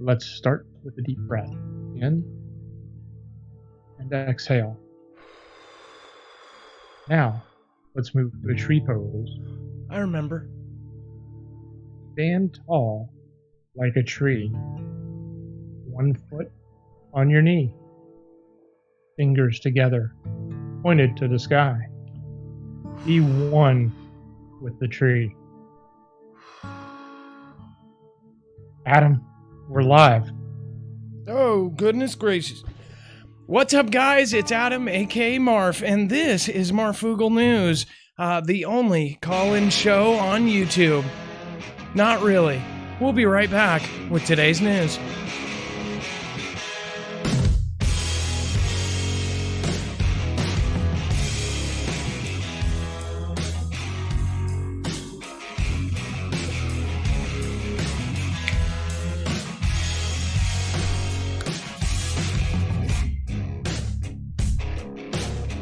Let's start with a deep breath. In and exhale. Now, let's move to a tree pose. I remember. Stand tall like a tree. 1 foot on your knee. Fingers together, pointed to the sky. Be one with the tree. Adam, we're live. Oh, goodness gracious. What's up, guys? It's Adam, aka Marf, and this is Marfoogle News, the only call-in show on YouTube. Not really. We'll be right back with today's news.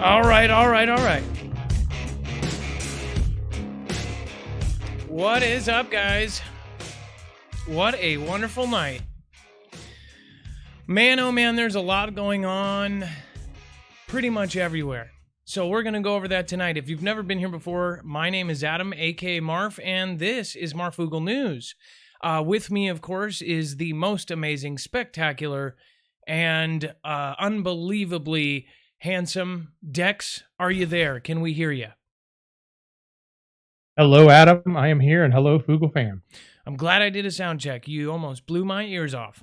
All right. What is up, guys? What a wonderful night. Man, oh man, there's a lot going on pretty much everywhere. So we're going to go over that tonight. If you've never been here before, my name is Adam, aka Marf, and this is Marfoogle News. With me, of course, is the most amazing, spectacular, and unbelievably handsome Dex. Are you there? Can we hear you? Hello, Adam. I am here, and hello, Foogle Fam. I'm glad I did a sound check. You almost blew my ears off.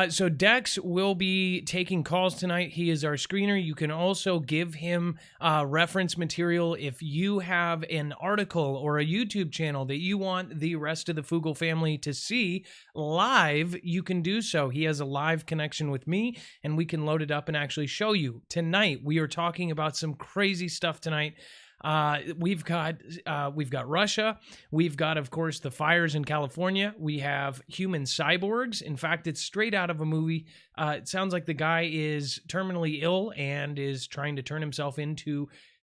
So Dex will be taking calls tonight. He is our screener. You can also give him reference material if you have an article or a YouTube channel that you want the rest of the Foogle family to see live. You can do so. He has a live connection with me, and we can load it up and actually show you. Tonight, we are talking about some crazy stuff tonight. We've got Russia. We've got, of course, the fires in California. We have human cyborgs. In fact, it's straight out of a movie. It sounds like the guy is terminally ill and is trying to turn himself into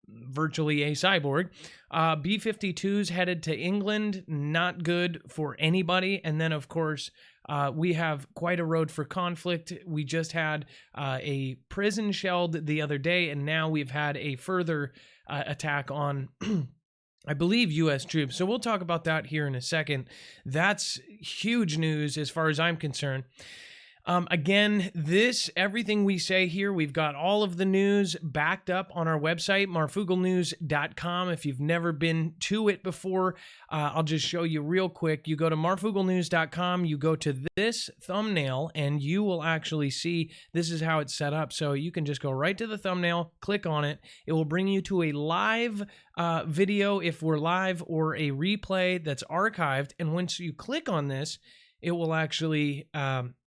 virtually a cyborg. B-52s headed to England. Not good for anybody. And then, of course, we have quite a road for conflict. We just had a prison shelled the other day, and now we've had a further attack on, I believe, U.S. troops. So we'll talk about that here in a second. That's huge news as far as I'm concerned. Again, everything we say here, we've got all of the news backed up on our website, marfooglenews.com. If you've never been to it before, I'll just show you real quick. You go to marfooglenews.com, you go to this thumbnail, and you will actually see this is how it's set up. So you can just go right to the thumbnail, click on it. It will bring you to a live video if we're live, or a replay that's archived. And once you click on this, it will actually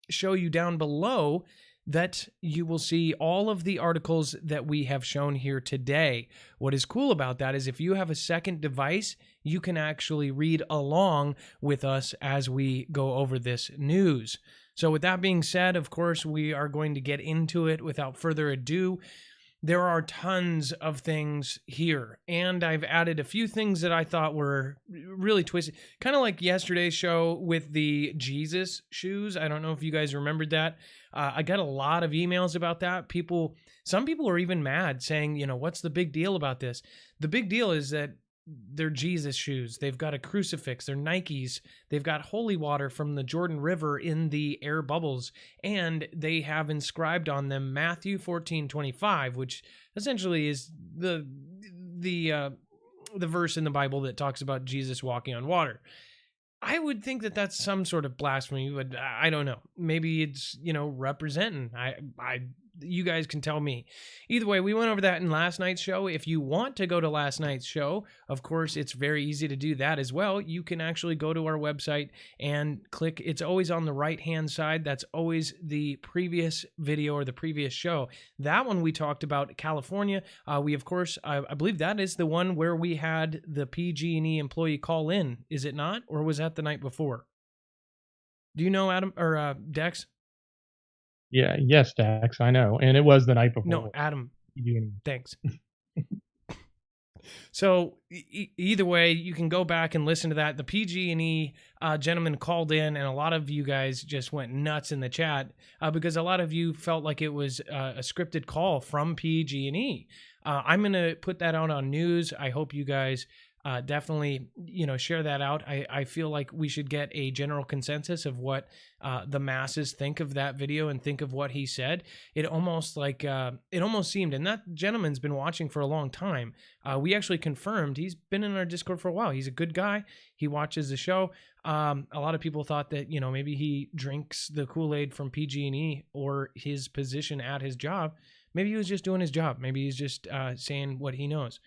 show you down below that you will see all of the articles that we have shown here today. What is cool about that is if you have a second device, you can actually read along with us as we go over this news. So with that being said, of course, we are going to get into it without further ado. There are tons of things here, and I've added a few things that I thought were really twisted. Kind of like yesterday's show with the Jesus shoes. I don't know if you guys remembered that. I got a lot of emails about that. Some people are even mad, saying, what's the big deal about this? The big deal is that they're Jesus shoes. They've got a crucifix. They're Nikes. They've got holy water from the Jordan River in the air bubbles, and they have inscribed on them Matthew 14:25, which essentially is the verse in the Bible that talks about Jesus walking on water. I would think that that's some sort of blasphemy, but I don't know. Maybe it's, representing. You guys can tell me. Either way, we went over that in last night's show. If you want to go to last night's show, of course, it's very easy to do that as well. You can actually go to our website and click. It's always on the right-hand side. That's always the previous video or the previous show. That one we talked about California. We, of course, I believe that is the one where we had the PG&E employee call in. Is it not? Or was that the night before? Do you know, Adam or Dex? Yeah, yes, Dax, I know. And it was the night before. No, Adam. Thanks. So either way, you can go back and listen to that. The PG&E gentleman called in, and a lot of you guys just went nuts in the chat because a lot of you felt like it was a scripted call from PG&E. I'm going to put that out on news. I hope you guys definitely, share that out. I feel like we should get a general consensus of what the masses think of that video and think of what he said. It almost seemed, and that gentleman's been watching for a long time. We actually confirmed he's been in our Discord for a while. He's a good guy. He watches the show. A lot of people thought that, maybe he drinks the Kool-Aid from PG&E or his position at his job. Maybe he was just doing his job. Maybe he's just saying what he knows.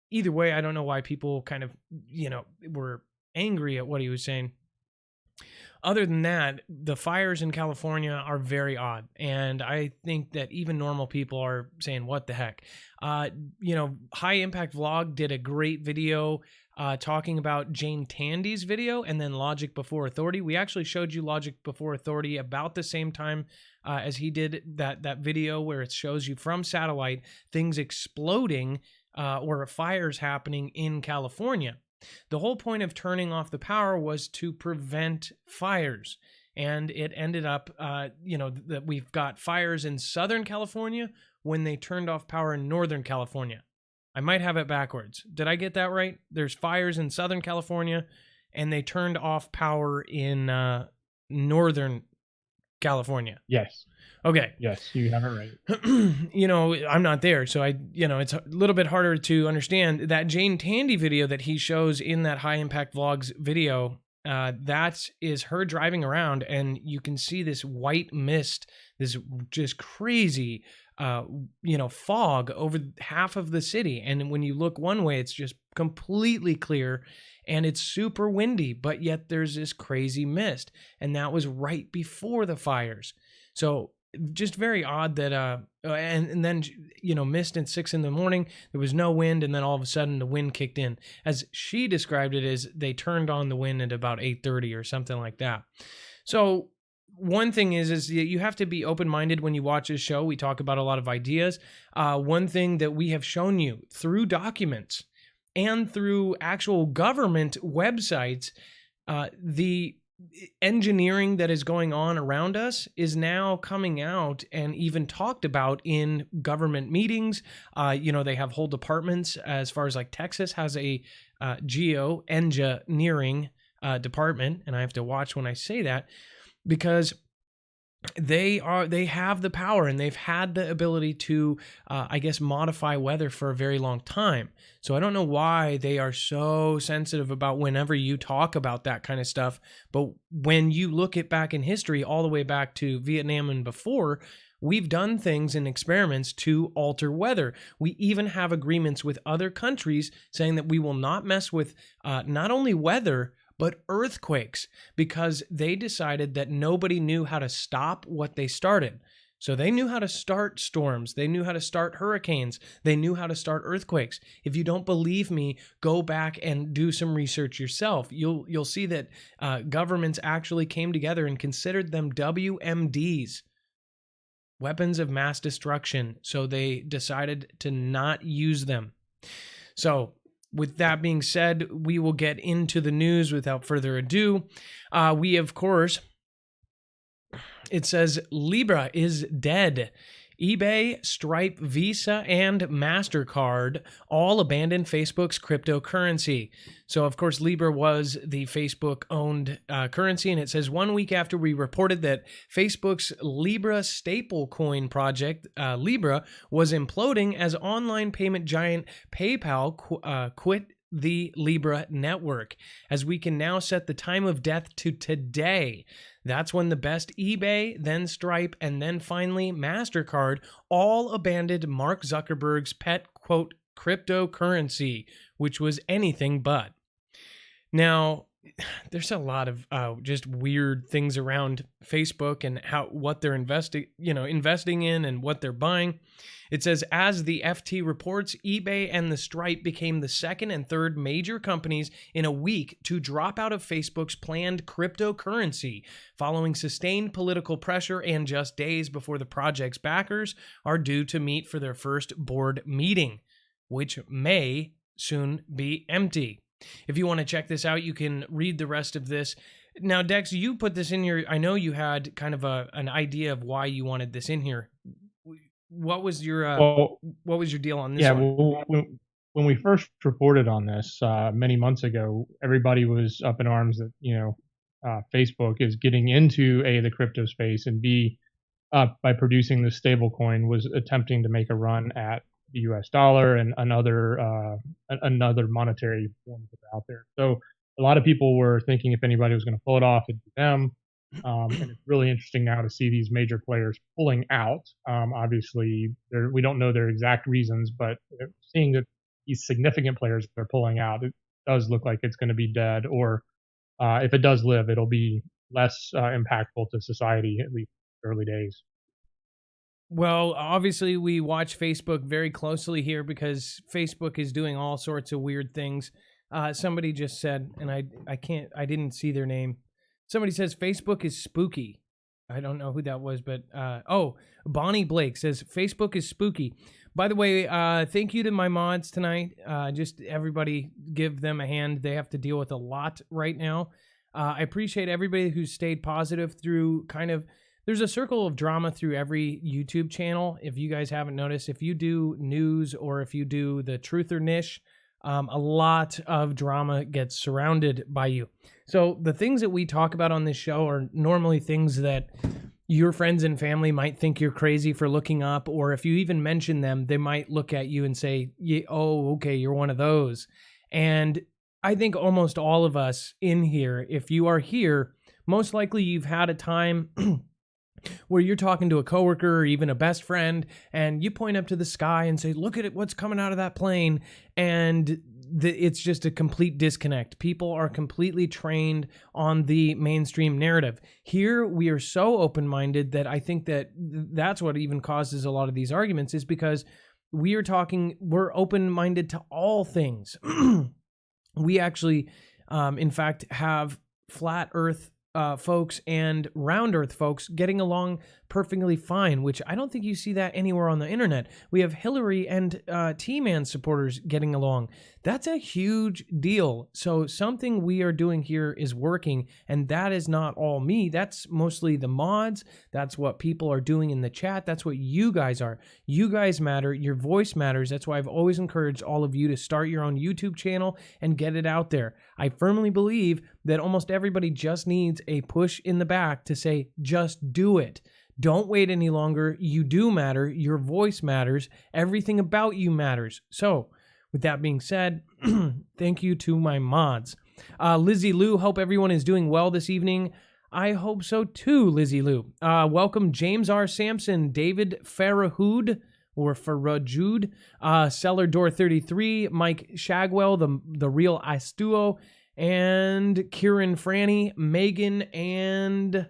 Either way, I don't know why people kind of, were angry at what he was saying. Other than that, the fires in California are very odd. And I think that even normal people are saying, what the heck? High Impact Vlog did a great video talking about Jane Tandy's video and then Logic Before Authority. We actually showed you Logic Before Authority about the same time as he did that video where it shows you from satellite things exploding or fires happening in California. The whole point of turning off the power was to prevent fires. And it ended up, that we've got fires in Southern California when they turned off power in Northern California. I might have it backwards. Did I get that right? There's fires in Southern California and they turned off power in Northern California. Yes. Okay. Yes, you have it right. I'm not there, so it's a little bit harder to understand. That Jane Tandy video that he shows in that High Impact Vlogs video, that is her driving around, and you can see this white mist, this just crazy, fog over half of the city. And when you look one way, it's just completely clear, and it's super windy, but yet there's this crazy mist, and that was right before the fires. So just very odd that and then mist at 6 a.m. there was no wind, and then all of a sudden the wind kicked in. As she described it, as they turned on the wind at about 8:30 or something like that. So one thing is you have to be open-minded when you watch this show. We talk about a lot of ideas. One thing that we have shown you through documents and through actual government websites, the engineering that is going on around us is now coming out and even talked about in government meetings. They have whole departments, as far as like Texas has a geoengineering department, and I have to watch when I say that, because they have the power and they've had the ability to, modify weather for a very long time. So I don't know why they are so sensitive about whenever you talk about that kind of stuff. But when you look at back in history, all the way back to Vietnam and before, we've done things in experiments to alter weather. We even have agreements with other countries saying that we will not mess with not only weather, but earthquakes, because they decided that nobody knew how to stop what they started. So they knew how to start storms. They knew how to start hurricanes. They knew how to start earthquakes. If you don't believe me, go back and do some research yourself. You'll see that governments actually came together and considered them WMDs, weapons of mass destruction. So they decided to not use them. So with that being said, we will get into the news without further ado. It says Libra is dead. eBay, Stripe, Visa, and MasterCard all abandoned Facebook's cryptocurrency. So, of course, Libra was the Facebook-owned currency, and it says 1 week after we reported that Facebook's Libra stablecoin project, Libra, was imploding as online payment giant PayPal quit the Libra network, as we can now set the time of death to today. That's when the best eBay, then Stripe, and then finally MasterCard all abandoned Mark Zuckerberg's pet, quote, cryptocurrency, which was anything but. Now, there's a lot of just weird things around Facebook and what they're investing in and what they're buying. It says, as the FT reports, eBay and the Stripe became the second and third major companies in a week to drop out of Facebook's planned cryptocurrency, following sustained political pressure and just days before the project's backers are due to meet for their first board meeting, which may soon be empty. If you want to check this out, you can read the rest of this. Now, Dex, you put this in your, I know you had kind of an idea of why you wanted this in here. What was your deal on this one? Well, when we first reported on this many months ago, everybody was up in arms that, Facebook is getting into the crypto space, and B, by producing this stable coin, was attempting to make a run at the US dollar and another monetary forms that are out there. So a lot of people were thinking if anybody was going to pull it off, it'd be them. And it's really interesting now to see these major players pulling out. Obviously, we don't know their exact reasons, but seeing that these significant players are pulling out, it does look like it's going to be dead, or if it does live, it'll be less impactful to society, at least early days. Well, obviously, we watch Facebook very closely here because Facebook is doing all sorts of weird things. Somebody just said, and I didn't see their name. Somebody says Facebook is spooky. I don't know who that was, but Bonnie Blake says Facebook is spooky. By the way, thank you to my mods tonight. Just everybody give them a hand. They have to deal with a lot right now. I appreciate everybody who stayed positive through there's a circle of drama through every YouTube channel. If you guys haven't noticed, if you do news or if you do the truth or niche, a lot of drama gets surrounded by you. So the things that we talk about on this show are normally things that your friends and family might think you're crazy for looking up, or if you even mention them, they might look at you and say, oh, okay, you're one of those. And I think almost all of us in here, if you are here, most likely you've had a time where you're talking to a coworker or even a best friend, and you point up to the sky and say, look at it, what's coming out of that plane. And it's just a complete disconnect. People are completely trained on the mainstream narrative. Here, we are so open-minded that I think that's what even causes a lot of these arguments, is because we're open-minded to all things. We actually, in fact, have flat earth folks and round earth folks getting along perfectly fine, which I don't think you see that anywhere on the internet. We have Hillary and T-Man supporters getting along. That's a huge deal. So something we are doing here is working, and that is not all me. That's mostly the mods. That's what people are doing in the chat. That's what you guys are. You guys matter. Your voice matters. That's why I've always encouraged all of you to start your own YouTube channel and get it out there. I firmly believe that almost everybody just needs a push in the back to say, just do it. Don't wait any longer. You do matter. Your voice matters. Everything about you matters. So, with that being said, thank you to my mods. Lizzie Lou, hope everyone is doing well this evening. I hope so too, Lizzie Lou. Welcome James R. Sampson, David Farahud, or Farajud, Cellar Door 33, Mike Shagwell, the real Astuo, and Kieran Franny, Megan, and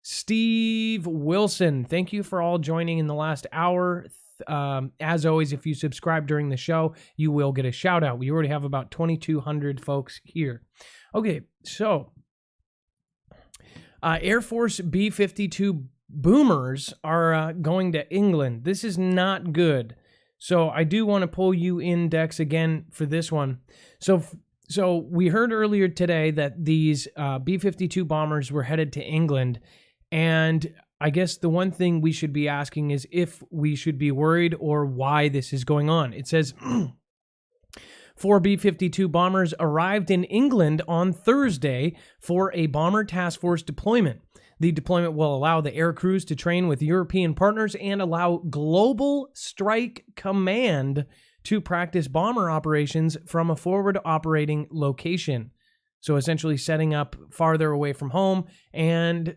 Steve Wilson. Thank you for all joining in the last hour. As always, if you subscribe during the show, you will get a shout out. We already have about 2,200 folks here. Okay, so Air Force B-52 boomers are going to England. This is not good. So I do want to pull you in, Dex, again for this one. So we heard earlier today that these B-52 bombers were headed to England, and I guess the one thing we should be asking is if we should be worried or why this is going on. It says 4 B-52 bombers arrived in England on Thursday for a bomber task force deployment. The deployment will allow the air crews to train with European partners and allow Global Strike Command to practice bomber operations from a forward operating location. So essentially setting up farther away from home and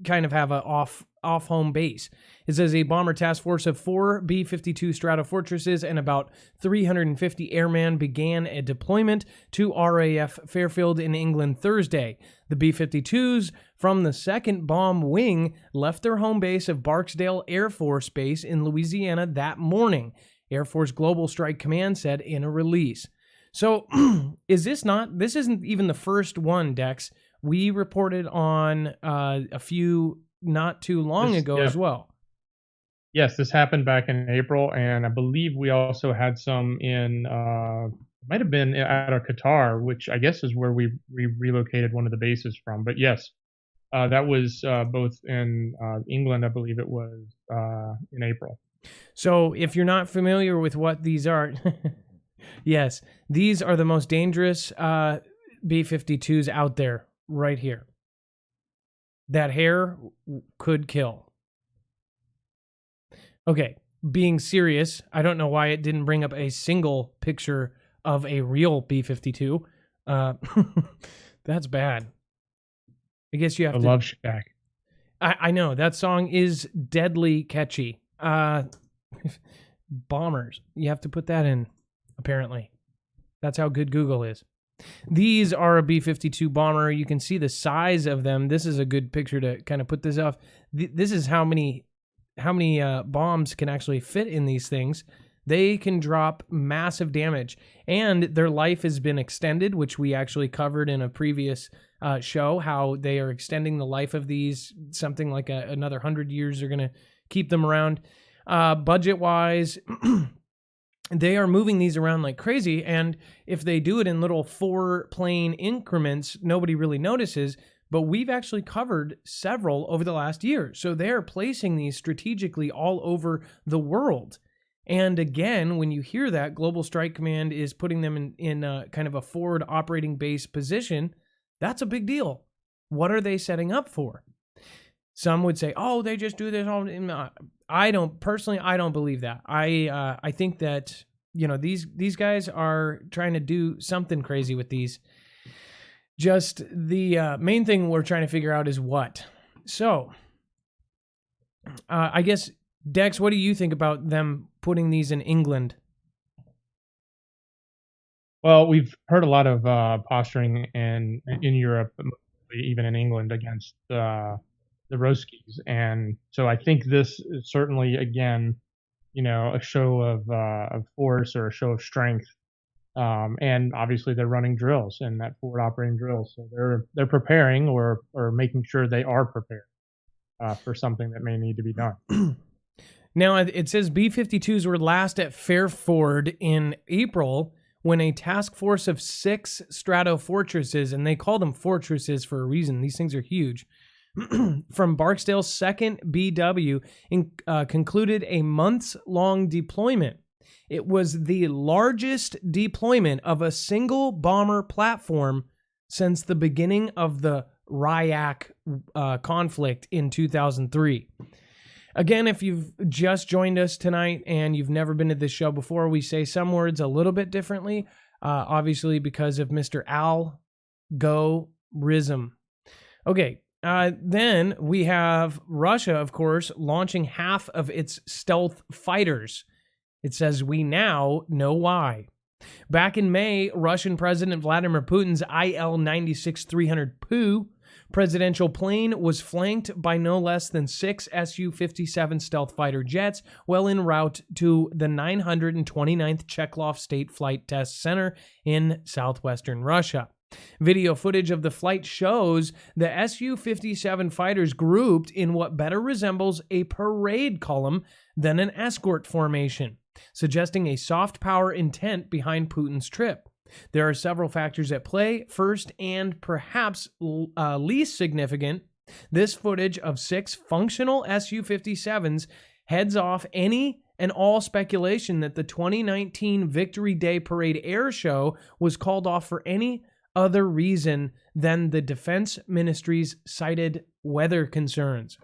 kind of have a off home base. It says a bomber task force of 4 B-52 Stratofortresses and about 350 airmen began a deployment to RAF Fairfield in England Thursday. The B-52s from the 2nd Bomb Wing left their home base of Barksdale Air Force Base in Louisiana that morning, Air Force Global Strike Command said in a release. So this isn't even the first one, Dex. We reported on a few not too long ago as well. Yes, this happened back in April, and I believe we also had some in, might have been out of Qatar, which I guess is where we relocated one of the bases from. But yes, that was both in England, I believe it was in April. So if you're not familiar with what these are, yes, these are the most dangerous B-52s out there right here. That hair could kill. Okay, being serious, I don't know why it didn't bring up a single picture of a real B-52. That's bad. I guess you have The to... Love Shack. I know, that song is deadly catchy. Bombers. You have to put that in, apparently. That's how good Google is. These are a B-52 bomber. You can see the size of them. This is a good picture to kind of put this off. This is how many bombs can actually fit in these things. They can drop massive damage, and their life has been extended, which we actually covered in a previous show, how they are extending the life of these. Something like another 100 years are going to keep them around. Budget-wise, they are moving these around like crazy, and if they do it in little 4-plane increments, nobody really notices, but we've actually covered several over the last year. So they're placing these strategically all over the world. And again, when you hear that, Global Strike Command is putting them in a kind of a forward operating base position. That's a big deal. What are they setting up for? Some would say, oh, they just do this all. I don't believe that. I think that, these guys are trying to do something crazy with these. Just the main thing we're trying to figure out is what. So, I guess, Dex, what do you think about them putting these in England? Well, we've heard a lot of posturing in Europe, even in England, against the Roskies, and so I think this is certainly, again, a show of force or a show of strength. And obviously they're running drills and that forward operating drills, so they're preparing or making sure they are prepared for something that may need to be done. Now, it says B-52s were last at Fairford in April when a task force of 6 Stratofortresses, and they call them fortresses for a reason, these things are huge, from Barksdale's 2nd BW concluded a months-long deployment. It was the largest deployment of a single bomber platform since the beginning of the Iraq conflict in 2003. Again, if you've just joined us tonight and you've never been to this show before, we say some words a little bit differently, obviously because of Mr. Algorithm. Okay, then we have Russia, of course, launching half of its stealth fighters. It says, we now know why. Back in May, Russian President Vladimir Putin's IL-96-300 presidential plane was flanked by no less than 6 Su-57 stealth fighter jets while en route to the 929th Cheklov State Flight Test Center in southwestern Russia. Video footage of the flight shows the Su-57 fighters grouped in what better resembles a parade column than an escort formation, suggesting a soft power intent behind Putin's trip. There are several factors at play. First, and perhaps least significant, this footage of 6 functional Su-57s heads off any and all speculation that the 2019 Victory Day Parade air show was called off for any other reason than the Defense Ministry's cited weather concerns.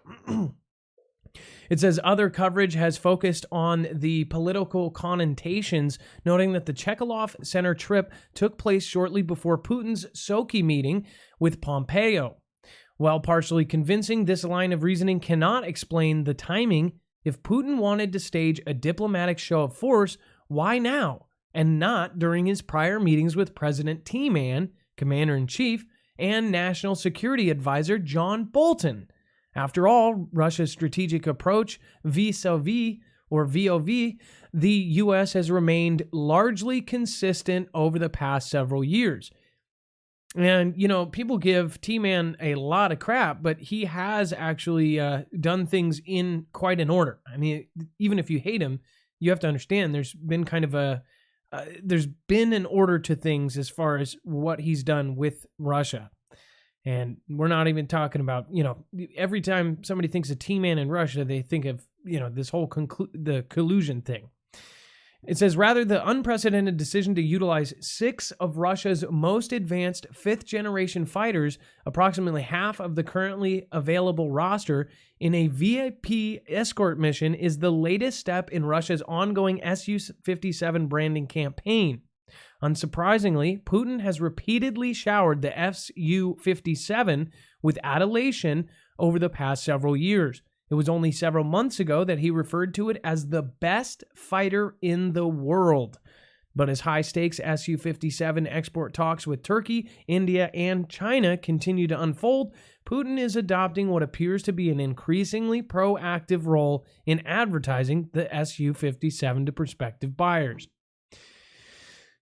It says other coverage has focused on the political connotations, noting that the Cheklov Center trip took place shortly before Putin's Sochi meeting with Pompeo. While partially convincing, this line of reasoning cannot explain the timing. If Putin wanted to stage a diplomatic show of force, why now, and not during his prior meetings with President T-Man, Commander-in-Chief, and National Security Advisor John Bolton? After all, Russia's strategic approach, vis-a-vis, or VOV, the U.S. has remained largely consistent over the past several years. And, people give T-Man a lot of crap, but he has actually done things in quite an order. I mean, even if you hate him, you have to understand there's been kind of there's been an order to things as far as what he's done with Russia. And we're not even talking about, every time somebody thinks of T-Man in Russia, they think of, this whole the collusion thing. It says, rather, the unprecedented decision to utilize 6 of Russia's most advanced 5th-generation fighters, approximately half of the currently available roster, in a VIP escort mission is the latest step in Russia's ongoing Su-57 branding campaign. Unsurprisingly, Putin has repeatedly showered the Su-57 with adulation over the past several years. It was only several months ago that he referred to it as the best fighter in the world. But as high-stakes Su-57 export talks with Turkey, India, and China continue to unfold, Putin is adopting what appears to be an increasingly proactive role in advertising the Su-57 to prospective buyers.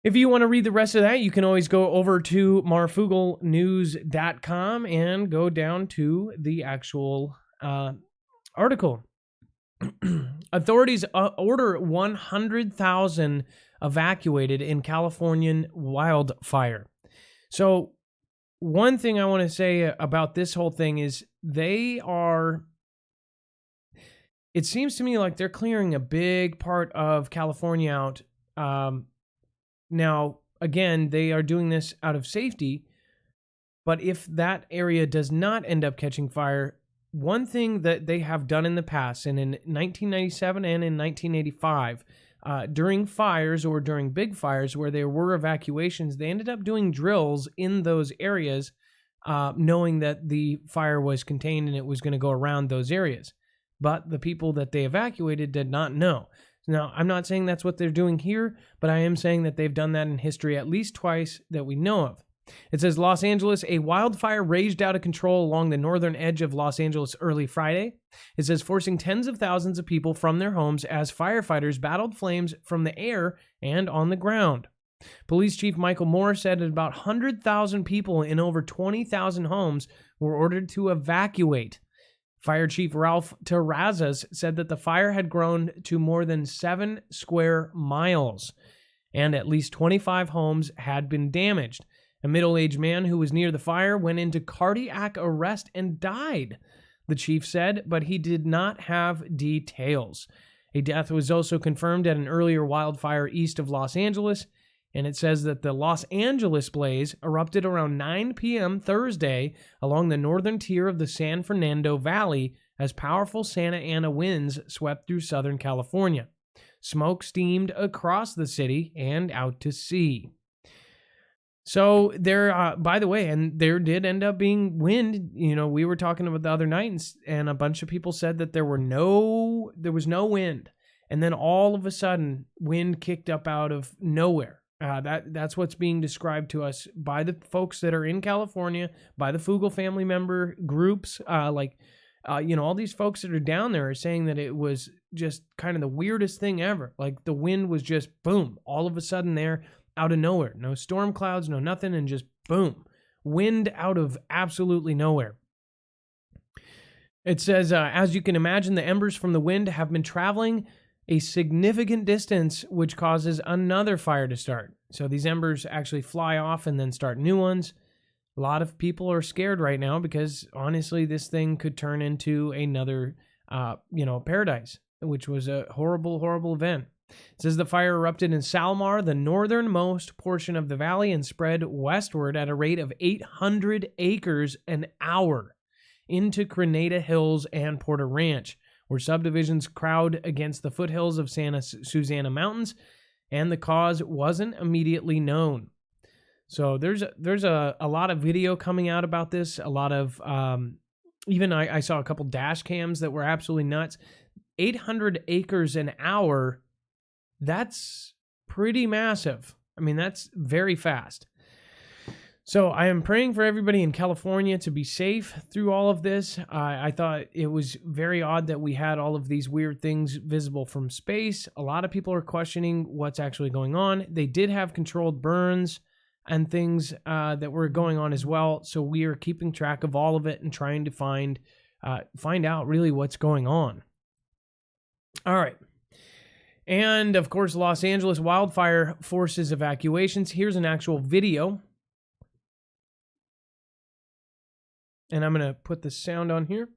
If you want to read the rest of that, you can always go over to marfooglenews.com and go down to the actual article. Authorities order 100,000 evacuated in Californian wildfire. So one thing I want to say about this whole thing is it seems to me like they're clearing a big part of California out. Now, again, they are doing this out of safety, but if that area does not end up catching fire, one thing that they have done in the past, and in 1997 and in 1985, during fires or during big fires where there were evacuations, they ended up doing drills in those areas, knowing that the fire was contained and it was going to go around those areas. But the people that they evacuated did not know. Now, I'm not saying that's what they're doing here, but I am saying that they've done that in history at least twice that we know of. It says, Los Angeles, a wildfire raged out of control along the northern edge of Los Angeles early Friday. It says, forcing tens of thousands of people from their homes as firefighters battled flames from the air and on the ground. Police Chief Michael Moore said that about 100,000 people in over 20,000 homes were ordered to evacuate. Fire Chief Ralph Terrazas said that the fire had grown to more than 7 square miles, and at least 25 homes had been damaged. A middle-aged man who was near the fire went into cardiac arrest and died, the chief said, but he did not have details. A death was also confirmed at an earlier wildfire east of Los Angeles, and it says that the Los Angeles blaze erupted around 9 p.m. Thursday along the northern tier of the San Fernando Valley as powerful Santa Ana winds swept through Southern California. Smoke steamed across the city and out to sea. So there, by the way, and there did end up being wind. We were talking about the other night, and a bunch of people said that there was no wind, and then all of a sudden, wind kicked up out of nowhere. That's what's being described to us by the folks that are in California, by the Foogle family member groups, all these folks that are down there are saying that it was just kind of the weirdest thing ever. Like the wind was just boom, all of a sudden there, out of nowhere. No storm clouds, no nothing, and just boom. Wind out of absolutely nowhere. It says, as you can imagine, the embers from the wind have been traveling a significant distance, which causes another fire to start. So these embers actually fly off and then start new ones. A lot of people are scared right now because, honestly, this thing could turn into another, paradise, which was a horrible, horrible event. It says the fire erupted in Salmar, the northernmost portion of the valley, and spread westward at a rate of 800 acres an hour into Grenada Hills and Porter Ranch, where subdivisions crowd against the foothills of Santa Susana Mountains, and the cause wasn't immediately known. So there's a lot of video coming out about this. A lot of, even I saw a couple dash cams that were absolutely nuts. 800 acres an hour. That's pretty massive. I mean, that's very fast. So I am praying for everybody in California to be safe through all of this. I thought it was very odd that we had all of these weird things visible from space. A lot of people are questioning what's actually going on. They did have controlled burns and things that were going on as well. So we are keeping track of all of it and trying to find out really what's going on. All right. And, of course, Los Angeles wildfire forces evacuations. Here's an actual video. And I'm going to put the sound on here.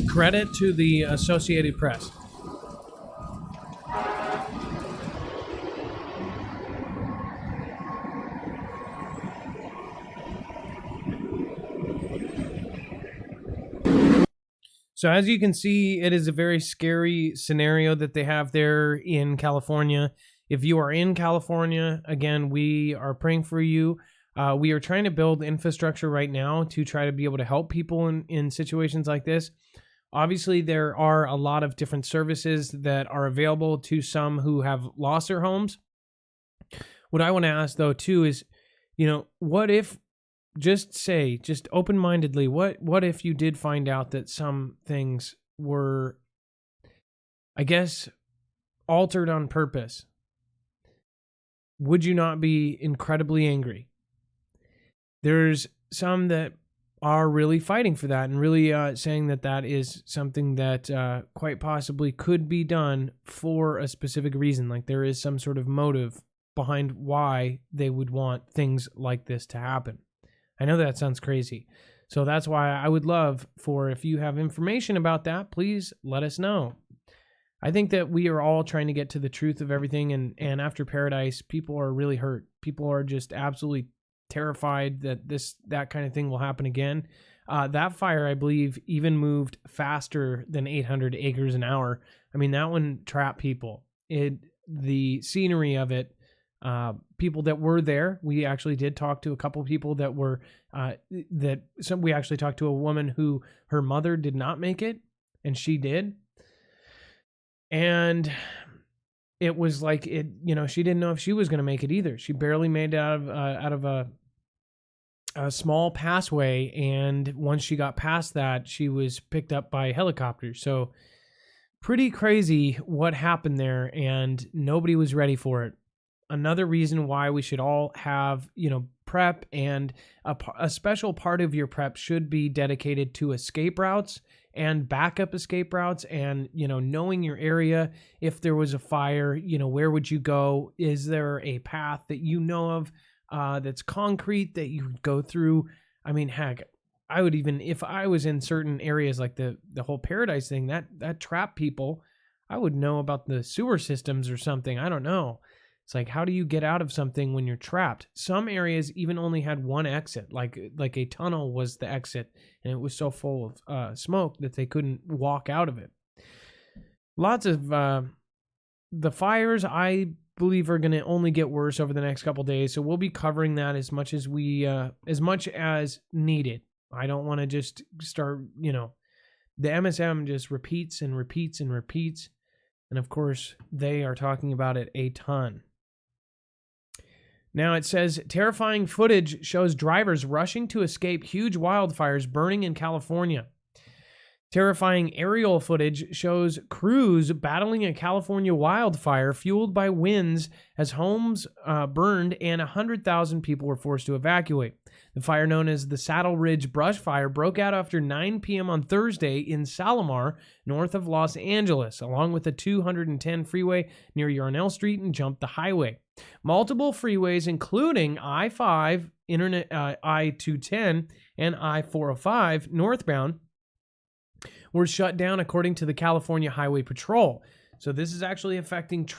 Credit to the Associated Press. So as you can see, it is a very scary scenario that they have there in California. If you are in California, again, we are praying for you. We are trying to build infrastructure right now to try to be able to help people in situations like this. Obviously, there are a lot of different services that are available to some who have lost their homes. What I want to ask, though, too, is, what if, just open-mindedly, what if you did find out that some things were, I guess, altered on purpose? Would you not be incredibly angry? There's some that are really fighting for that and really saying that that is something that quite possibly could be done for a specific reason. Like there is some sort of motive behind why they would want things like this to happen. I know that sounds crazy. So that's why I would love for, if you have information about that, please let us know. I think that we are all trying to get to the truth of everything. And after Paradise, people are really hurt. People are just absolutely terrified that that kind of thing will happen again. That fire, I believe, even moved faster than 800 acres an hour. I mean, that one trapped people. The scenery of it, people that were there, we actually did talk to a couple people that were, we actually talked to a woman who, her mother did not make it, and she did. And it was like, she didn't know if she was going to make it either. She barely made it out of a small passway, and once she got past that, she was picked up by helicopters. So pretty crazy what happened there, and nobody was ready for it. Another reason why we should all have, prep, and a special part of your prep should be dedicated to escape routes and backup escape routes, and, knowing your area. If there was a fire, where would you go? Is there a path that you know of that's concrete that you go through? I mean, heck, I would even, if I was in certain areas like the whole Paradise thing, that trapped people, I would know about the sewer systems or something. I don't know. It's like, how do you get out of something when you're trapped? Some areas even only had one exit, like a tunnel was the exit, and it was so full of smoke that they couldn't walk out of it. Lots of the fires, I believe, are going to only get worse over the next couple days, so we'll be covering that as much as needed. I don't want to just start, the MSM just repeats and repeats and repeats, and of course they are talking about it a ton. Now it says, terrifying footage shows drivers rushing to escape huge wildfires burning in California. Terrifying aerial footage shows crews battling a California wildfire fueled by winds as homes burned and 100,000 people were forced to evacuate. The fire, known as the Saddle Ridge Brush Fire, broke out after 9 p.m. on Thursday in Salomar, north of Los Angeles, along with the 210 freeway near Yarnell Street and Jump the Highway. Multiple freeways, including I-5, I-210, and I-405 northbound, were shut down, according to the California Highway Patrol. So this is actually affecting,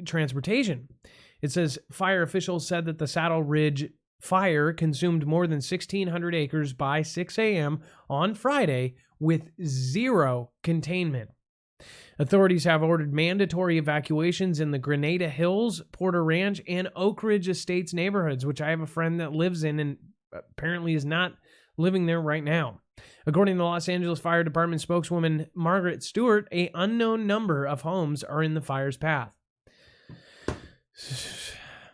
transportation. It says fire officials said that the Saddle Ridge fire consumed more than 1,600 acres by 6 a.m. on Friday with zero containment. Authorities have ordered mandatory evacuations in the Grenada Hills, Porter Ranch, and Oak Ridge Estates neighborhoods, which I have a friend that lives in and apparently is not living there right now. According to the Los Angeles Fire Department spokeswoman Margaret Stewart, an unknown number of homes are in the fire's path.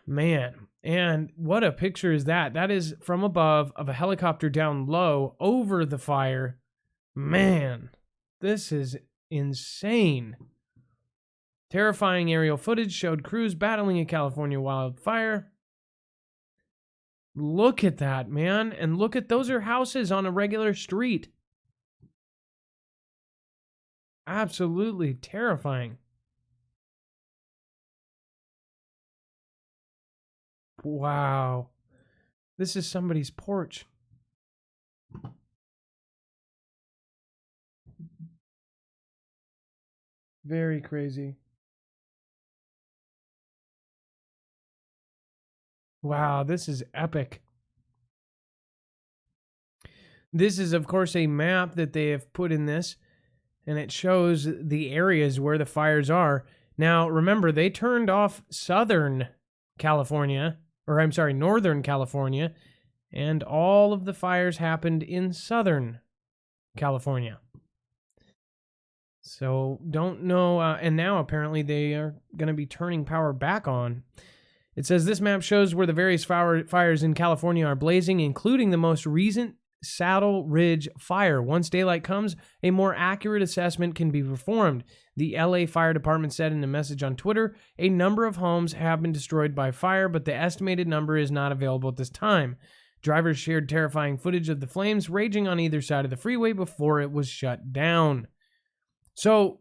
Man, and what a picture is that? That is from above of a helicopter down low over the fire. Man, this is insane. Terrifying aerial footage showed crews battling a California wildfire. Look at that, man. And look at, those are houses on a regular street. Absolutely terrifying. Wow. This is somebody's porch. Very crazy. Wow, this is epic. This is, of course, a map that they have put in this, and it shows the areas where the fires are. Now, remember, they turned off Northern California, and all of the fires happened in Southern California. So, don't know, and now apparently they are going to be turning power back on. It says this map shows where the various fires in California are blazing, including the most recent Saddle Ridge fire. Once daylight comes, a more accurate assessment can be performed. The LA Fire Department said in a message on Twitter, a number of homes have been destroyed by fire, but the estimated number is not available at this time. Drivers shared terrifying footage of the flames raging on either side of the freeway before it was shut down. So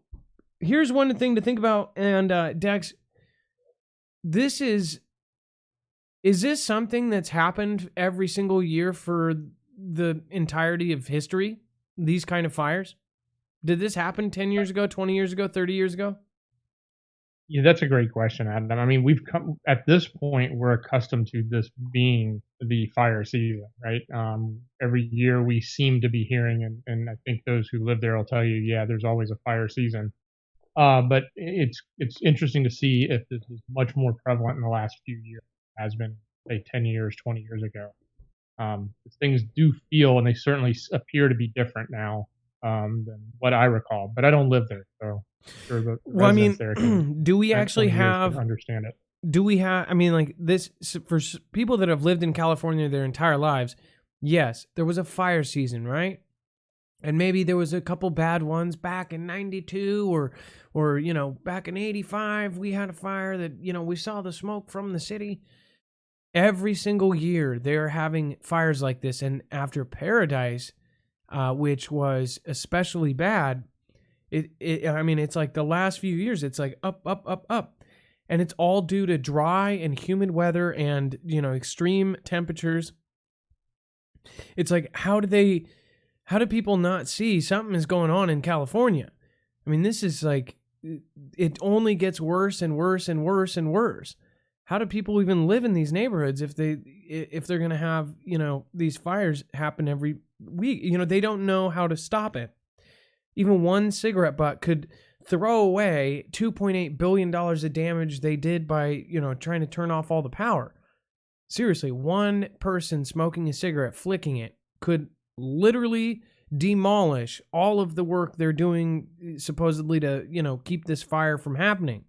here's one thing to think about, and Dex, is this something that's happened every single year for the entirety of history? These kind of fires? Did this happen 10 years ago, 20 years ago, 30 years ago? Yeah, that's a great question, Adam. I mean, we've come at this point, we're accustomed to this being the fire season, right? Every year we seem to be hearing, and I think those who live there will tell you, yeah, there's always a fire season. But it's interesting to see if this is much more prevalent in the last few years, has been, say, 10 years, 20 years ago. Things do feel, and they certainly appear to be different now than what I recall. But I don't live there, so I'm sure the residents there can, do we actually have understand it? Do we have? I mean, like this for people that have lived in California their entire lives. Yes, there was a fire season, right? And maybe there was a couple bad ones back in 92 or you know, back in 85, we had a fire that, you know, we saw the smoke from the city. Every single year they're having fires like this. And after Paradise, which was especially bad, I mean, it's like the last few years, it's like up, up, up, up. And it's all due to dry and humid weather and, you know, extreme temperatures. It's like, how do people not see something is going on in California? I mean, this is like, it only gets worse and worse and worse and worse. How do people even live in these neighborhoods if they're going to have, you know, these fires happen every week? You know, they don't know how to stop it. Even one cigarette butt could throw away $2.8 billion of damage they did by, you know, trying to turn off all the power. Seriously, one person smoking a cigarette, flicking it, could literally demolish all of the work they're doing supposedly to, you know, keep this fire from happening.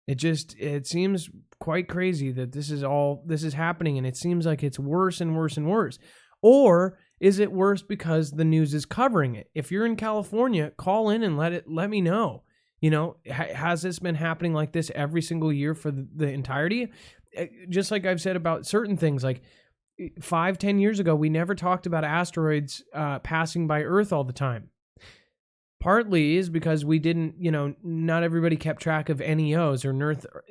It seems quite crazy that this is happening, and it seems like it's worse and worse and worse. Or is it worse because the news is covering it? If you're in California, call in and let me know. You know, has this been happening like this every single year for the entirety? Just like I've said about certain things, like 5-10 years ago, we never talked about asteroids passing by Earth all the time. Partly is because we didn't, you know, not everybody kept track of NEOs or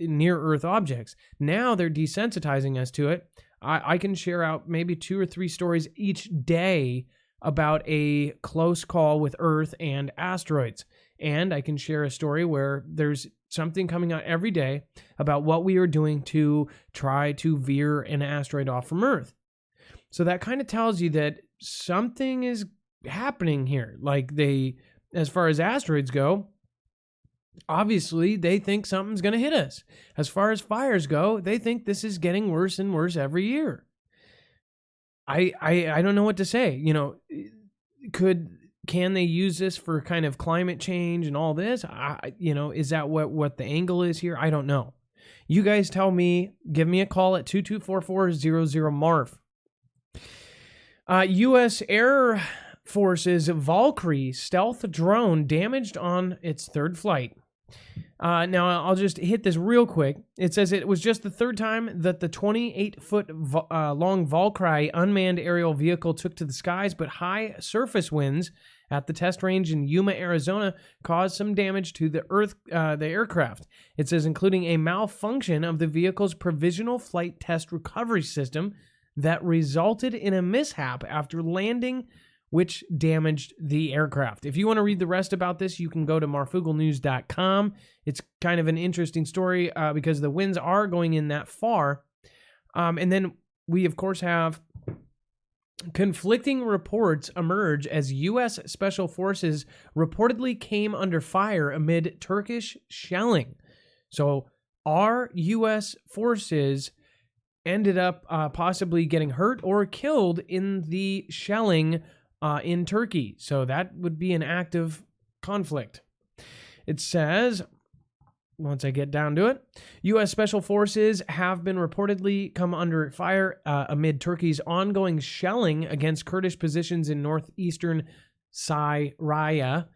near Earth objects. Now they're desensitizing us to it. I can share out maybe 2 or 3 stories each day about a close call with Earth and asteroids. And I can share a story where there's something coming out every day about what we are doing to try to veer an asteroid off from Earth. So that kind of tells you that something is happening here. Like as far as asteroids go, obviously they think something's going to hit us. As far as fires go, they think this is getting worse and worse every year. I don't know what to say. You know, can they use this for kind of climate change and all this? You know, is that what the angle is here? I don't know. You guys tell me. Give me a call at 2244-00-MARF. U.S. Air Force's Valkyrie stealth drone damaged on its third flight. Now, I'll just hit this real quick. It says it was just the third time that the 28-foot long Valkyrie unmanned aerial vehicle took to the skies, but high surface winds at the test range in Yuma, Arizona, caused some damage to the aircraft. It says including a malfunction of the vehicle's provisional flight test recovery system that resulted in a mishap after landing, which damaged the aircraft. If you want to read the rest about this, you can go to marfooglenews.com. It's kind of an interesting story because the winds are going in that far. And then we, of course, have conflicting reports emerge as U.S. Special Forces reportedly came under fire amid Turkish shelling. So our U.S. forces ended up possibly getting hurt or killed in the shelling in Turkey. So that would be an active conflict. It says, once I get down to it, U.S. Special Forces have been reportedly come under fire amid Turkey's ongoing shelling against Kurdish positions in northeastern Syria.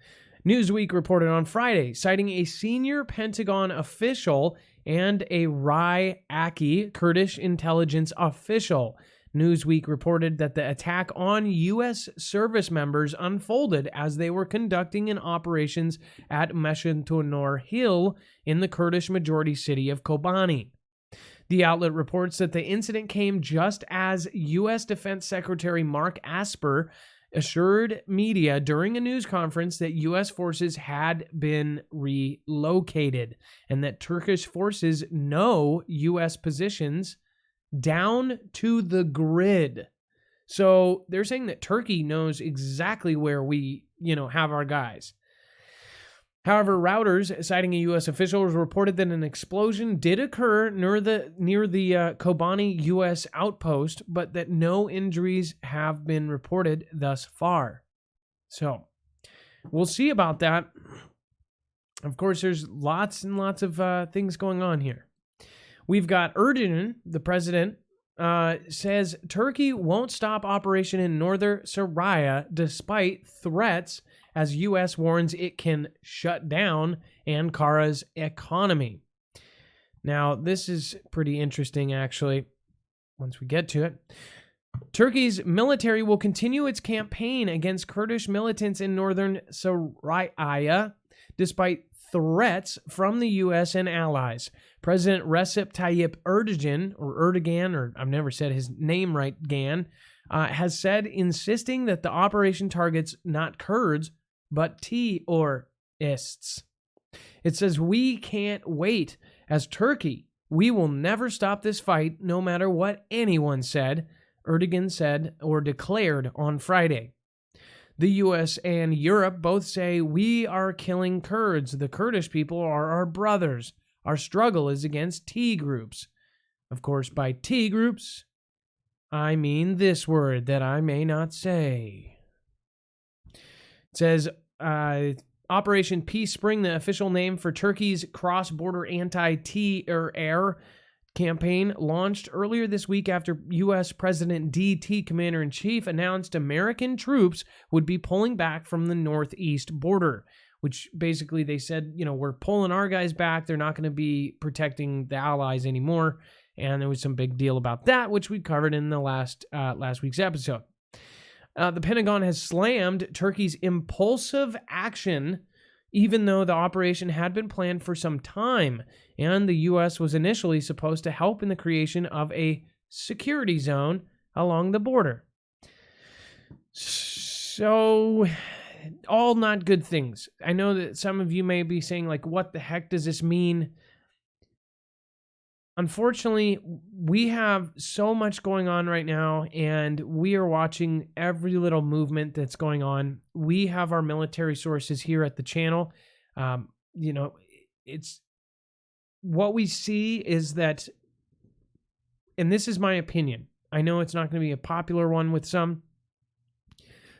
Newsweek reported on Friday, citing a senior Pentagon official and a Iraqi Kurdish intelligence official. Newsweek reported that the attack on U.S. service members unfolded as they were conducting an operations at Meshentunor Hill in the Kurdish majority city of Kobani. The outlet reports that the incident came just as U.S. Defense Secretary Mark Esper assured media during a news conference that U.S. forces had been relocated and that Turkish forces know U.S. positions down to the grid. So they're saying that Turkey knows exactly where we, have our guys. However, Reuters, citing a U.S. official, reported that an explosion did occur near the Kobani U.S. outpost, but that no injuries have been reported thus far. So we'll see about that. Of course, there's lots and lots of things going on here. We've got Erdogan, the president, says Turkey won't stop operation in northern Syria despite threats, as U.S. warns it can shut down Ankara's economy. Now, this is pretty interesting, actually, once we get to it. Turkey's military will continue its campaign against Kurdish militants in northern Syria, despite threats from the U.S. and allies. President Recep Tayyip Erdogan, or I've never said his name right, has said, insisting that the operation targets not Kurds, but terrorists. It says, we can't wait. As Turkey, we will never stop this fight, no matter what anyone said, Erdogan said or declared on Friday. The U.S. and Europe both say, we are killing Kurds. The Kurdish people are our brothers. Our struggle is against T groups. Of course, by T groups, I mean this word that I may not say. It says, Operation Peace Spring, the official name for Turkey's cross-border anti-terror campaign, launched earlier this week after U.S. President DT Commander-in-Chief announced American troops would be pulling back from the northeast border, which basically they said, we're pulling our guys back. They're not going to be protecting the allies anymore. And there was some big deal about that, which we covered in the last week's episode. The Pentagon has slammed Turkey's impulsive action, even though the operation had been planned for some time, and the U.S. was initially supposed to help in the creation of a security zone along the border. So, all not good things. I know that some of you may be saying, what the heck does this mean? Unfortunately, we have so much going on right now, and we are watching every little movement that's going on. We have our military sources here at the channel. It's what we see is that, and this is my opinion. I know it's not going to be a popular one with some.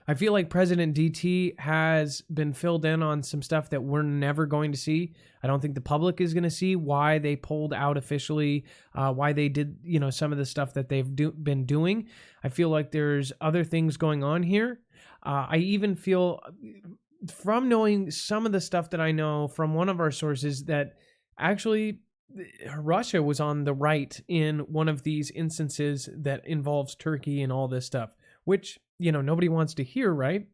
I feel like President DT has been filled in on some stuff that we're never going to see. I don't think the public is going to see why they pulled out officially, why they did, some of the stuff that they've been doing. I feel like there's other things going on here. I even feel, from knowing some of the stuff that I know from one of our sources, that actually Russia was on the right in one of these instances that involves Turkey and all this stuff, which, nobody wants to hear, right?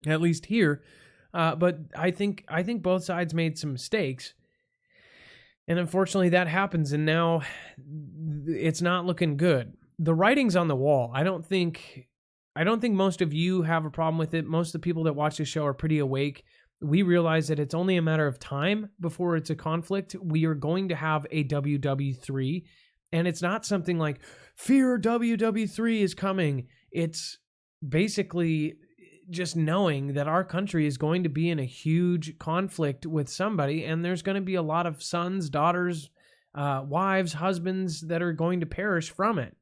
At least here. But I think both sides made some mistakes. And unfortunately that happens. And now it's not looking good. The writing's on the wall. I don't think most of you have a problem with it. Most of the people that watch this show are pretty awake. We realize that it's only a matter of time before it's a conflict. We are going to have a WW3. And it's not something like, fear WW3 is coming. It's basically just knowing that our country is going to be in a huge conflict with somebody, and there's going to be a lot of sons, daughters, wives, husbands that are going to perish from it.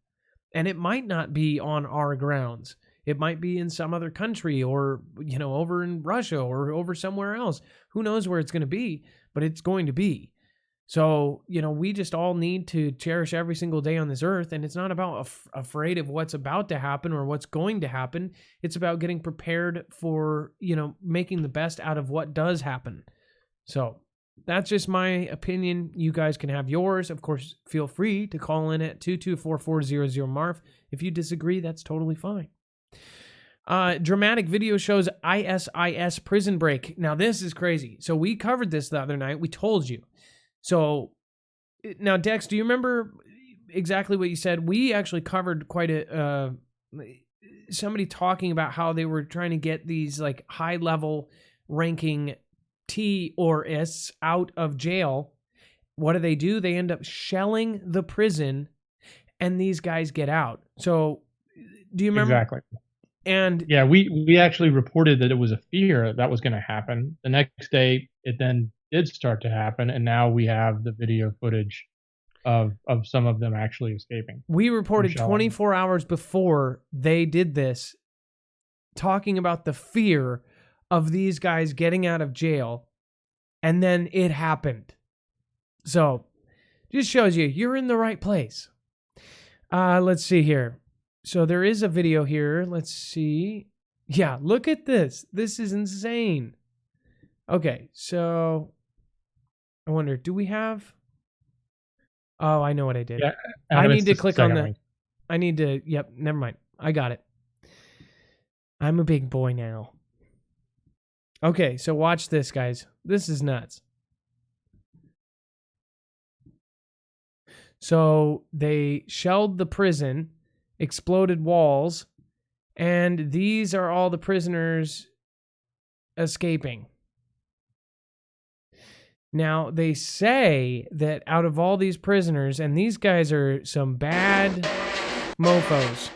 And it might not be on our grounds. It might be in some other country, or, over in Russia or over somewhere else. Who knows where it's going to be, but it's going to be. So, we just all need to cherish every single day on this earth. And it's not about afraid of what's about to happen or what's going to happen. It's about getting prepared for, making the best out of what does happen. So that's just my opinion. You guys can have yours. Of course, feel free to call in at 224-400-MARF. If you disagree, that's totally fine. Dramatic video shows ISIS prison break. Now, this is crazy. So we covered this the other night. We told you. So now, Dex, do you remember exactly what you said? We actually covered quite somebody talking about how they were trying to get these like high level ranking terrorists out of jail. What do? They end up shelling the prison, and these guys get out. So do you remember? Exactly. And yeah, we actually reported that it was a fear that was going to happen. The next day, it then did start to happen, and now we have the video footage of some of them actually escaping. We reported 24 hours before they did this, talking about the fear of these guys getting out of jail, and then it happened. So, just shows you're in the right place. Let's see here. So there is a video here. Let's see. Yeah, look at this. This is insane. Okay, so I wonder, do we have... Oh, I know what I did. Yeah, I need to click on the... Link. I need to... Yep, never mind. I got it. I'm a big boy now. Okay, so watch this, guys. This is nuts. So they shelled the prison, exploded walls, and these are all the prisoners escaping. Now, they say that out of all these prisoners, and these guys are some bad mofos.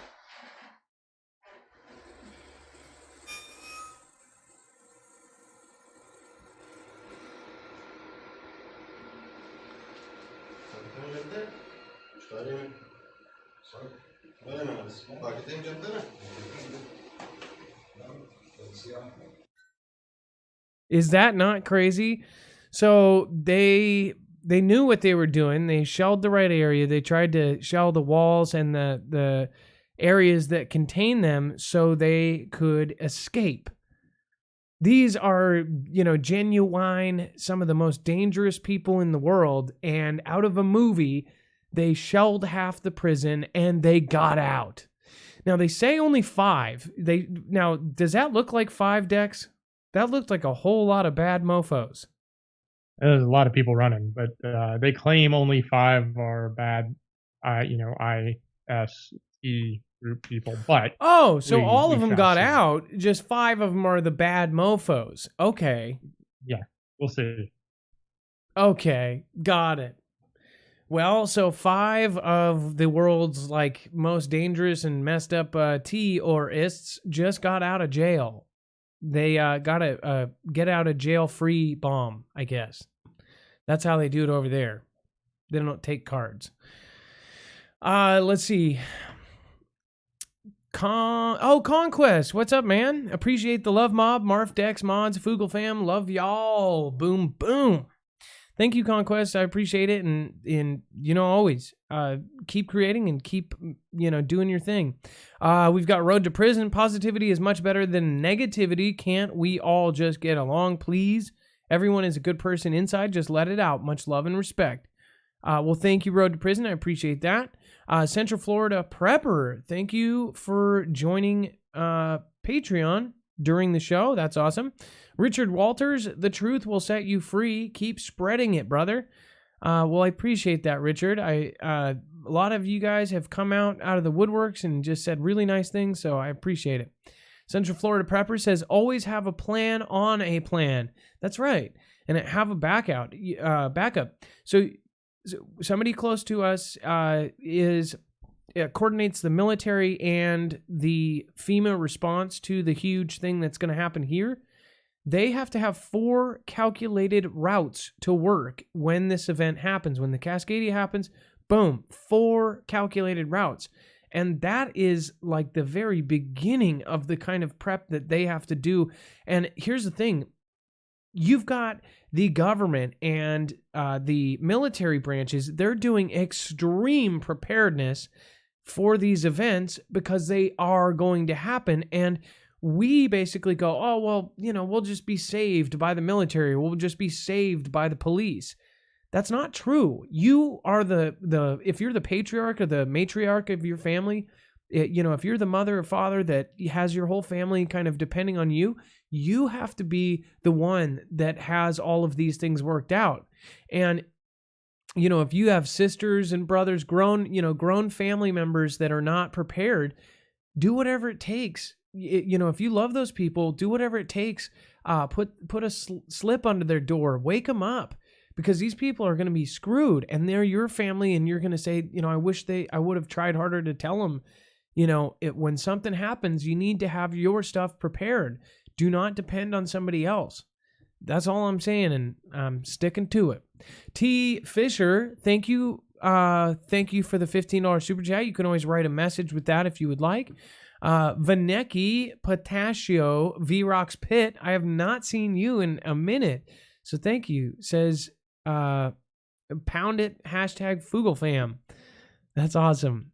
Is that not crazy? So they knew what they were doing. They shelled the right area. They tried to shell the walls and the areas that contain them so they could escape. These are, genuine, some of the most dangerous people in the world. And out of a movie, they shelled half the prison and they got out. Now, they say only 5. Now, does that look like 5, Dex? That looked like a whole lot of bad mofos. There's a lot of people running, but they claim only 5 are bad, IST group people. But so all of them got out. Just 5 of them are the bad mofos. Okay. Yeah, we'll see. Okay, got it. Well, so 5 of the world's most dangerous and messed up terrorists just got out of jail. They got a get out of jail free bomb, I guess. That's how they do it over there. They don't take cards. Let's see. Conquest. What's up, man? Appreciate the love, mob, Marf, Dex, mods, Foogle Fam. Love y'all. Boom, boom. Thank you, Conquest. I appreciate it. And always keep creating and keep, doing your thing. We've got Road to Prison. Positivity is much better than negativity. Can't we all just get along, please? Everyone is a good person inside. Just let it out. Much love and respect. Well, thank you, Road to Prison. I appreciate that. Central Florida Prepper, thank you for joining Patreon during the show. That's awesome. Richard Walters, the truth will set you free. Keep spreading it, brother. Well, I appreciate that, Richard. A lot of you guys have come out of the woodworks and just said really nice things, so I appreciate it. Central Florida Prepper says, always have a plan on a plan. That's right. And have a backup. So somebody close to us coordinates the military and the FEMA response to the huge thing that's going to happen here. They have to have 4 calculated routes to work when this event happens. When the Cascadia happens, boom, 4 calculated routes. And that is like the very beginning of the kind of prep that they have to do. And here's the thing. You've got the government and the military branches. They're doing extreme preparedness for these events because they are going to happen. And we basically go, oh, well, we'll just be saved by the military. We'll just be saved by the police. That's not true. You are if you're the patriarch or the matriarch of your family, if you're the mother or father that has your whole family kind of depending on you, you have to be the one that has all of these things worked out. And, if you have sisters and brothers, grown family members that are not prepared, do whatever it takes. If you love those people, do whatever it takes. Put a slip under their door, wake them up, because these people are going to be screwed and they're your family. And you're going to say, I wish I would have tried harder to tell them, when something happens, you need to have your stuff prepared. Do not depend on somebody else. That's all I'm saying, and I'm sticking to it. T. Fisher, thank you. Thank you for the $15 super chat. You can always write a message with that if you would like. Vaneki Potasio V-Rocks Pit, I have not seen you in a minute, so thank you. Says, pound it, hashtag Foogle Fam. That's awesome.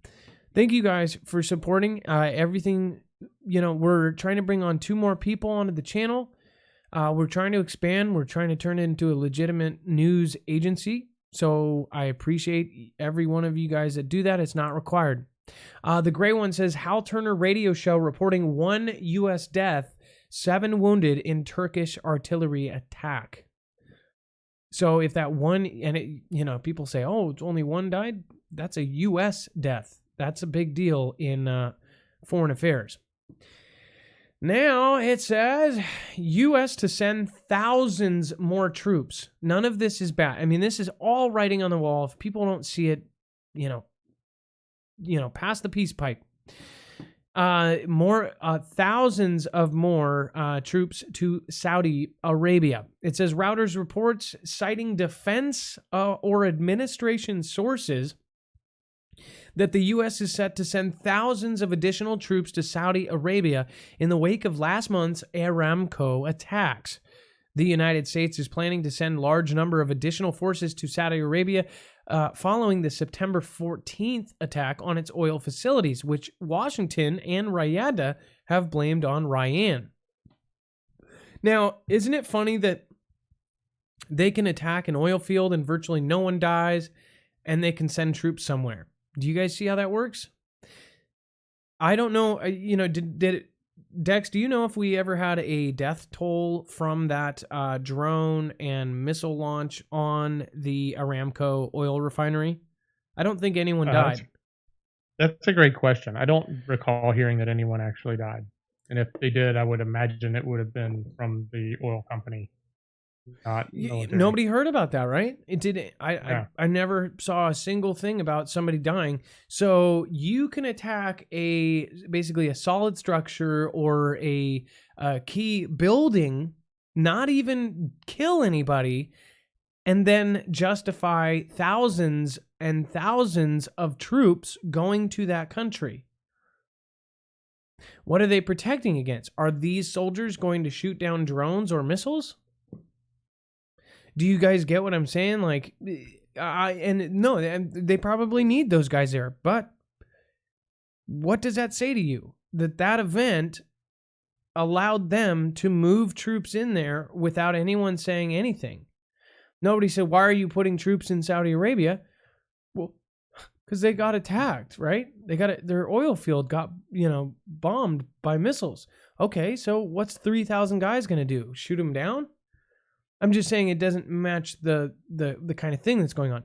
Thank you guys for supporting everything. We're trying to bring on 2 more people onto the channel. We're trying to expand. We're trying to turn it into a legitimate news agency. So I appreciate every one of you guys that do that. It's not required. The gray one says, Hal Turner radio show reporting 1 U.S. death, 7 wounded in Turkish artillery attack. So if that one, and people say, oh, it's only 1 died. That's a U.S. death. That's a big deal in foreign affairs. Now it says U.S. to send thousands more troops. None of this is bad. I mean, this is all writing on the wall. If people don't see it, pass the peace pipe. Thousands of more troops to Saudi Arabia. It says Reuters reports citing defense or administration sources that the U.S. is set to send thousands of additional troops to Saudi Arabia in the wake of last month's Aramco attacks. The United States is planning to send a large number of additional forces to Saudi Arabia following the September 14th attack on its oil facilities, which Washington and Riyadh have blamed on Iran. Now, isn't it funny that they can attack an oil field and virtually no one dies, and they can send troops somewhere? Do you guys see how that works? I don't know. Did Dex, do you know if we ever had a death toll from that drone and missile launch on the Aramco oil refinery? I don't think anyone died. That's a great question. I don't recall hearing that anyone actually died. And if they did, I would imagine it would have been from the oil company. Nobody heard about that, right? It didn't. I never saw a single thing about somebody dying. So you can attack basically a solid structure or a key building, not even kill anybody, and then justify thousands and thousands of troops going to that country. What are they protecting against? Are these soldiers going to shoot down drones or missiles? Do you guys get what I'm saying? Like, no, they probably need those guys there, but what does that say to you? That event allowed them to move troops in there without anyone saying anything. Nobody said, why are you putting troops in Saudi Arabia? Well, because they got attacked, right? Their oil field got, bombed by missiles. Okay, so what's 3,000 guys going to do? Shoot them down? I'm just saying it doesn't match the kind of thing that's going on.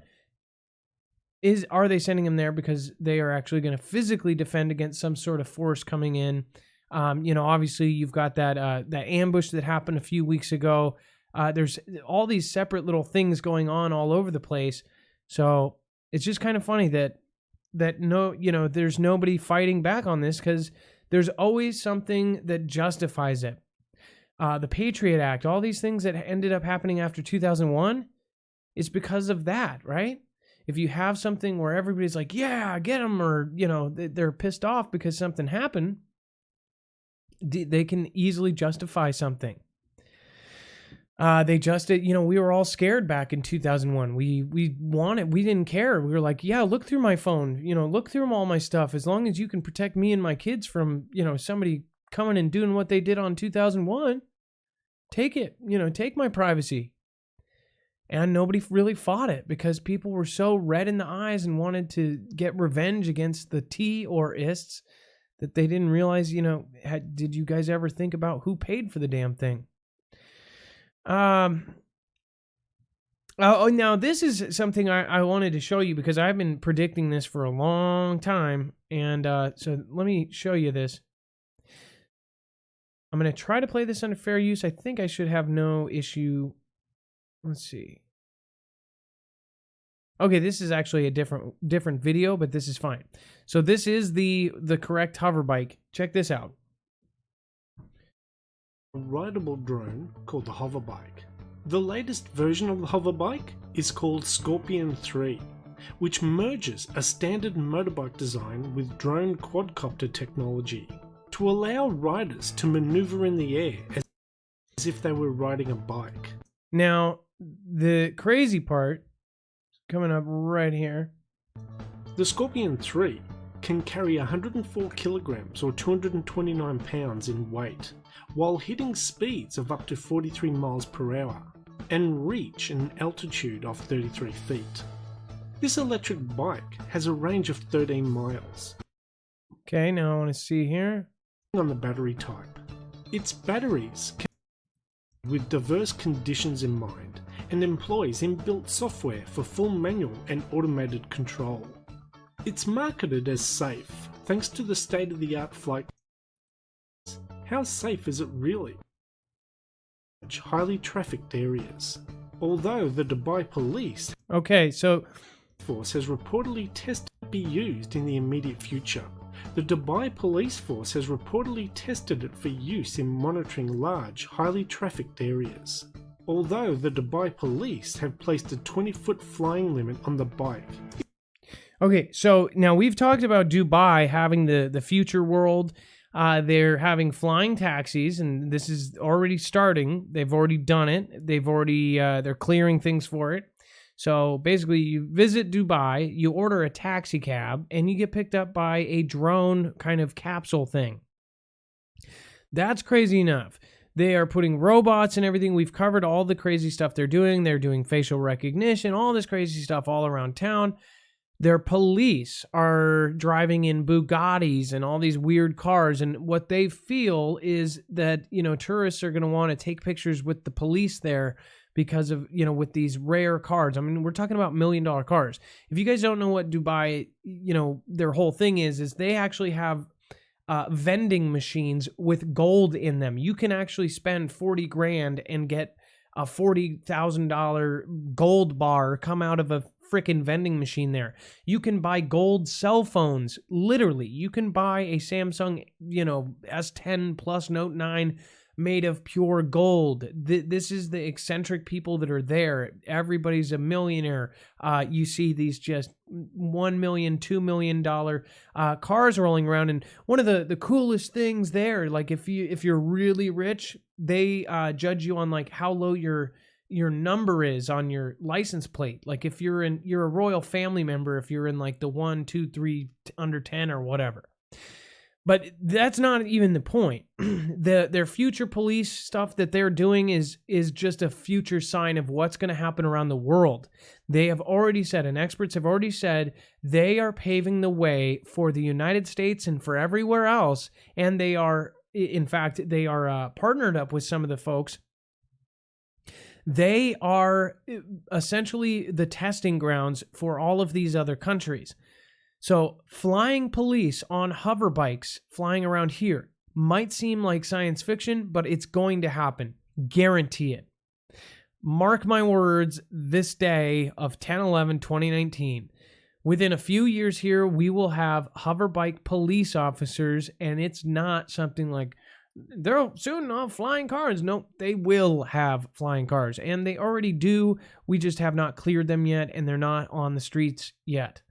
Are they sending them there because they are actually going to physically defend against some sort of force coming in? Obviously you've got that ambush that happened a few weeks ago. There's all these separate little things going on all over the place. So it's just kind of funny that there's nobody fighting back on this, because there's always something that justifies it. The Patriot Act, all these things that ended up happening after 2001 is because of that, right? If you have something where everybody's like, yeah, get them, or, they're pissed off because something happened, they can easily justify something. We were all scared back in 2001. We didn't care. We were like, yeah, look through my phone, look through all my stuff. As long as you can protect me and my kids from, somebody coming and doing what they did on 2001, take it, take my privacy. And nobody really fought it because people were so red in the eyes and wanted to get revenge against the T or ists that they didn't realize, did you guys ever think about who paid for the damn thing? Now this is something I wanted to show you because I've been predicting this for a long time. And so let me show you this. I'm going to try to play this under fair use. I think I should have no issue. Let's see. Okay, this is actually a different video, but this is fine. So this is the correct hover bike. Check this out. A rideable drone called the hover bike. The latest version of the hover bike is called Scorpion 3, which merges a standard motorbike design with drone quadcopter technology to allow riders to maneuver in the air as if they were riding a bike. Now, the crazy part coming up right here. The Scorpion 3 can carry 104 kilograms or 229 pounds in weight, while hitting speeds of up to 43 miles per hour and reach an altitude of 33 feet. This electric bike has a range of 13 miles. Okay, now I want to see here. On the battery type. Its batteries can with diverse conditions in mind and employs inbuilt software for full manual and automated control. It's marketed as safe thanks to the state-of-the-art flight. How safe is it really? Highly trafficked areas. Although the Dubai police force has reportedly tested to be used in the immediate future. The Dubai police force has reportedly tested it for use in monitoring large, highly trafficked areas. Although the Dubai police have placed a 20-foot flying limit on the bike. Okay, so now we've talked about Dubai having the future world. They're having flying taxis, and this is already starting. They've already done it. They're clearing things for it. So basically, you visit Dubai, you order a taxi cab, and you get picked up by a drone kind of capsule thing. That's crazy enough. They are putting robots and everything. We've covered all the crazy stuff they're doing. They're doing facial recognition, all this crazy stuff all around town. Their police are driving in Bugattis and all these weird cars. And what they feel is that, tourists are going to want to take pictures with the police there because of, with these rare cars. I mean, we're talking about $1 million cars. If you guys don't know what Dubai, their whole thing is they actually have vending machines with gold in them. You can actually spend 40 grand and get a $40,000 gold bar come out of a freaking vending machine there. You can buy gold cell phones. Literally, you can buy a Samsung, S10 Plus Note 9 made of pure gold. This is the eccentric people that are there. Everybody's a millionaire. You see these just $1 million, $2 million cars rolling around. And one of the coolest things there, like if you're really rich, they judge you on like how low your number is on your license plate. Like if you're a royal family member, if you're in like the 1, 2, 3 under 10 or whatever. But that's not even the point. Their future police stuff that they're doing is just a future sign of what's going to happen around the world. They have already said, and experts have already said, they are paving the way for the United States and for everywhere else. And they are, in fact, partnered up with some of the folks. They are essentially the testing grounds for all of these other countries. So flying police on hover bikes flying around here might seem like science fiction, but it's going to happen. Guarantee it. Mark my words, this day of 10/11/2019. Within a few years here, we will have hover bike police officers, and it's not something like they'll soon have flying cars. No, they will have flying cars, and they already do. We just have not cleared them yet, and they're not on the streets yet.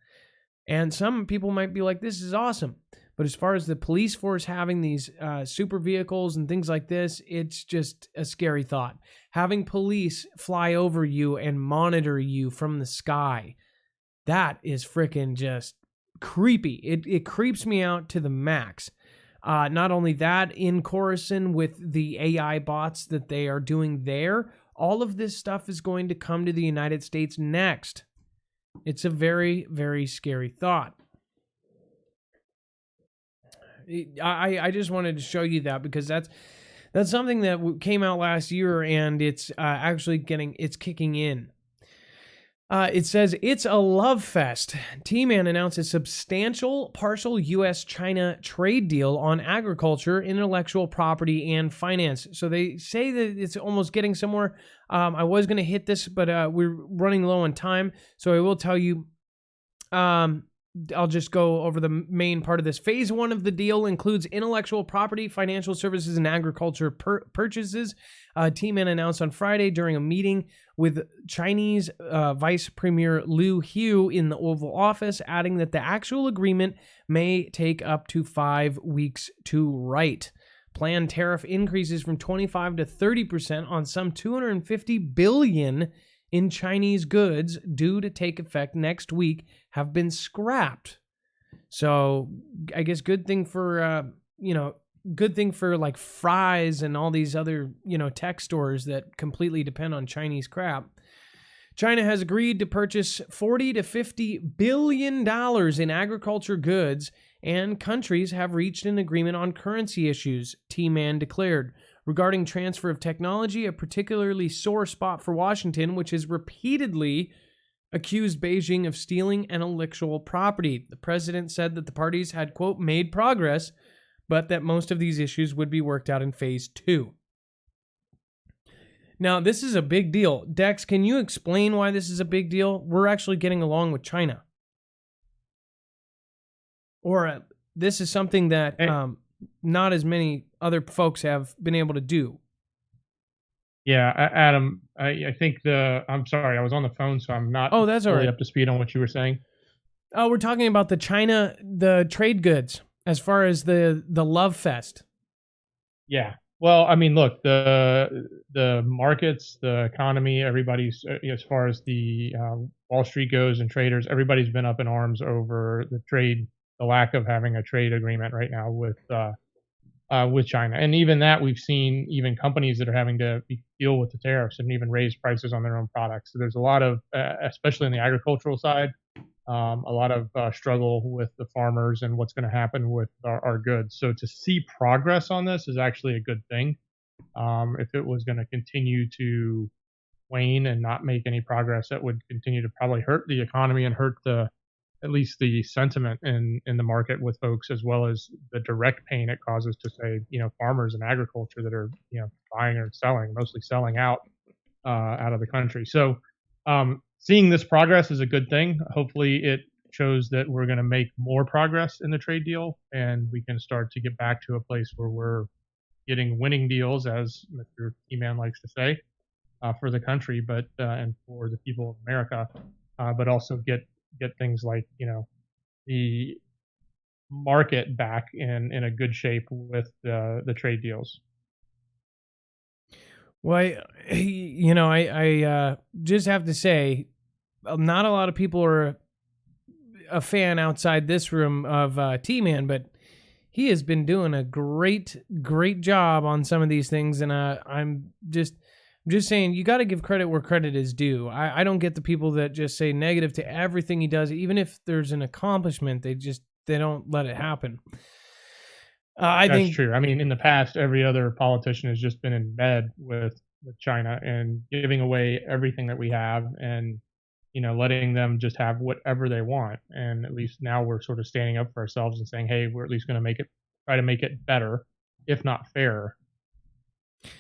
And some people might be like, this is awesome. But as far as the police force having these super vehicles and things like this, it's just a scary thought. Having police fly over you and monitor you from the sky, that is freaking just creepy. It creeps me out to the max. Not only that, in Coruscant with the AI bots that they are doing there, all of this stuff is going to come to the United States next. It's a very, very scary thought. I just wanted to show you that because that's something that came out last year, and it's actually kicking in. It says it's a love fest. T-Man announced a substantial partial U.S.-China trade deal on agriculture, intellectual property, and finance. So they say that it's almost getting somewhere. I was going to hit this, but we're running low on time. So I will tell you, I'll just go over the main part of this. Phase 1 of the deal includes intellectual property, financial services, and agriculture purchases. T-Man announced on Friday during a meeting with Chinese Vice Premier Liu Hu in the Oval Office, adding that the actual agreement may take up to 5 weeks to write. Planned tariff increases from 25% to 30% on some $250 billion in Chinese goods due to take effect next week have been scrapped. So I guess good thing for like Fry's and all these other, tech stores that completely depend on Chinese crap. China has agreed to purchase $40 to $50 billion in agriculture goods, and countries have reached an agreement on currency issues, T-Man declared. Regarding transfer of technology, a particularly sore spot for Washington, which has repeatedly accused Beijing of stealing intellectual property. The president said that the parties had, quote, made progress, but that most of these issues would be worked out in phase 2. Now, this is a big deal. Dex, can you explain why this is a big deal? We're actually getting along with China. Or this is something that not as many other folks have been able to do. Yeah, Adam, I think I'm sorry, I was on the phone, so I'm not that's all right. up to speed on what you were saying. Oh, we're talking about the trade goods, as far as the love fest. Yeah. Well, I mean, look, the markets, the economy, everybody's, as far as the Wall Street goes and traders, everybody's been up in arms over the lack of having a trade agreement right now with China. And even that, we've seen even companies that are having to deal with the tariffs and even raise prices on their own products. So there's a lot of, especially on the agricultural side, a lot of struggle with the farmers and what's going to happen with our goods. So to see progress on this is actually a good thing. If it was going to continue to wane and not make any progress, that would continue to probably hurt the economy and hurt at least the sentiment in the market with folks, as well as the direct pain it causes to, say, farmers and agriculture that are, buying or selling, mostly selling out of the country. So seeing this progress is a good thing. Hopefully it shows that we're going to make more progress in the trade deal, and we can start to get back to a place where we're getting winning deals, as Mr. T-Man likes to say, for the country, but and for the people of America, but also get things like, the market back in a good shape with the trade deals. Well, I just have to say, not a lot of people are a fan outside this room of T-Man, but he has been doing a great job on some of these things, and I'm just saying, you got to give credit where credit is due. I don't get the people that just say negative to everything he does, even if there's an accomplishment. They don't let it happen. I think that's true. I mean, in the past, every other politician has just been in bed with China and giving away everything that we have, and letting them just have whatever they want. And at least now we're sort of standing up for ourselves and saying, hey, we're at least going to try to make it better, if not fairer.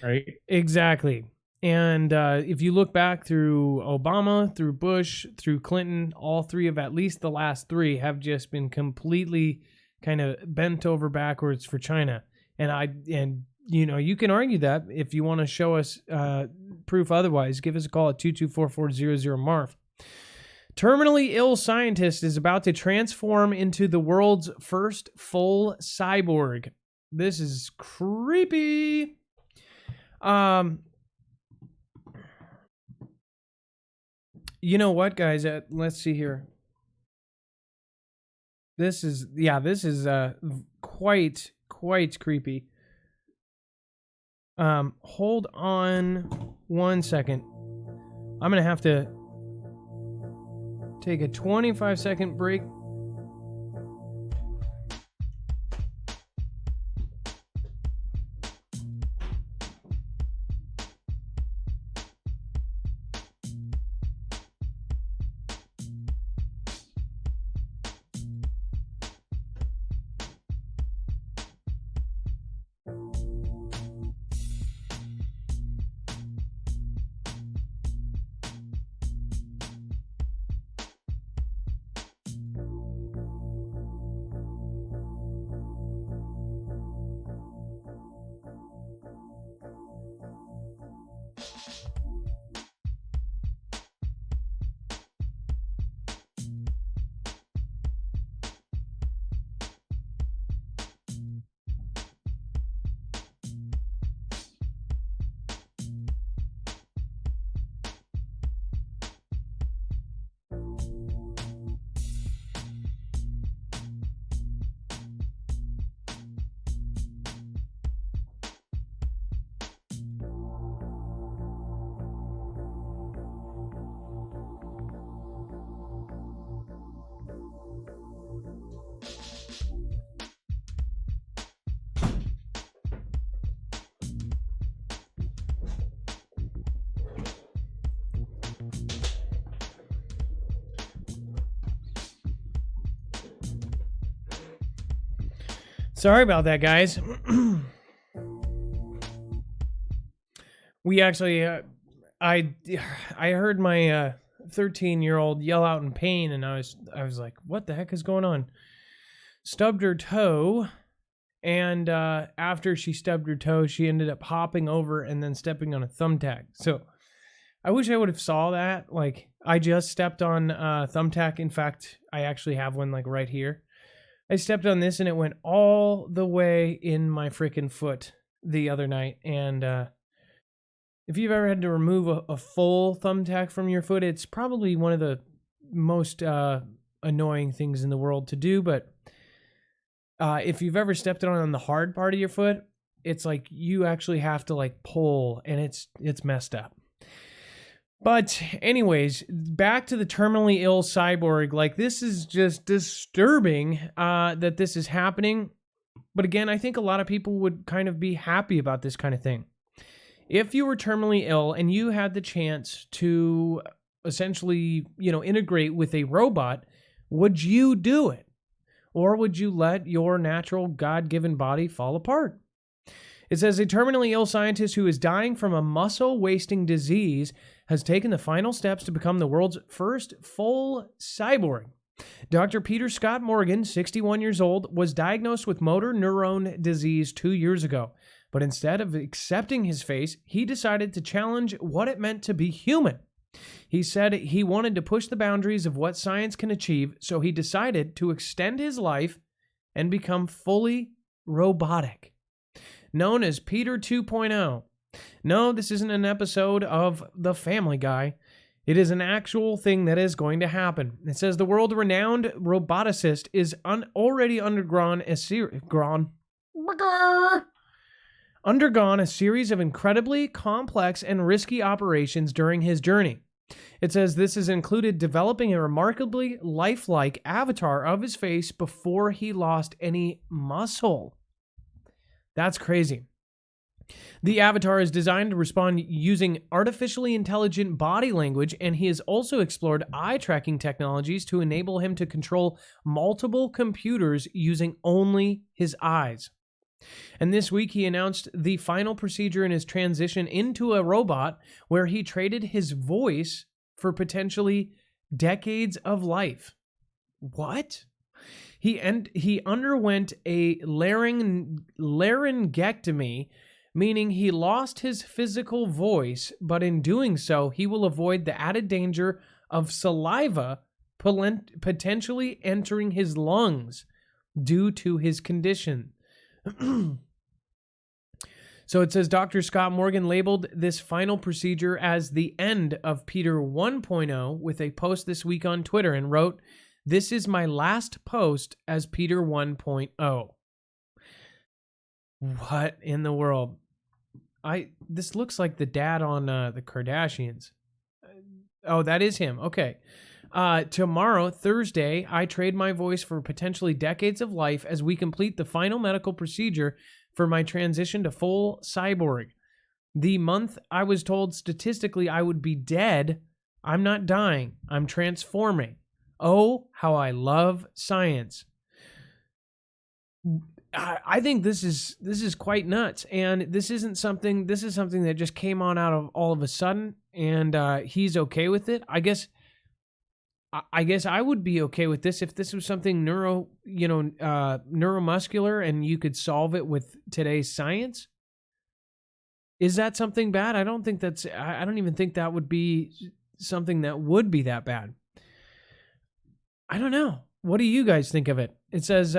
Right? Exactly. And if you look back through Obama, through Bush, through Clinton, all three of at least the last three have just been completely kind of bent over backwards for China. And you can argue that. If you want to show us proof otherwise, give us a call at 224-400-MARF. Terminally ill scientist is about to transform into the world's first full cyborg. This is creepy. You know what, guys? Let's see here. This is quite creepy. Hold on 1 second. I'm gonna have to take a 25-second break. Sorry about that, guys. We actually, I heard my 13-year-old yell out in pain, and I was like, "What the heck is going on?" Stubbed her toe, and after she stubbed her toe, she ended up hopping over and then stepping on a thumbtack. So I wish I would have saw that. Like, I just stepped on thumbtack. In fact, I actually have one like right here. I stepped on this and it went all the way in my freaking foot the other night. And if you've ever had to remove a full thumbtack from your foot, it's probably one of the most annoying things in the world to do. But if you've ever stepped on the hard part of your foot, it's like you actually have to like pull, and it's messed up. But anyways, back to the terminally ill cyborg. Like, this is just disturbing that this is happening. But again, I think a lot of people would kind of be happy about this kind of thing. If you were terminally ill and you had the chance to essentially, integrate with a robot, would you do it? Or would you let your natural God-given body fall apart? It says a terminally ill scientist who is dying from a muscle-wasting disease has taken the final steps to become the world's first full cyborg. Dr. Peter Scott Morgan, 61 years old, was diagnosed with motor neuron disease 2 years ago. But instead of accepting his face, he decided to challenge what it meant to be human. He said he wanted to push the boundaries of what science can achieve, so he decided to extend his life and become fully robotic. Known as Peter 2.0. No, this isn't an episode of The Family Guy. It is an actual thing that is going to happen. It says the world-renowned roboticist is already undergone a series of incredibly complex and risky operations during his journey. It says this has included developing a remarkably lifelike avatar of his face before he lost any muscle. That's crazy. The avatar is designed to respond using artificially intelligent body language, and he has also explored eye tracking technologies to enable him to control multiple computers using only his eyes. And this week he announced the final procedure in his transition into a robot, where he traded his voice for potentially decades of life. What? He underwent a laryngectomy, meaning he lost his physical voice, but in doing so, he will avoid the added danger of saliva potentially entering his lungs due to his condition. So it says Dr. Scott Morgan labeled this final procedure as the end of Peter 1.0 with a post this week on Twitter and wrote, "This is my last post as Peter 1.0. What in the world? This looks like the dad on the Kardashians. Oh, that is him. Okay. Tomorrow, Thursday, I trade my voice for potentially decades of life as we complete the final medical procedure for my transition to full cyborg. The month I was told statistically I would be dead, I'm not dying. I'm transforming. Oh, how I love science." I think this is quite nuts, and this is something that just came on out of all of a sudden, and he's okay with it. I guess I would be okay with this if this was something neuromuscular and you could solve it with today's science. Is that something bad? I don't even think that would be something that would be that bad. I don't know. What do you guys think of it? It says,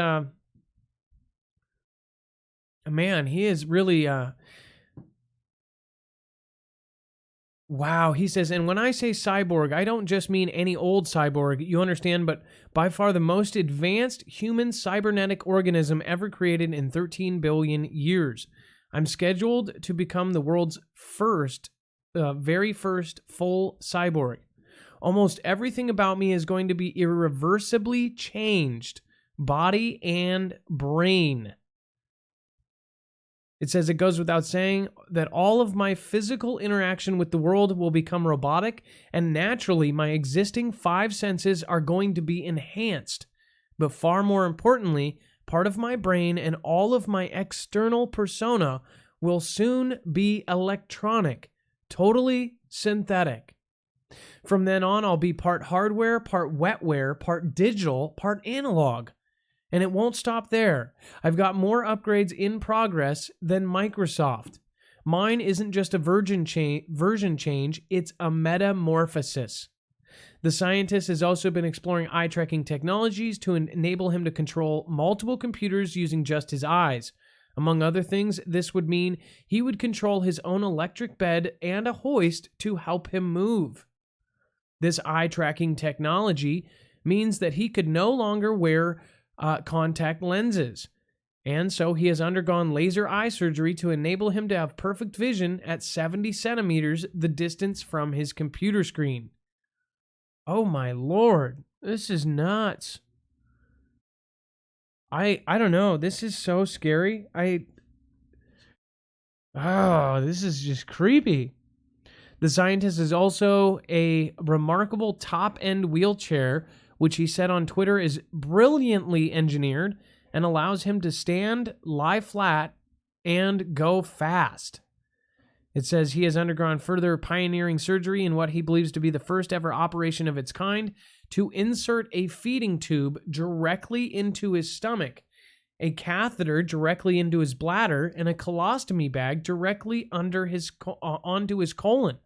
man, he is really, wow. He says, and when I say cyborg, I don't just mean any old cyborg, you understand, but by far the most advanced human cybernetic organism ever created in 13 billion years. I'm scheduled to become the world's very first full cyborg. Almost everything about me is going to be irreversibly changed, body and brain. It says it goes without saying that all of my physical interaction with the world will become robotic, and naturally my existing 5 senses are going to be enhanced. But far more importantly, part of my brain and all of my external persona will soon be electronic, totally synthetic. From then on, I'll be part hardware, part wetware, part digital, part analog. And it won't stop there. I've got more upgrades in progress than Microsoft. Mine isn't just a version change, it's a metamorphosis. The scientist has also been exploring eye tracking technologies to enable him to control multiple computers using just his eyes. Among other things, this would mean he would control his own electric bed and a hoist to help him move. This eye tracking technology means that he could no longer wear contact lenses. And so he has undergone laser eye surgery to enable him to have perfect vision at 70 centimeters, the distance from his computer screen. Oh my Lord, this is nuts. I don't know. This is so scary. This is just creepy. The scientist is also a remarkable top-end wheelchair, which he said on Twitter is brilliantly engineered and allows him to stand, lie flat, and go fast. It says he has undergone further pioneering surgery in what he believes to be the first ever operation of its kind to insert a feeding tube directly into his stomach. a catheter directly into his bladder, and a colostomy bag directly under onto his colon.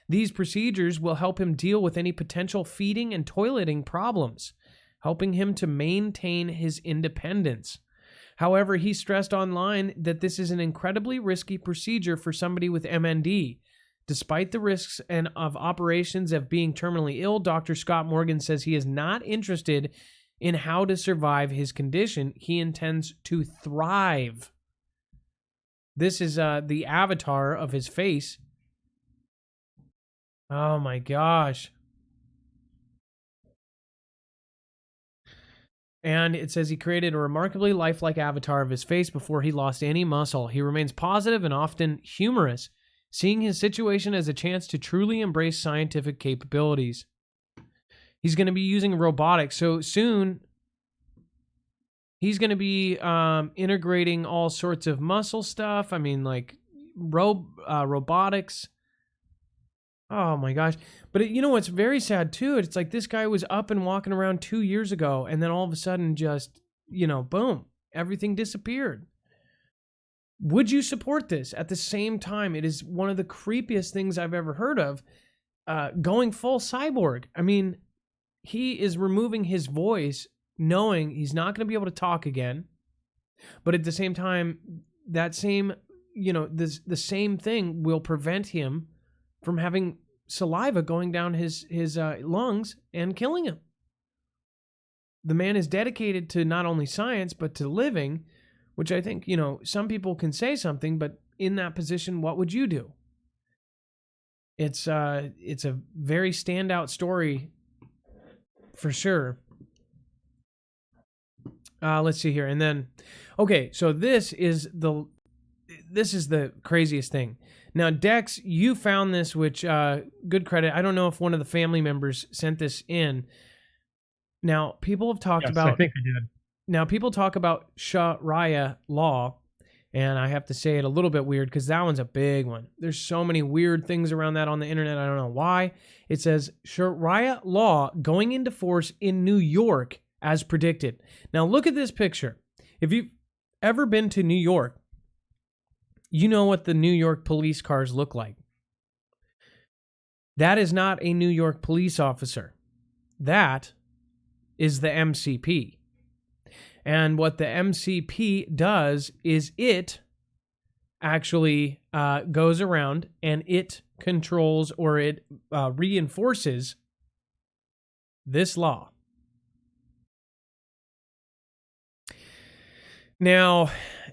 These procedures will help him deal with any potential feeding and toileting problems, helping him to maintain his independence. However, he stressed online that this is an incredibly risky procedure for somebody with MND. Despite the risks and of operations of being terminally ill, Dr. Scott Morgan says he is not interested in how to survive his condition. He intends to thrive. This is the avatar of his face. Oh my gosh. And it says he created a remarkably lifelike avatar of his face before he lost any muscle. He remains positive and often humorous, seeing his situation as a chance to truly embrace scientific capabilities. He's going to be using robotics. So soon, he's going to be integrating all sorts of muscle stuff. I mean, like robotics. Oh my gosh. But you know what's very sad too? It's like this guy was up and walking around 2 years ago, and then all of a sudden just, boom, everything disappeared. Would you support this? At the same time, it is one of the creepiest things I've ever heard of, going full cyborg. I mean, he is removing his voice, knowing he's not going to be able to talk again. But at the same time, that same, the same thing will prevent him from having saliva going down his lungs and killing him. The man is dedicated to not only science, but to living, which I think, some people can say something, but in that position, what would you do? It's a very standout story for sure. Let's see here. And then, okay, so this is the craziest thing. Now, Dex, you found this, which, good credit. I don't know if one of the family members sent this in. Now, people have talked about... I think I did. Now, people talk about Sharia law, and I have to say it a little bit weird because that one's a big one. There's so many weird things around that on the internet. I don't know why. It says Sharia law going into force in New York as predicted. Now, look at this picture. If you've ever been to New York, you know what the New York police cars look like. That is not a New York police officer. That is the MCP. And what the MCP does is it actually goes around and it controls or it reinforces this law. Now,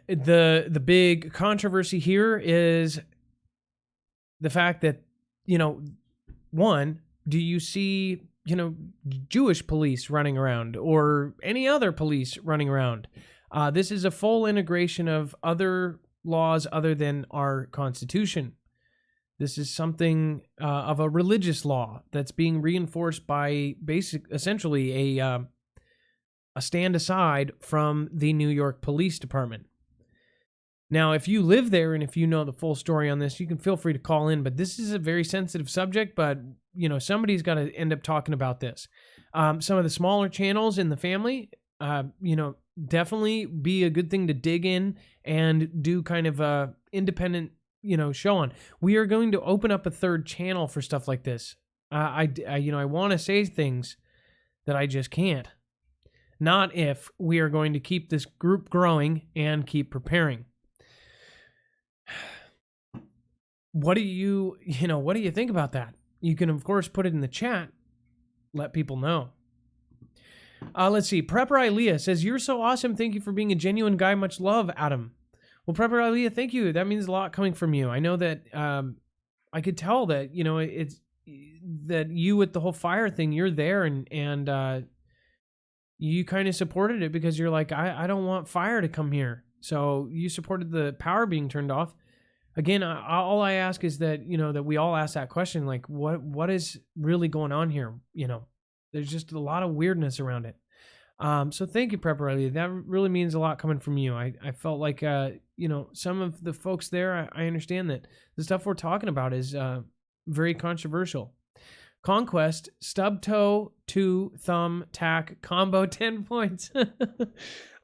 the big controversy here is the fact that, one, do you see, Jewish police running around or any other police running around? This is a full integration of other laws other than our Constitution. This is something of a religious law that's being reinforced by essentially a stand aside from the New York Police Department. Now, if you live there and if you know the full story on this, you can feel free to call in, but this is a very sensitive subject, but, somebody's got to end up talking about this. Some of the smaller channels in the family, definitely be a good thing to dig in and do kind of a independent, show on. We are going to open up a third channel for stuff like this. I want to say things that I just can't. Not if we are going to keep this group growing and keep preparing. What do you think about that? You can, of course, put it in the chat. Let people know. Let's see. Prepper Ilea says, "You're so awesome. Thank you for being a genuine guy. Much love, Adam." Well, Prepper Ilea, thank you. That means a lot coming from you. I know that I could tell that, it's that you with the whole fire thing, you're there and you kind of supported it because you're like, I don't want fire to come here. So you supported the power being turned off. Again, all I ask is that, that we all ask that question, like, what is really going on here? There's just a lot of weirdness around it. So thank you, Prepper Ilea. That really means a lot coming from you. I felt like, some of the folks there, I understand that the stuff we're talking about is very controversial. Conquest, stub toe, 2 thumb tack combo 10 points.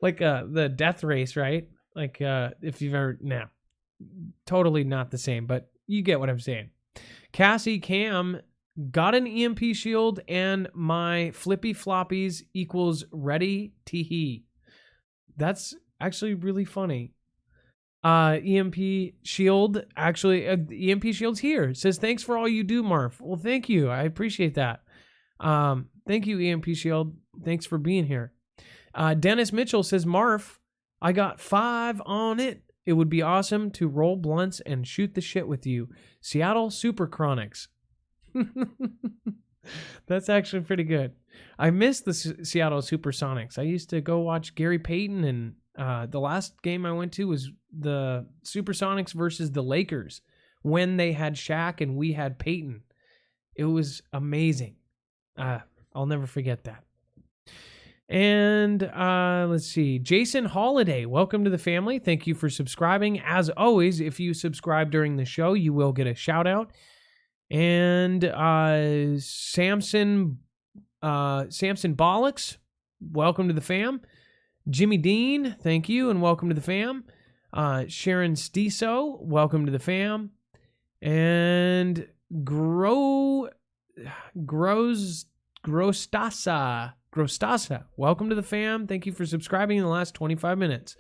Like the death race, right? Like if you've ever, totally not the same, but you get what I'm saying. Cassie Cam got an EMP shield and my flippy floppies equals ready teehee. That's actually really funny. EMP shield, actually, EMP shield's here. It says, thanks for all you do, Marf. Well, thank you. I appreciate that. Thank you, EMP shield. Thanks for being here. Dennis Mitchell says, Marf, I got 5 on it. It would be awesome to roll blunts and shoot the shit with you. Seattle Super Chronics. That's actually pretty good. I miss the Seattle Supersonics. I used to go watch Gary Payton, and the last game I went to was the Supersonics versus the Lakers when they had Shaq and we had Payton. It was amazing. I'll never forget that. And let's see. Jason Holiday, welcome to the family. Thank you for subscribing. As always, if you subscribe during the show, you will get a shout out. And Samson Bollocks, welcome to the fam. Jimmy Dean, thank you and welcome to the fam. Sharon Stiso, welcome to the fam. And Grostasa, welcome to the fam. Thank you for subscribing in the last 25 minutes.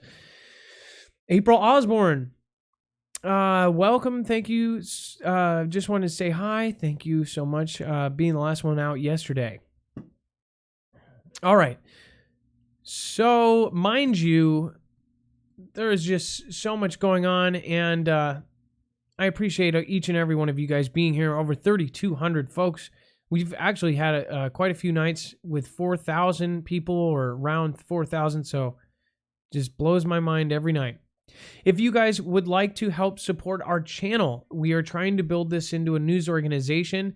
April Osborne, welcome. Thank you. Just wanted to say hi. Thank you so much being the last one out yesterday. All right. So, mind you, there is just so much going on, and I appreciate each and every one of you guys being here. Over 3,200 folks. We've actually had quite a few nights with 4,000 people or around 4,000, so just blows my mind every night. If you guys would like to help support our channel, we are trying to build this into a news organization.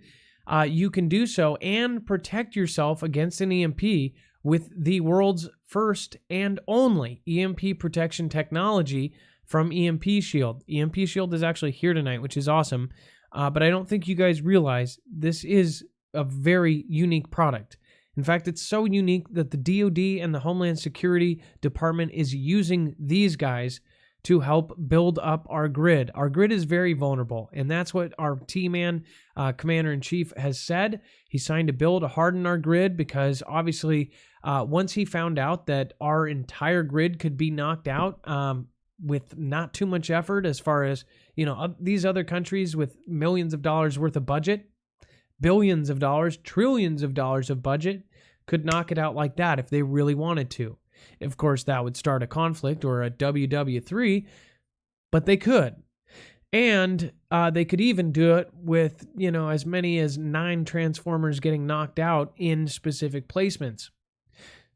You can do so and protect yourself against an EMP with the world's first and only EMP protection technology from EMP Shield. EMP Shield is actually here tonight, which is awesome. But I don't think you guys realize this is a very unique product. In fact, it's so unique that the DoD and the Homeland Security Department is using these guys to help build up our grid. Our grid is very vulnerable, and that's what our T-Man, Commander-in-Chief, has said. He signed a bill to harden our grid because, obviously, once he found out that our entire grid could be knocked out with not too much effort, as far as, these other countries with millions of dollars worth of budget, billions of dollars, trillions of dollars of budget, could knock it out like that if they really wanted to. Of course, that would start a conflict or a WW3, but they could. And they could even do it with, as many as 9 Transformers getting knocked out in specific placements.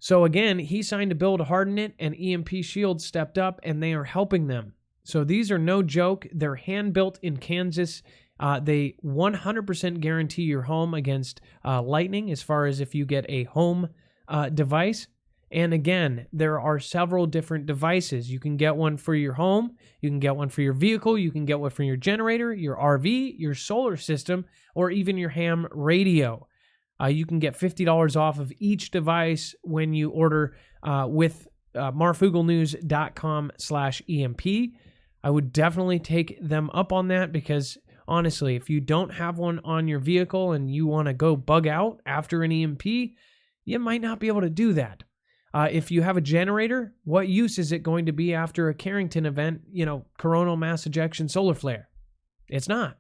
So again, he signed a bill to harden it, and EMP Shield stepped up, and they are helping them. So these are no joke. They're hand-built in Kansas. They 100% guarantee your home against lightning, as far as if you get a home device. And again, there are several different devices. You can get one for your home, you can get one for your vehicle, you can get one for your generator, your RV, your solar system, or even your ham radio. You can get $50 off of each device when you order with marfooglenews.com/EMP. I would definitely take them up on that because, honestly, if you don't have one on your vehicle and you want to go bug out after an EMP, you might not be able to do that. If you have a generator, what use is it going to be after a Carrington event, coronal mass ejection solar flare? It's not.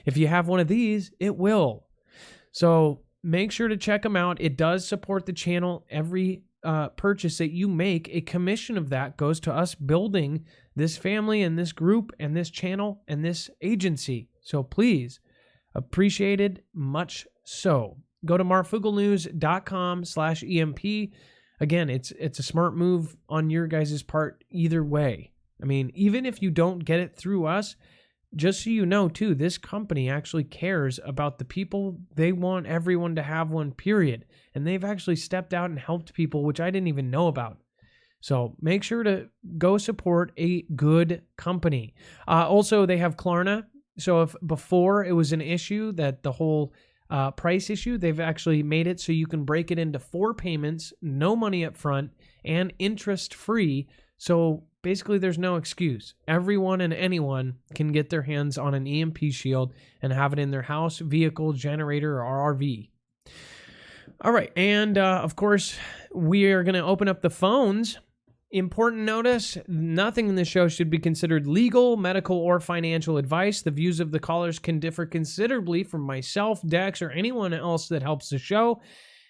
If you have one of these, it will. So make sure to check them out. It does support the channel. Every purchase that you make, a commission of that goes to us building this family and this group and this channel and this agency. So please, appreciated much so. Go to marfooglenews.com/EMP. Again, it's a smart move on your guys' part either way. I mean, even if you don't get it through us, just so you know, too, this company actually cares about the people. They want everyone to have one, period. And they've actually stepped out and helped people, which I didn't even know about. So make sure to go support a good company. Also, they have Klarna. So if before it was an issue that the whole price issue. They've actually made it so you can break it into 4 payments, no money up front, and interest-free. So basically, there's no excuse. Everyone and anyone can get their hands on an EMP shield and have it in their house, vehicle, generator, or RV. All right, and of course, we are going to open up the phones. Important notice, nothing in this show should be considered legal, medical, or financial advice. The views of the callers can differ considerably from myself, Dex, or anyone else that helps the show.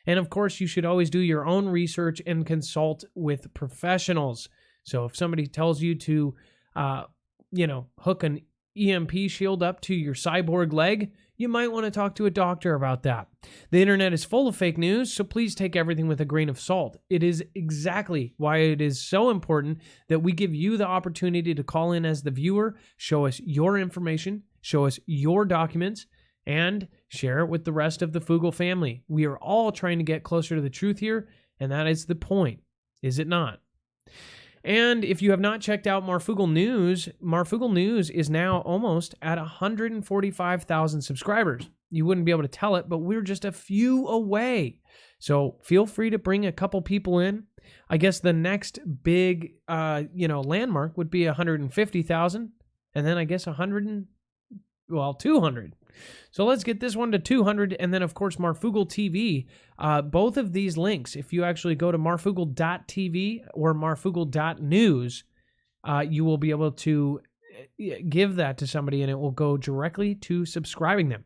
And of course, you should always do your own research and consult with professionals. So if somebody tells you to, hook an EMP shield up to your cyborg leg, you might want to talk to a doctor about that. The internet is full of fake news, so please take everything with a grain of salt. It is exactly why it is so important that we give you the opportunity to call in as the viewer, show us your information, show us your documents, and share it with the rest of the Foogle family. We are all trying to get closer to the truth here, and that is the point, is it not? And if you have not checked out Marfoogle News is now almost at 145,000 subscribers. You wouldn't be able to tell it, but we're just a few away. So feel free to bring a couple people in. I guess the next big, landmark would be 150,000, and then I guess 200. So let's get this one to 200, and then, of course, Marfoogle TV. Both of these links, if you actually go to marfoogle.tv or marfoogle.news, you will be able to give that to somebody, and it will go directly to subscribing them.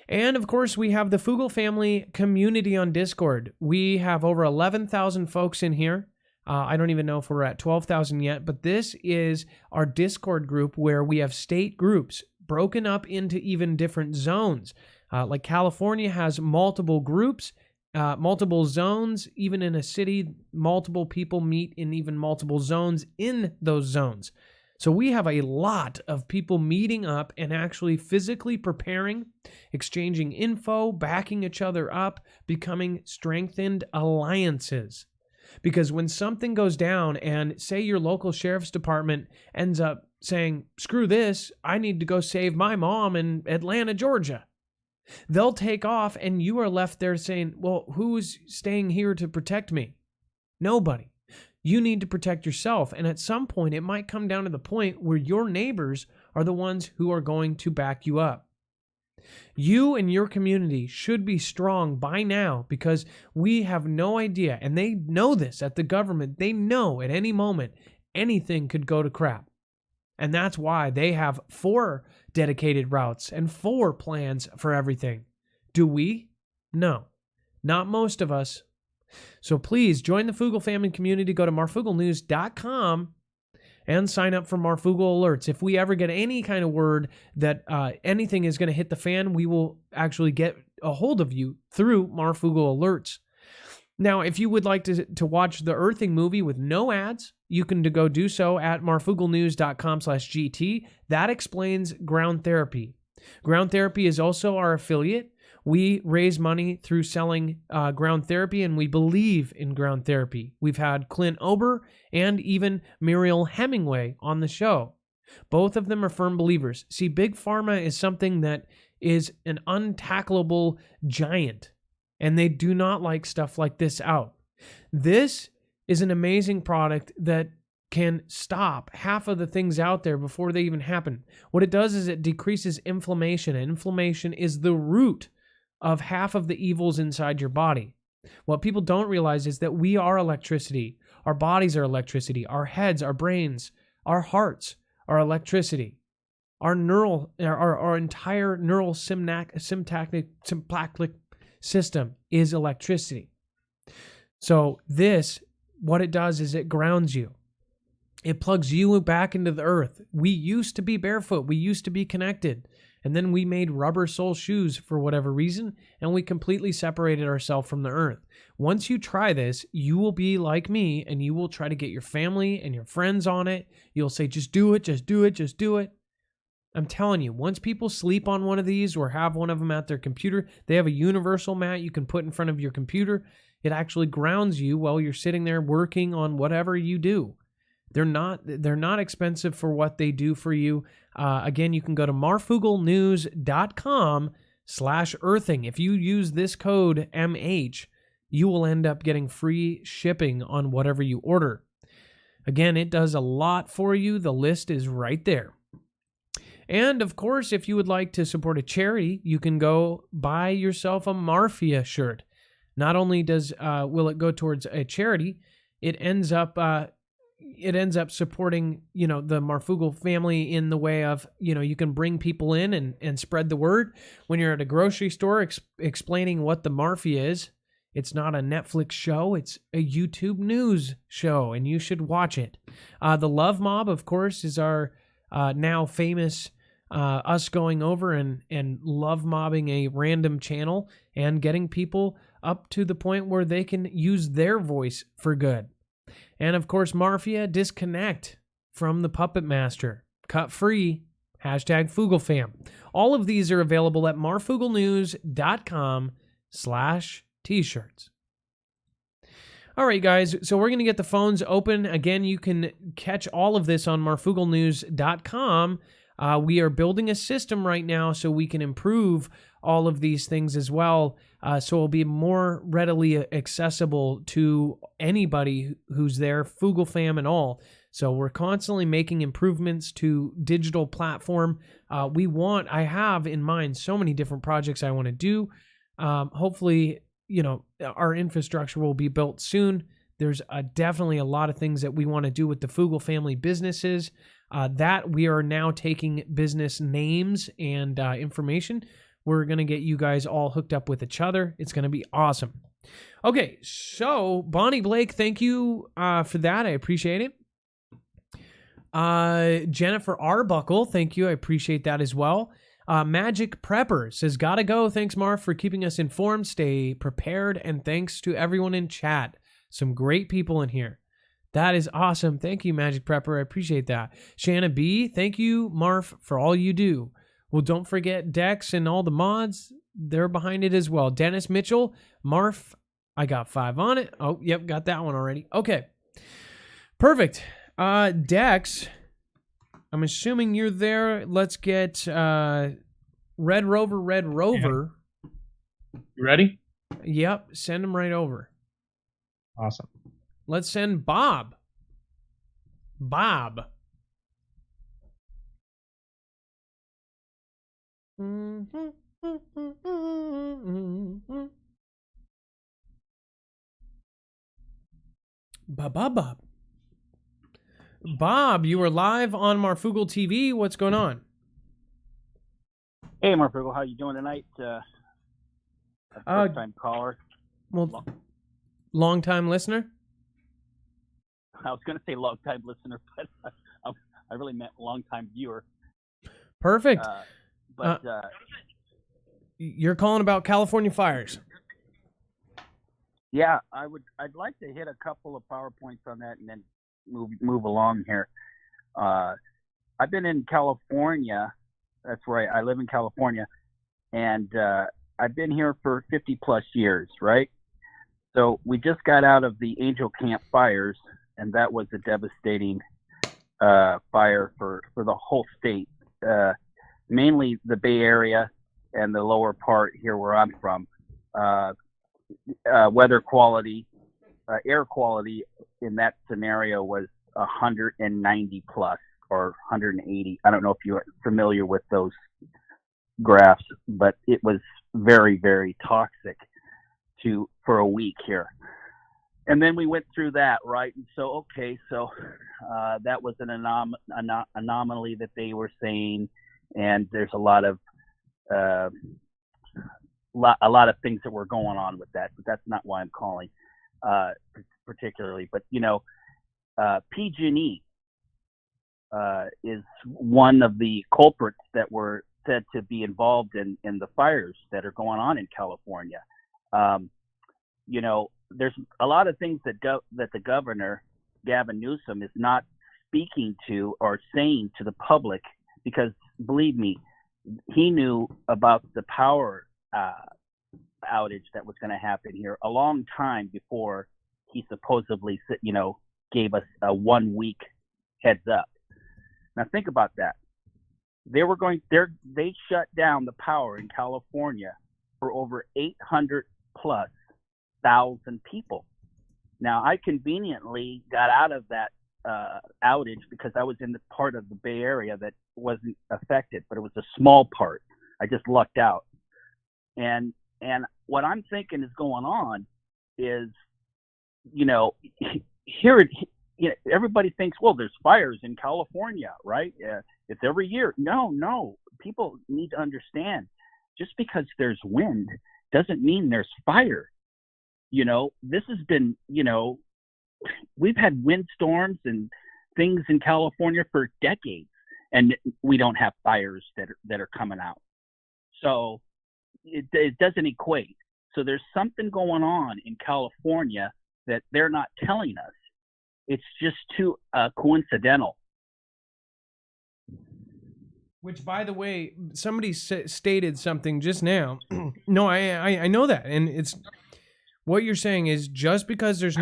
And, of course, we have the Foogle Family community on Discord. We have over 11,000 folks in here. I don't even know if we're at 12,000 yet, but this is our Discord group where we have state groups broken up into even different zones. Like California has multiple groups, multiple zones. Even in a city, multiple people meet in even multiple zones in those zones. So we have a lot of people meeting up and actually physically preparing, exchanging info, backing each other up, becoming strengthened alliances. Because when something goes down and say your local sheriff's department ends up saying, screw this, I need to go save my mom in Atlanta, Georgia, they'll take off and you are left there saying, well, who's staying here to protect me? Nobody. You need to protect yourself. And at some point, it might come down to the point where your neighbors are the ones who are going to back you up. You and your community should be strong by now because we have no idea, and they know this at the government. They know at any moment anything could go to crap. And that's why they have 4 dedicated routes and 4 plans for everything. Do we? No, not most of us. So please join the Foogle Family community. Go to marfooglenews.com and sign up for Marfoogle alerts. If we ever get any kind of word that anything is going to hit the fan, we will actually get a hold of you through Marfoogle alerts. Now, if you would like to watch the Earthing movie with no ads, you can go do so at marfooglenews.com/GT. That explains Ground Therapy. Ground Therapy is also our affiliate. We raise money through selling Ground Therapy, and we believe in Ground Therapy. We've had Clint Ober and even Muriel Hemingway on the show. Both of them are firm believers. See, Big Pharma is something that is an untackleable giant, and they do not like stuff like this out. This is an amazing product that can stop half of the things out there before they even happen. What it does is it decreases inflammation, and inflammation is the root of half of the evils inside your body. What people don't realize is that we are electricity. Our bodies are electricity. Our heads, our brains, our hearts are electricity. Our entire neural sympathetic system is electricity. So this, what it does is it grounds you. It plugs you back into the earth. We used to be barefoot. We used to be connected. And then we made rubber sole shoes for whatever reason, and we completely separated ourselves from the earth. Once you try this, you will be like me, and you will try to get your family and your friends on it. You'll say, just do it, just do it, just do it. I'm telling you, once people sleep on one of these or have one of them at their computer, they have a universal mat you can put in front of your computer. It actually grounds you while you're sitting there working on whatever you do. They're not expensive for what they do for you. Again, you can go to marfooglenews.com MARFOOGLE.com/earthing. If you use this code MH, you will end up getting free shipping on whatever you order. Again, it does a lot for you. The list is right there. And of course, if you would like to support a charity, you can go buy yourself a Marfia shirt. Not only will it go towards a charity, it ends up supporting, the Marfoogle family in the way of, you can bring people in and spread the word. When you're at a grocery store explaining what the Marfia is, it's not a Netflix show, it's a YouTube news show, and you should watch it. The Love Mob, of course, is our now famous us going over and love mobbing a random channel and getting people up to the point where they can use their voice for good. And of course, Marfia, disconnect from the puppet master. Cut free. #Foogle Fam. All of these are available at marfooglenews.com/t-shirts. All right, guys, so we're going to get the phones open. Again, you can catch all of this on marfooglenews.com. We are building a system right now so we can improve all of these things as well, so it'll be more readily accessible to anybody who's there, Foogle Fam and all. So we're constantly making improvements to digital platform. I have in mind so many different projects I want to do. Hopefully, our infrastructure will be built soon. There's definitely a lot of things that we want to do with the Foogle family businesses. That we are now taking business names and information. We're going to get you guys all hooked up with each other. It's going to be awesome. Okay, so Bonnie Blake, thank you for that. I appreciate it. Jennifer Arbuckle, thank you. I appreciate that as well. Magic Prepper says, gotta go. Thanks, Marf, for keeping us informed. Stay prepared. And thanks to everyone in chat. Some great people in here. That is awesome. Thank you, Magic Prepper. I appreciate that. Shanna B, thank you, Marf, for all you do. Well, don't forget Dex and all the mods. They're behind it as well. Dennis Mitchell, Marf, I got 5 on it. Oh, yep, got that one already. Okay. Perfect. Dex, I'm assuming you're there. Let's get Red Rover. Yeah. You ready? Yep, send him right over. Awesome. Let's send Bob. Bob. Bob. Bob, you are live on Marfoogle TV. What's going on? Hey, Marfoogle, how you doing tonight? First-time caller. Well, long-time listener? I was going to say long-time listener, but I really meant long-time viewer. Perfect. You're calling about California fires. Yeah, I'd like to hit a couple of PowerPoints on that and then move along here. I've been in California. That's where I live in California, and I've been here for 50 plus years, right? So we just got out of the Angel Camp fires, and that was a devastating fire for the whole state, mainly the Bay Area and the lower part here where I'm from. Weather quality, air quality in that scenario was 190 plus or 180. I don't know if you're familiar with those graphs, but it was very, very toxic for a week here. And then we went through that, right? And so, that was an anomaly that they were saying, and there's a lot of things that were going on with that, but that's not why I'm calling particularly. But PG&E is one of the culprits that were said to be involved in the fires that are going on in California. There's a lot of things that the governor, Gavin Newsom, is not speaking to or saying to the public, because believe me, he knew about the power outage that was going to happen here a long time before he supposedly, gave us a 1 week heads up. Now think about that. They shut down the power in California for over 800 plus thousand people. Now, I conveniently got out of that outage because I was in the part of the Bay Area that wasn't affected, but it was a small part. I just lucked out. And what I'm thinking is going on is, here, everybody thinks, well, there's fires in California, right? It's every year. No. People need to understand, just because there's wind doesn't mean there's fire. This has been, we've had windstorms and things in California for decades, and we don't have fires that are coming out. So it doesn't equate. So there's something going on in California that they're not telling us. It's just too coincidental. Which, by the way, somebody stated something just now. No, I know that, and it's what you're saying is just because there's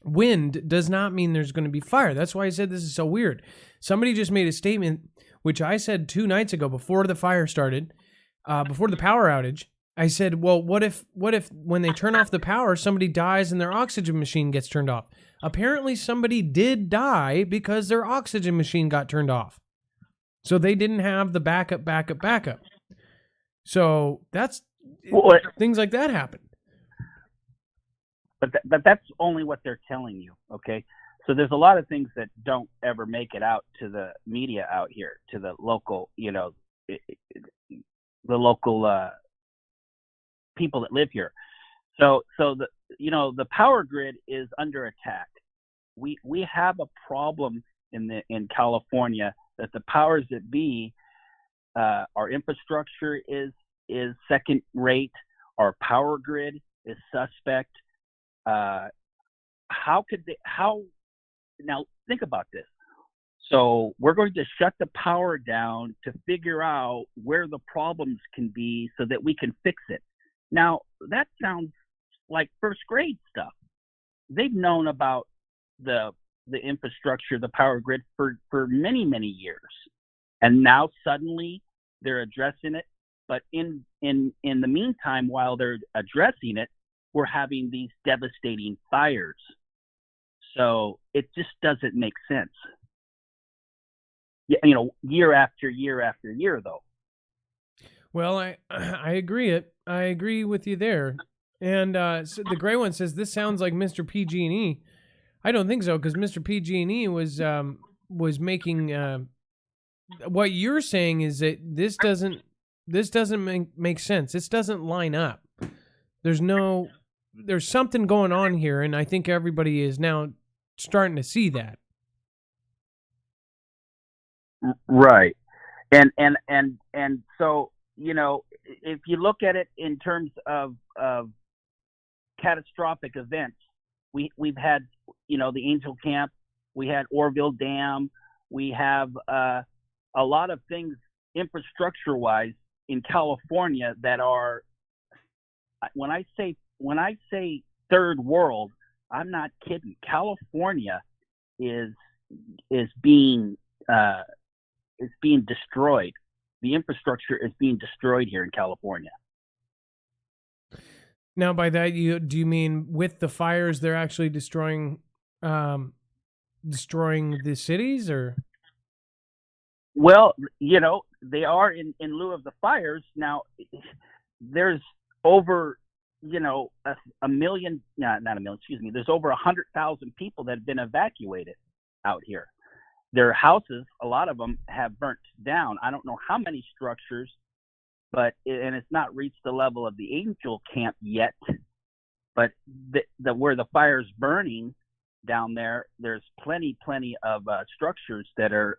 wind does not mean there's going to be fire. That's why I said this is so weird. Somebody just made a statement, which I said 2 nights ago before the fire started, before the power outage. I said, well, what if when they turn off the power, somebody dies and their oxygen machine gets turned off? Apparently somebody did die because their oxygen machine got turned off. So they didn't have the backup. So things like that happen. But that's only what they're telling you, okay? So there's a lot of things that don't ever make it out to the media out here, to the local, the local people that live here. So the power grid is under attack. We have a problem in California that the powers that be, our infrastructure is second rate, our power grid is suspect. Now think about this. So we're going to shut the power down to figure out where the problems can be so that we can fix it. Now that sounds like first grade stuff. They've known about the infrastructure, the power grid for many, many years. And now suddenly they're addressing it. But in the meantime, while they're addressing it, we're having these devastating fires. So it just doesn't make sense. Year after year after year, though. Well, I agree. I agree with you there. And so the gray one says this sounds like Mr. PG&E. I don't think so, because Mr. PG&E was making. What you're saying is that this doesn't make sense. This doesn't line up. There's something going on here, and I think everybody is now starting to see that. Right. And so, if you look at it in terms of catastrophic events, we've had, the Angel Camp, we had Orville Dam, we have a lot of things infrastructure-wise in California that are, when I say third world, I'm not kidding. California is being destroyed. The infrastructure is being destroyed here in California. Now, by that, do you mean with the fires, they're actually destroying the cities, or? Well, they are in lieu of the fires. Now, there's over, a million, not a million, excuse me. There's over 100,000 people that have been evacuated out here. Their houses, a lot of them have burnt down. I don't know how many structures, and it's not reached the level of the Angel Camp yet. But where the fire's burning down there, there's plenty of structures that are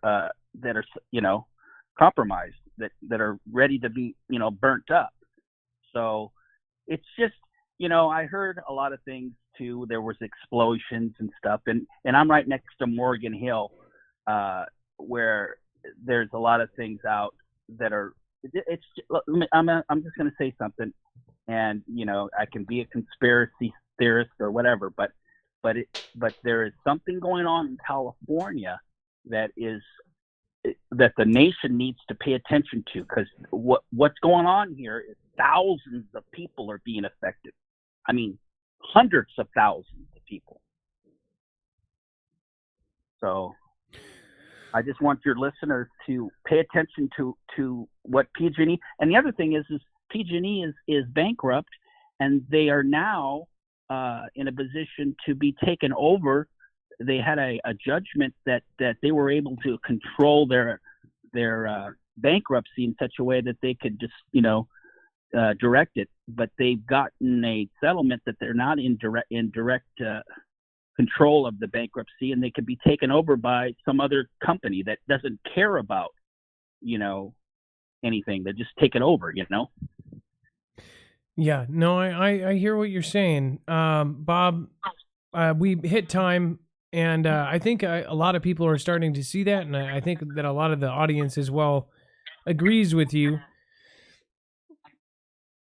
compromised, that are ready to be burnt up. So it's just I heard a lot of things too. There was explosions and stuff, and I'm right next to Morgan Hill, where there's a lot of things out that are. I'm just going to say something, and I can be a conspiracy theorist or whatever, but there is something going on in California that is that the nation needs to pay attention to, because what's going on here is thousands of people are being affected. I mean, hundreds of thousands of people. So I just want your listeners to pay attention to what PG&E. And the other thing is PG&E is bankrupt, and they are now in a position to be taken over. They had a judgment that they were able to control their bankruptcy in such a way that they could just direct it. But they've gotten a settlement that they're not in direct control of the bankruptcy, and they could be taken over by some other company that doesn't care about anything. They just take it over. Yeah, no, I hear what you're saying, Bob. We hit time. And I think a lot of people are starting to see that, and I think that a lot of the audience as well agrees with you.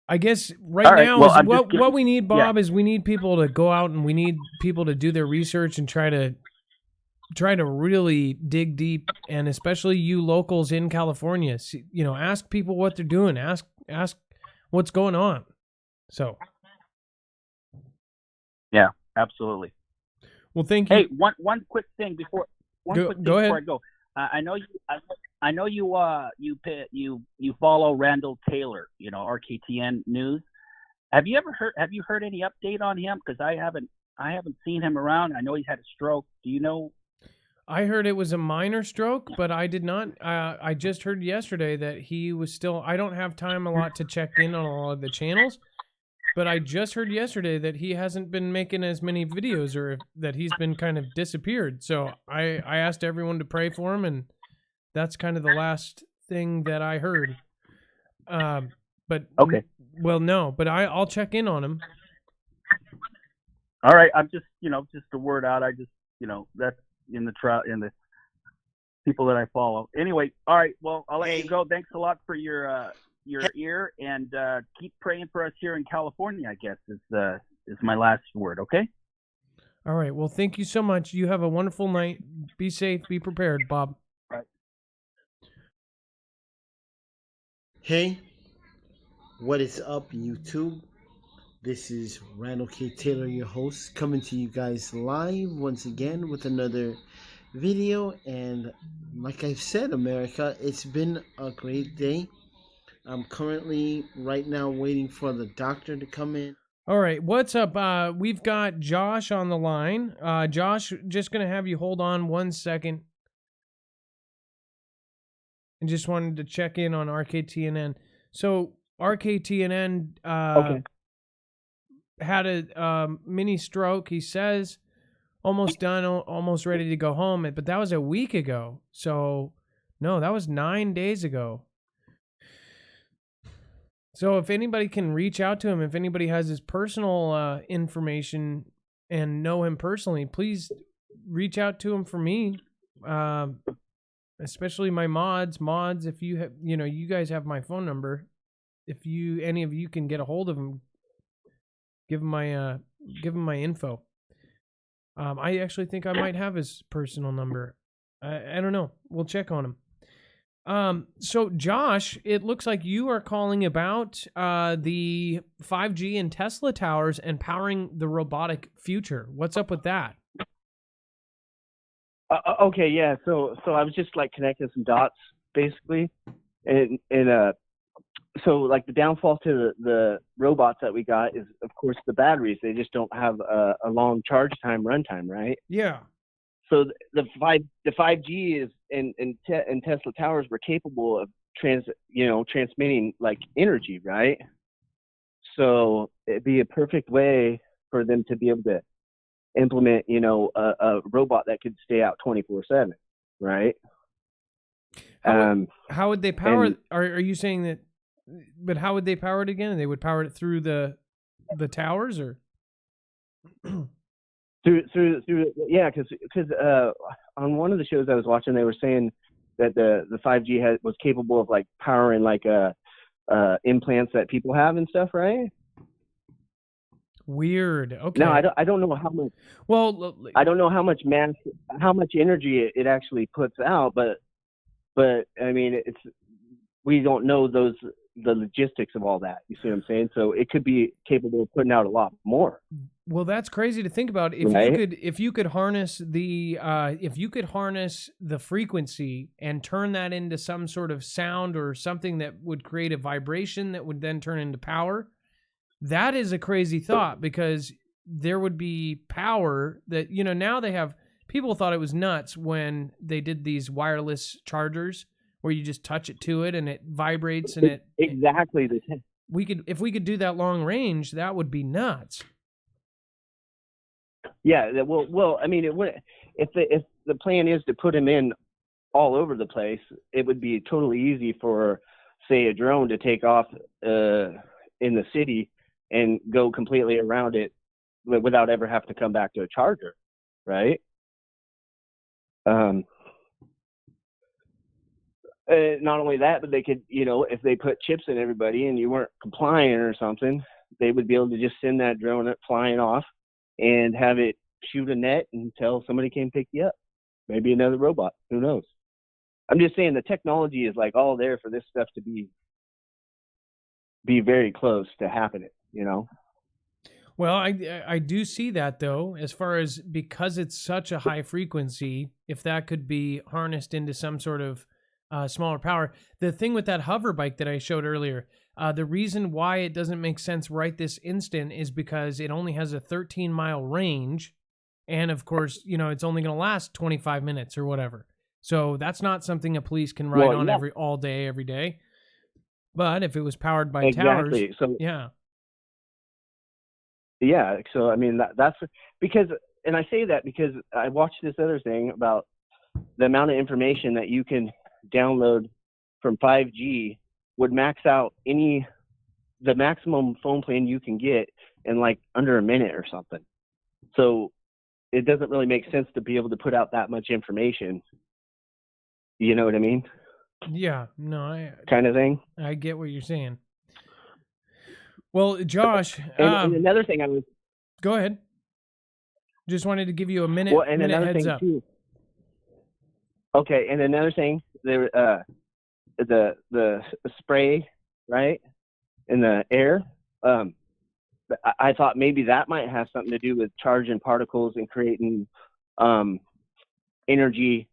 I guess now what we need, Bob, is we need people to go out, and we need people to do their research and try to really dig deep, and especially you locals in California, ask people what they're doing, ask what's going on. So, yeah, absolutely. Well, thank you. Hey, one quick thing before I go. I know you follow Randall Taylor, RKTN News. Have you heard any update on him? Because I haven't seen him around. I know he's had a stroke. Do you know? I heard it was a minor stroke, but I did not. I just heard yesterday that he was still. I don't have time a lot to check in on all of the channels. But I just heard yesterday that he hasn't been making as many videos, or that he's been kind of disappeared. So I asked everyone to pray for him, and that's kind of the last thing that I heard. But okay. Well, no, but I'll check in on him. All right, I'm just just a word out. I just that's in the people that I follow. Anyway, all right. Well, I'll let you go. Thanks a lot for your ear, and keep praying for us here in California, I guess is my last word. Okay. All right. Well, thank you so much. You have a wonderful night. Be safe. Be prepared, Bob. All right. Hey, what is up, YouTube? This is Randall K. Taylor, your host, coming to you guys live once again with another video. And like I've said, America, it's been a great day. I'm currently right now waiting for the doctor to come in. All right, what's up? We've got Josh on the line. Josh, just going to have you hold on 1 second. And just wanted to check in on RKTNN. So RKTNN okay. Had a mini stroke, he says. Almost done, almost ready to go home. But that was a week ago. So, no, that was 9 days ago. So if anybody can reach out to him, if anybody has his personal information and know him personally, please reach out to him for me. Especially my mods. Mods, if you have, you guys have my phone number. If any of you can get a hold of him, give him my info. I actually think I might have his personal number. I don't know. We'll check on him. So Josh, it looks like you are calling about the 5G and Tesla towers and powering the robotic future. What's up with that? Okay, yeah. So I was just like connecting some dots, basically, and so like the downfall to the robots that we got is, of course, the batteries. They just don't have a long charge time, runtime, right? Yeah. So the 5G is and Tesla towers were capable of transmitting like energy, right? So it'd be a perfect way for them to be able to implement, a robot that could stay out 24/7, right? How would they power? Are you saying that? But how would they power it again? They would power it through the towers, or? Through yeah, because on one of the shows I was watching, they were saying that the 5G was capable of like powering like implants that people have and stuff, right? Weird. Okay. No, I don't know how much. Well, I don't know how much energy it actually puts out, but but I mean, we don't know the logistics of all that. You see what I'm saying? So it could be capable of putting out a lot more. Well, that's crazy to think about. If you could harness the frequency and turn that into some sort of sound or something that would create a vibration that would then turn into power, that is a crazy thought, because there would be power that, now they have, people thought it was nuts when they did these wireless chargers where you just touch it to it and it vibrates and it exactly. If we could do that long range, that would be nuts. Yeah, well, I mean, it would, if the plan is to put them in all over the place, it would be totally easy for, say, a drone to take off in the city and go completely around it without ever having to come back to a charger, right? Not only that, but they could, if they put chips in everybody and you weren't complying or something, they would be able to just send that drone flying off and have it shoot a net until somebody came pick you up. Maybe another robot. Who knows? I'm just saying the technology is like all there for this stuff to be very close to happening, Well, I do see that, though, as far as, because it's such a high frequency, if that could be harnessed into some sort of smaller power. The thing with that hover bike that I showed earlier, the reason why it doesn't make sense right this instant is because it only has a 13-mile range. And of course, it's only going to last 25 minutes or whatever. So that's not something a police can ride on all day, every day. But if it was powered by towers, so, yeah. Yeah. So, I mean, that's because, and I say that because I watched this other thing about the amount of information that you can download from 5G would max out the maximum phone plan you can get in like under a minute or something. So it doesn't really make sense to be able to put out that much information. You know what I mean? Yeah, no, kind of thing. I get what you're saying. Well, Josh, and another thing go ahead. Just wanted to give you a minute. Well, and minute another heads thing up. too. Okay, and another thing, there, the spray, right, in the air. I thought maybe that might have something to do with charging particles and creating energy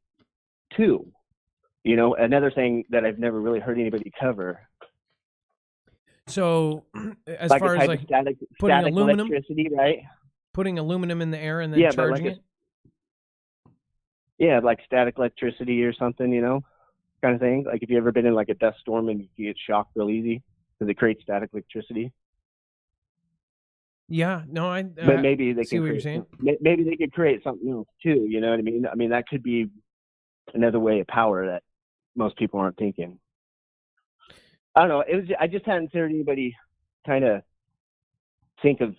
too. Another thing that I've never really heard anybody cover. So, as like far as like static aluminum, electricity, right? Putting aluminum in the air and then charging it. Yeah, like static electricity or something, kind of thing. Like if you ever been in like a dust storm and you get shocked real easy because it creates static electricity. Yeah, no, but maybe they see can what create, you're saying. Maybe they could create something else too. You know what I mean? I mean, that could be another way of power that most people aren't thinking. I don't know. I just hadn't heard anybody kind of think of,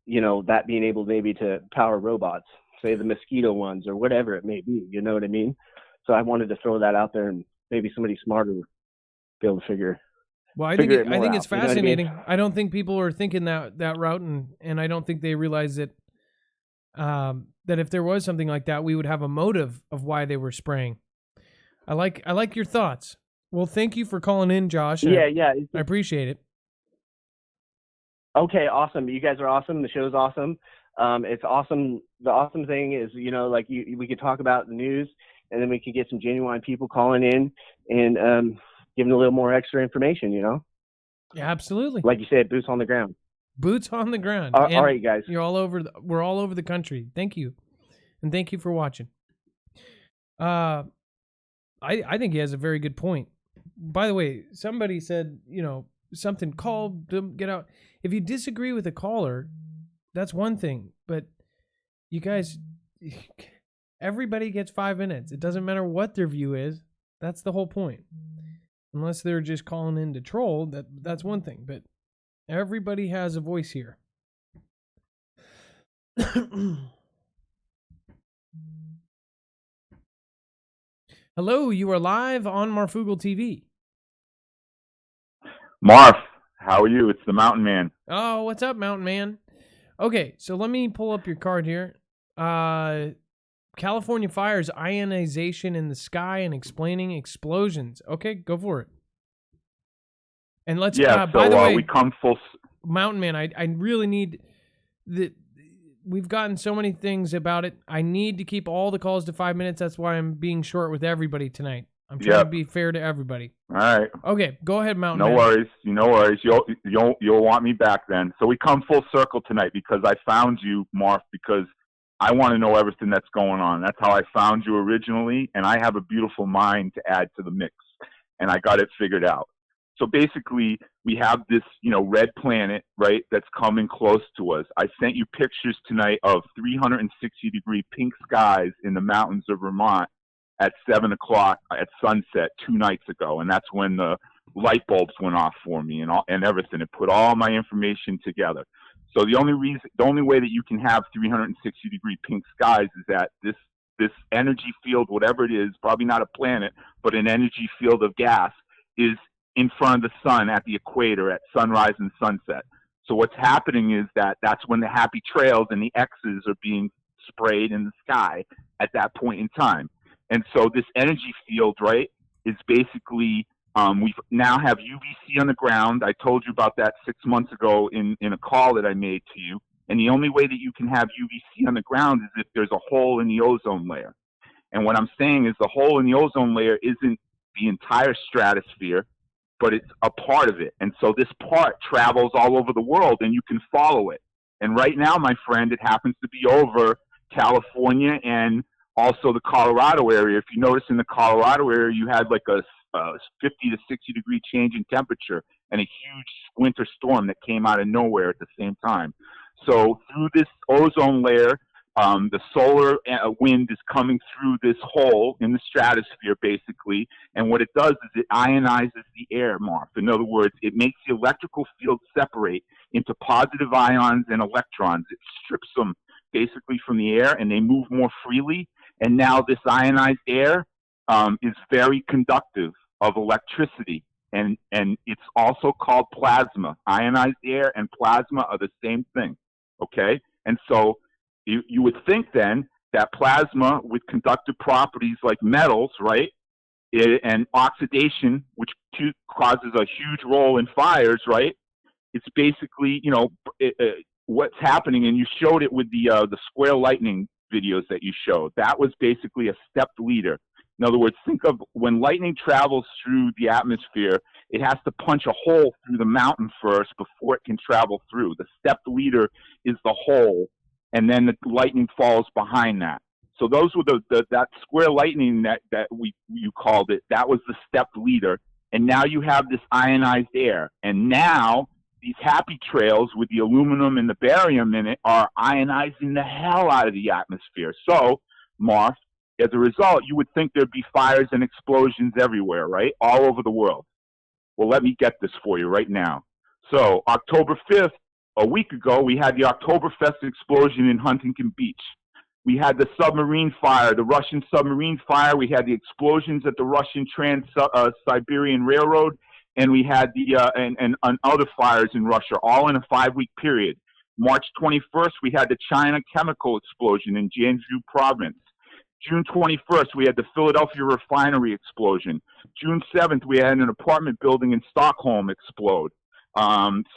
that being able maybe to power robots, say the mosquito ones or whatever it may be. You know what I mean? So I wanted to throw that out there, and maybe somebody smarter would be able to figure. Well, I think it's fascinating. You know what I mean? I don't think people are thinking that route, and I don't think they realize that that if there was something like that, we would have a motive of why they were spraying. I like your thoughts. Well, thank you for calling in, Josh. Yeah. I appreciate it. Okay, awesome. You guys are awesome. The show's awesome. It's awesome. The awesome thing is, we could talk about the news, and then we could get some genuine people calling in and giving a little more extra information. Yeah, absolutely. Like you said, boots on the ground. Boots on the ground. All right, guys. We're all over the country. Thank you, and thank you for watching. I think he has a very good point. By the way, somebody said, something, call them, get out. If you disagree with a caller, that's one thing. But you guys, everybody gets 5 minutes. It doesn't matter what their view is. That's the whole point. Unless they're just calling in to troll, that's one thing. But everybody has a voice here. Hello, you are live on Marfoogle TV. Marf, how are you? It's the Mountain Man. Oh, what's up, Mountain Man? Okay, so let me pull up your card here. California fires, ionization in the sky, and explaining explosions. Okay, go for it. And let's. Yeah. By the way, we come full. Mountain Man, I really need the. We've gotten so many things about it. I need to keep all the calls to 5 minutes. That's why I'm being short with everybody tonight. I'm trying to be fair to everybody. All right. Okay, go ahead, Mountain No Man. worries. No worries. You'll want me back then. So we come full circle tonight because I found you, Marf, because I want to know everything that's going on. That's how I found you originally, and I have a beautiful mind to add to the mix, and I got it figured out. So basically, we have this, red planet, right, that's coming close to us. I sent you pictures tonight of 360-degree pink skies in the mountains of Vermont at 7 o'clock at sunset 2 nights ago, and that's when the light bulbs went off for me and everything. It put all my information together. So the only way that you can have 360-degree pink skies is that this energy field, whatever it is, probably not a planet, but an energy field of gas, is in front of the sun at the equator at sunrise and sunset. So what's happening is that's when the happy trails and the X's are being sprayed in the sky at that point in time. And so this energy field, right, is basically, we now have UVC on the ground. I told you about that 6 months ago in a call that I made to you. And the only way that you can have UVC on the ground is if there's a hole in the ozone layer. And what I'm saying is the hole in the ozone layer isn't the entire stratosphere, but it's a part of it. And so this part travels all over the world, and you can follow it. And right now, my friend, it happens to be over California and also the Colorado area. If you notice in the Colorado area, you had like a 50 to 60 degree change in temperature and a huge winter storm that came out of nowhere at the same time. So through this ozone layer, the solar wind is coming through this hole in the stratosphere, basically, and what it does is it ionizes the air, Marf. In other words, it makes the electrical field separate into positive ions and electrons. It strips them basically from the air, and they move more freely, and now this ionized air is very conductive of electricity, and it's also called plasma. Ionized air and plasma are the same thing, okay? And so you would think then that plasma with conductive properties like metals, right, and oxidation, which causes a huge role in fires, right? It's basically, what's happening, and you showed it with the square lightning videos that you showed. That was basically a stepped leader. In other words, think of when lightning travels through the atmosphere, it has to punch a hole through the mountain first before it can travel through. The stepped leader is the hole, and then the lightning falls behind that. So those were that square lightning that you called it. That was the stepped leader, and now you have this ionized air, and now these happy trails with the aluminum and the barium in it are ionizing the hell out of the atmosphere. So, Marf, as a result, you would think there'd be fires and explosions everywhere, right? All over the world. Well, let me get this for you right now. So, October 5th, a week ago, we had the Oktoberfest explosion in Huntington Beach. We had the submarine fire, the Russian submarine fire. We had the explosions at the Russian Trans-Siberian Railroad, and we had and other fires in Russia, all in a 5-week period. March 21st, we had the China chemical explosion in Jiangsu province. June 21st, we had the Philadelphia refinery explosion. June 7th, we had an apartment building in Stockholm explode.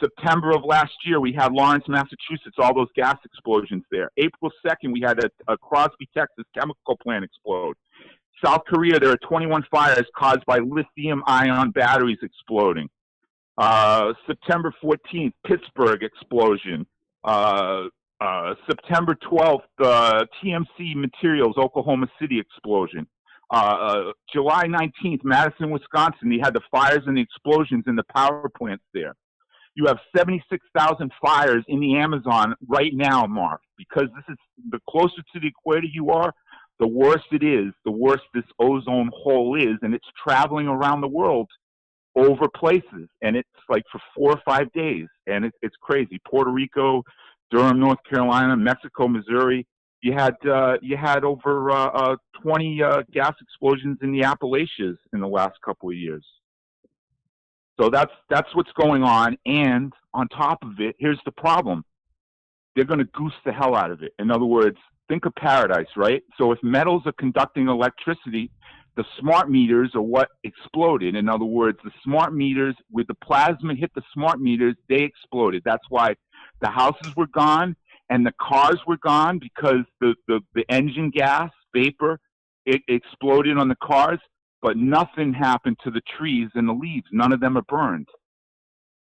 September of last year, we had Lawrence, Massachusetts, all those gas explosions there. April 2nd, we had a Crosby, Texas chemical plant explode. South Korea, there are 21 fires caused by lithium-ion batteries exploding. September 14th, Pittsburgh explosion. September 12th, TMC Materials, Oklahoma City explosion. July 19th, Madison, Wisconsin, they had the fires and the explosions in the power plants there. You have 76,000 fires in the Amazon right now, Mark, because this is the closer to the equator you are, the worse it is, the worse this ozone hole is, and it's traveling around the world over places, and it's like for 4 or 5 days, and it's crazy. Puerto Rico, Durham, North Carolina, Mexico, Missouri. You had over 20 gas explosions in the Appalachians in the last couple of years. So that's what's going on. And on top of it, here's the problem: they're going to goose the hell out of it. In other words, think of paradise, right? So if metals are conducting electricity, the smart meters are what exploded. In other words, the smart meters, with the plasma hit the smart meters, they exploded. That's why the houses were gone and the cars were gone, because the engine gas, vapor, it exploded on the cars, but nothing happened to the trees and the leaves. None of them are burned,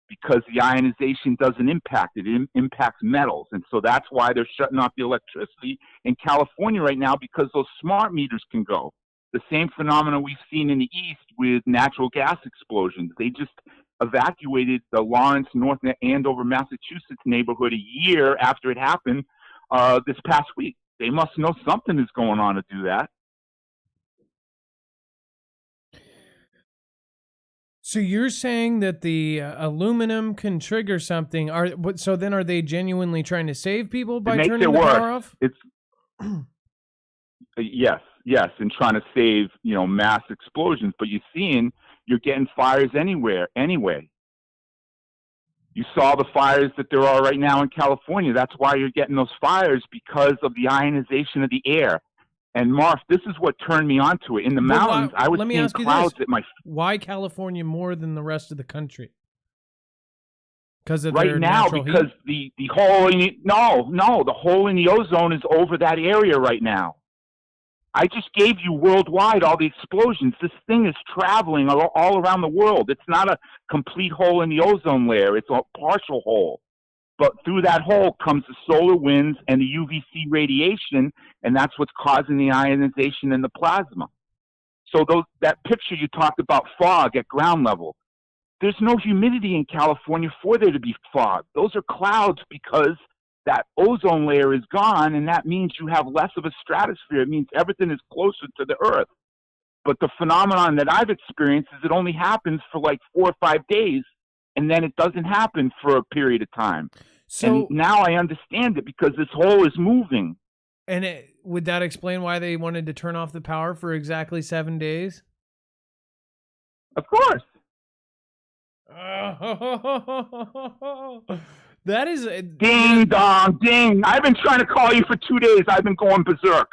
because the ionization doesn't impact it. It impacts metals. And so that's why they're shutting off the electricity in California right now, because those smart meters can go. The same phenomenon we've seen in the East with natural gas explosions. They just evacuated the Lawrence, North Andover, Massachusetts neighborhood a year after it happened this past week. They must know something is going on to do that. So you're saying that the aluminum can trigger something? So then are they genuinely trying to save people by turning the power off? It's yes, and trying to save, mass explosions. But you're getting fires anywhere anyway. You saw the fires that there are right now in California. That's why you're getting those fires, because of the ionization of the air. And Marf, this is what turned me onto it. In the mountains, I was seeing clouds at my... Why California more than the rest of the country? Because of right their now, natural because heat? the hole in the... No, the hole in the ozone is over that area right now. I just gave you worldwide all the explosions. This thing is traveling all around the world. It's not a complete hole in the ozone layer. It's a partial hole. But through that hole comes the solar winds and the UVC radiation, and that's what's causing the ionization in the plasma. So that picture you talked about, fog at ground level, there's no humidity in California for there to be fog. Those are clouds, because that ozone layer is gone, and that means you have less of a stratosphere. It means everything is closer to the Earth. But the phenomenon that I've experienced is it only happens for like 4 or 5 days, and then it doesn't happen for a period of time. So, and now I understand it, because this hole is moving. And would that explain why they wanted to turn off the power for exactly 7 days? Of course. That is... Ding, dong, ding. I've been trying to call you for 2 days. I've been going berserk.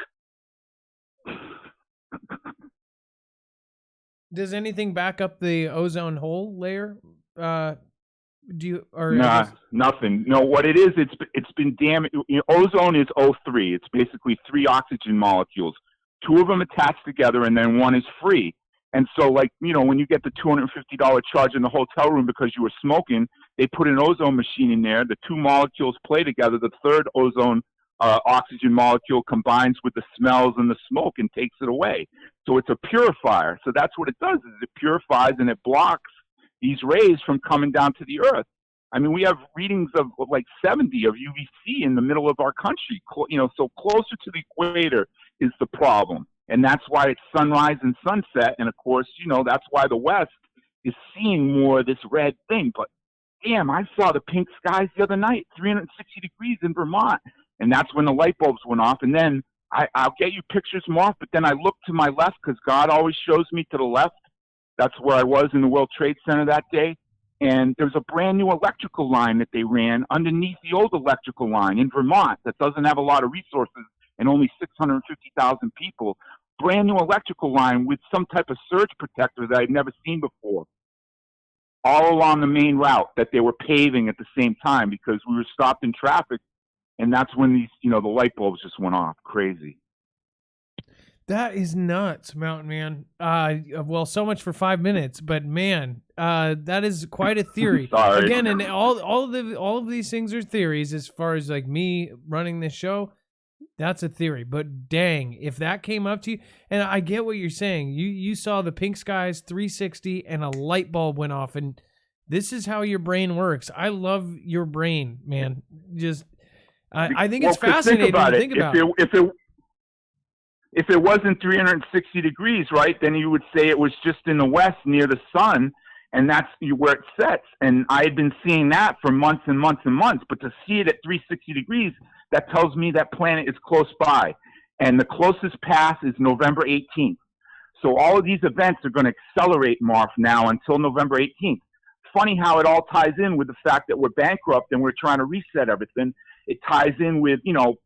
Does anything back up the ozone hole layer? Nothing. No, what it is, it's been damaged. Ozone is O3. It's basically 3 oxygen molecules. 2 of them attached together, and then 1 is free. And so, when you get the $250 charge in the hotel room because you were smoking, they put an ozone machine in there. The 2 molecules play together. The third ozone oxygen molecule combines with the smells and the smoke and takes it away. So it's a purifier. So that's what it does, is it purifies and it blocks these rays from coming down to the Earth. I mean, we have readings of like 70 of UVC in the middle of our country. So closer to the equator is the problem. And that's why it's sunrise and sunset. And of course, that's why the West is seeing more of this red thing. But damn, I saw the pink skies the other night, 360 degrees in Vermont. And that's when the light bulbs went off. And then I'll get you pictures, Mark, but then I look to my left, because God always shows me to the left. That's where I was in the World Trade Center that day. And there's a brand new electrical line that they ran underneath the old electrical line in Vermont that doesn't have a lot of resources and only 650,000 people. Brand new electrical line with some type of surge protector that I'd never seen before, all along the main route that they were paving at the same time, because we were stopped in traffic. And that's when these, the light bulbs just went off. Crazy. That is nuts, Mountain Man. Well, so much for 5 minutes, but man, that is quite a theory. Sorry. Again, and all of these things are theories. As far as like me running this show, that's a theory. But dang, if that came up to you, and I get what you're saying, you saw the pink skies 360 and a light bulb went off, and this is how your brain works. I love your brain, man. Just. I think it's fascinating to think about. If it wasn't 360 degrees, right, then you would say it was just in the west near the sun, and that's where it sets. And I had been seeing that for months and months and months, but to see it at 360 degrees, that tells me that planet is close by. And the closest pass is November 18th. So all of these events are going to accelerate, Marf, now until November 18th. funny how it all ties in with the fact that we're bankrupt and we're trying to reset everything. It ties in with,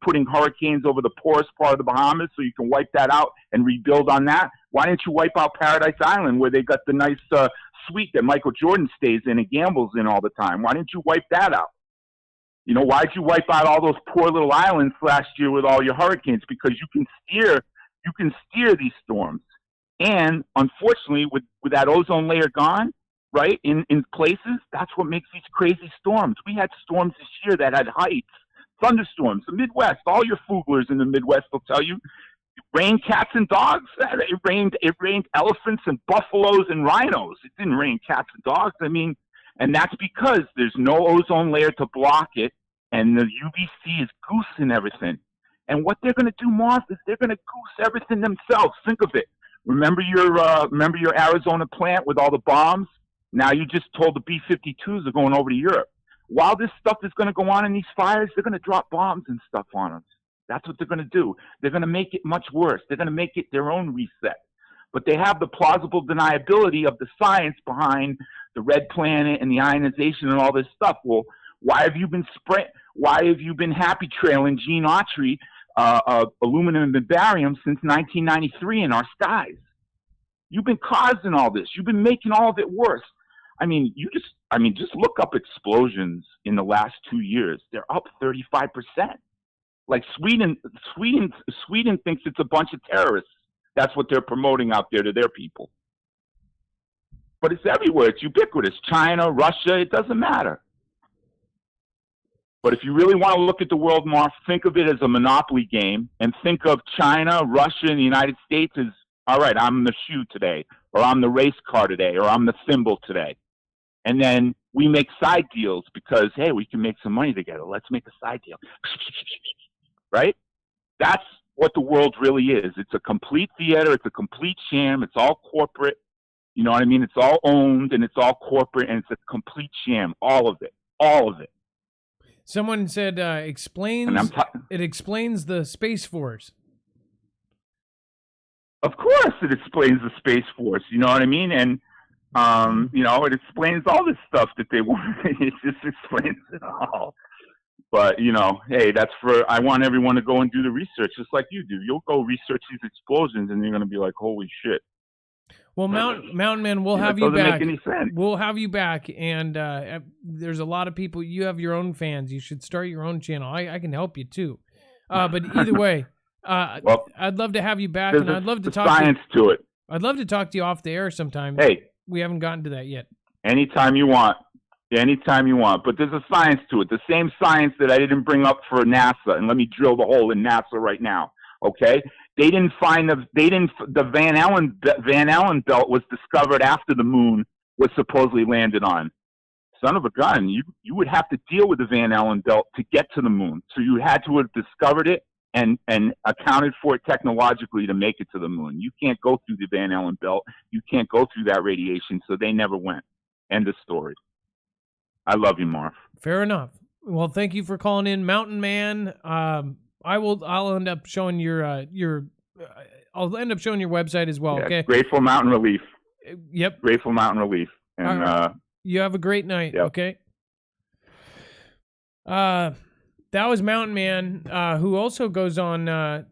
putting hurricanes over the poorest part of the Bahamas so you can wipe that out and rebuild on that. Why didn't you wipe out Paradise Island where they got the nice suite that Michael Jordan stays in and gambles in all the time? Why didn't you wipe that out? Why'd you wipe out all those poor little islands last year with all your hurricanes? Because you can steer these storms. And unfortunately, with that ozone layer gone, right, in places, that's what makes these crazy storms. We had storms this year that had heights, thunderstorms. The Midwest, all your Fooglers in the Midwest will tell you, it rained cats and dogs. It rained elephants and buffaloes and rhinos. It didn't rain cats and dogs. And that's because there's no ozone layer to block it, and the UVC is goosing everything. And what they're going to do, Marv, is they're going to goose everything themselves. Think of it. Remember your Arizona plant with all the bombs? Now you just told the B-52s are going over to Europe. While this stuff is going to go on in these fires, they're going to drop bombs and stuff on us. That's what they're going to do. They're going to make it much worse. They're going to make it their own reset. But they have the plausible deniability of the science behind the red planet and the ionization and all this stuff. Well, why have you been happy trailing Gene Autry, aluminum and barium since 1993 in our skies? You've been causing all this. You've been making all of it worse. Just look up explosions in the last 2 years. They're up 35%. Like Sweden thinks it's a bunch of terrorists. That's what they're promoting out there to their people. But it's everywhere. It's ubiquitous. China, Russia, it doesn't matter. But if you really want to look at the world, Mark, think of it as a monopoly game and think of China, Russia, and the United States as, all right, I'm the shoe today, or I'm the race car today, or I'm the thimble today. And then we make side deals because, hey, we can make some money together. Let's make a side deal. Right? That's what the world really is. It's a complete theater. It's a complete sham. It's all corporate. You know what I mean? It's all owned and it's all corporate and it's a complete sham. All of it. All of it. Someone said it explains the Space Force. Of course it explains the Space Force. You know what I mean? And, it explains all this stuff that they want. It just explains it all. But, hey, I want everyone to go and do the research just like you do. You'll go research these explosions and you're going to be like, holy shit. Well, Mountain Man, we'll have you back. Doesn't make any sense. We'll have you back. And there's a lot of people. You have your own fans. You should start your own channel. I can help you too. But either way, I'd love to have you back. And I'd love to talk science to it. I'd love to talk to you off the air sometime. Hey. We haven't gotten to that yet. Anytime you want. Anytime you want. But there's a science to it. The same science that I didn't bring up for NASA. And let me drill the hole in NASA right now. Okay? They didn't find the Van Allen belt was discovered after the moon was supposedly landed on. Son of a gun. You would have to deal with the Van Allen belt to get to the moon. So you had to have discovered it and accounted for it technologically to make it to the moon. You can't go through the Van Allen belt. You can't go through that radiation, so they never went. End of story. I love you, Marv. Fair enough. Well, thank you for calling in, Mountain Man. I'll end up showing your website as well. Yeah, okay. Grateful Mountain Relief. Yep. Grateful Mountain Relief. And right. You have a great night. Yep. Okay. That was Mountain Man, who also goes on. I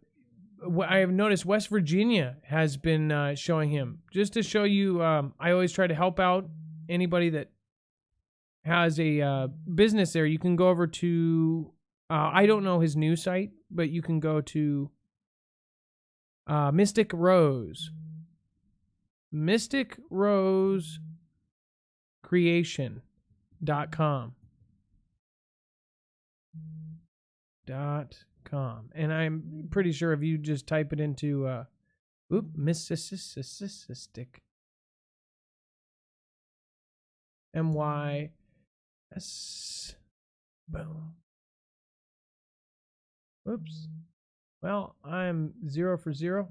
have noticed West Virginia has been showing him, just to show you. I always try to help out anybody that has a business there. You can go over to. I don't know his new site, but you can go to Mystic Rose. MysticRoseCreation.com. And I'm pretty sure if you just type it into Mississistic MYS boom. Oops. Well, I'm 0 for 0.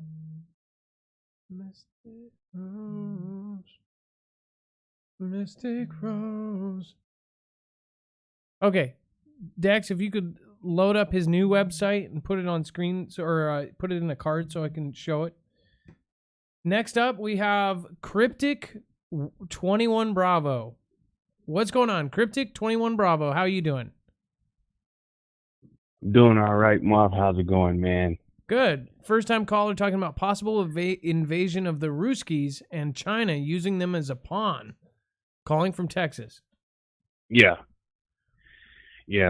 Mystic Rose. Okay. Dex, if you could load up his new website and put it on screen or put it in a card so I can show it. Next up, we have Cryptic 21 Bravo. What's going on? Cryptic 21 Bravo, how you doing? Doing all right, Marv. How's it going, man? Good. First time caller talking about possible invasion of the Ruskies and China using them as a pawn. Calling from Texas. Yeah,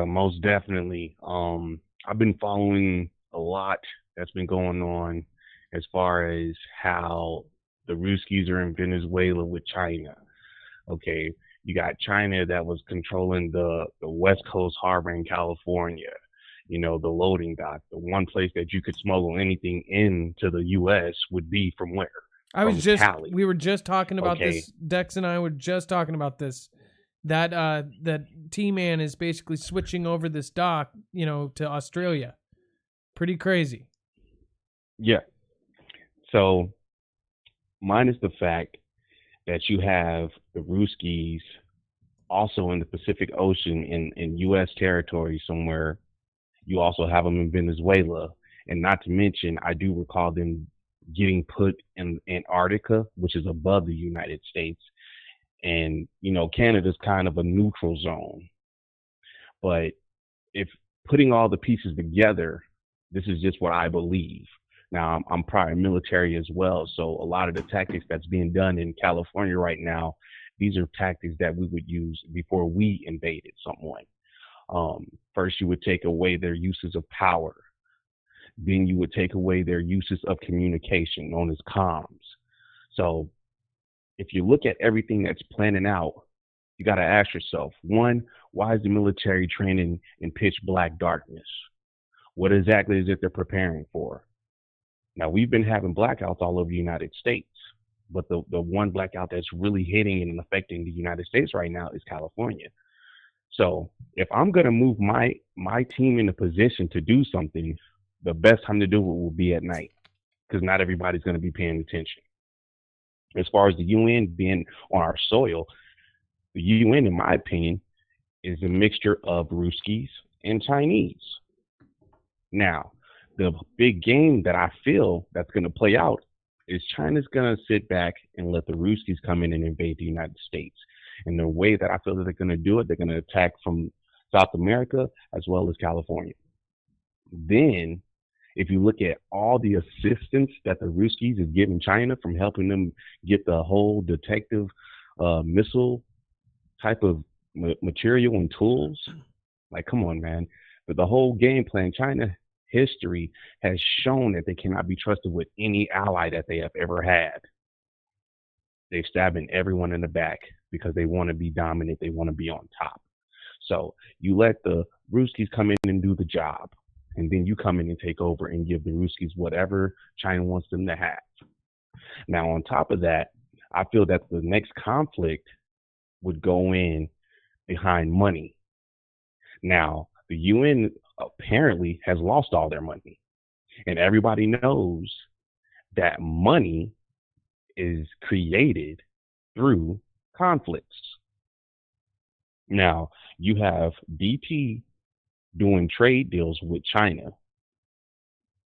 most definitely. I've been following a lot that's been going on as far as how the Ruskies are in Venezuela with China. Okay, you got China that was controlling the West Coast harbor in California. You know, the loading dock, the one place that you could smuggle anything into the U.S. would be from where? We were just talking about Okay. this. Dex and I were just talking about this. That T-Man is basically switching over this dock, to Australia. Pretty crazy. Yeah. So, minus the fact that you have the Ruskies also in the Pacific Ocean in U.S. territory somewhere. You also have them in Venezuela. And not to mention, I do recall them getting put in Antarctica, which is above the United States. And, Canada's kind of a neutral zone. But if putting all the pieces together, this is just what I believe. Now, I'm prior military as well. So a lot of the tactics that's being done in California right now, these are tactics that we would use before we invaded someone. First, you would take away their uses of power. Then you would take away their uses of communication, known as comms. So if you look at everything that's planning out, you got to ask yourself, one, why is the military training in pitch black darkness? What exactly is it they're preparing for? Now, we've been having blackouts all over the United States, but the one blackout that's really hitting and affecting the United States right now is California. So if I'm going to move my team in a position to do something, the best time to do it will be at night, because not everybody's going to be paying attention. As far as the UN being on our soil, the UN, in my opinion, is a mixture of Ruskies and Chinese. Now, the big game that I feel that's going to play out is China's going to sit back and let the Ruskies come in and invade the United States. And the way that I feel that they're going to do it, they're going to attack from South America as well as California. Then, if you look at all the assistance that the Ruskies is giving China, from helping them get the whole detective missile type of material and tools, like, come on, man. But the whole game plan, China history has shown that they cannot be trusted with any ally that they have ever had. They're stabbing everyone in the back because they want to be dominant. They want to be on top. So you let the Ruskies come in and do the job, and then you come in and take over and give the Ruskies whatever China wants them to have. Now, on top of that, I feel that the next conflict would go in behind money. Now, the UN apparently has lost all their money, and everybody knows that money is created through conflicts. Now, you have DT doing trade deals with China.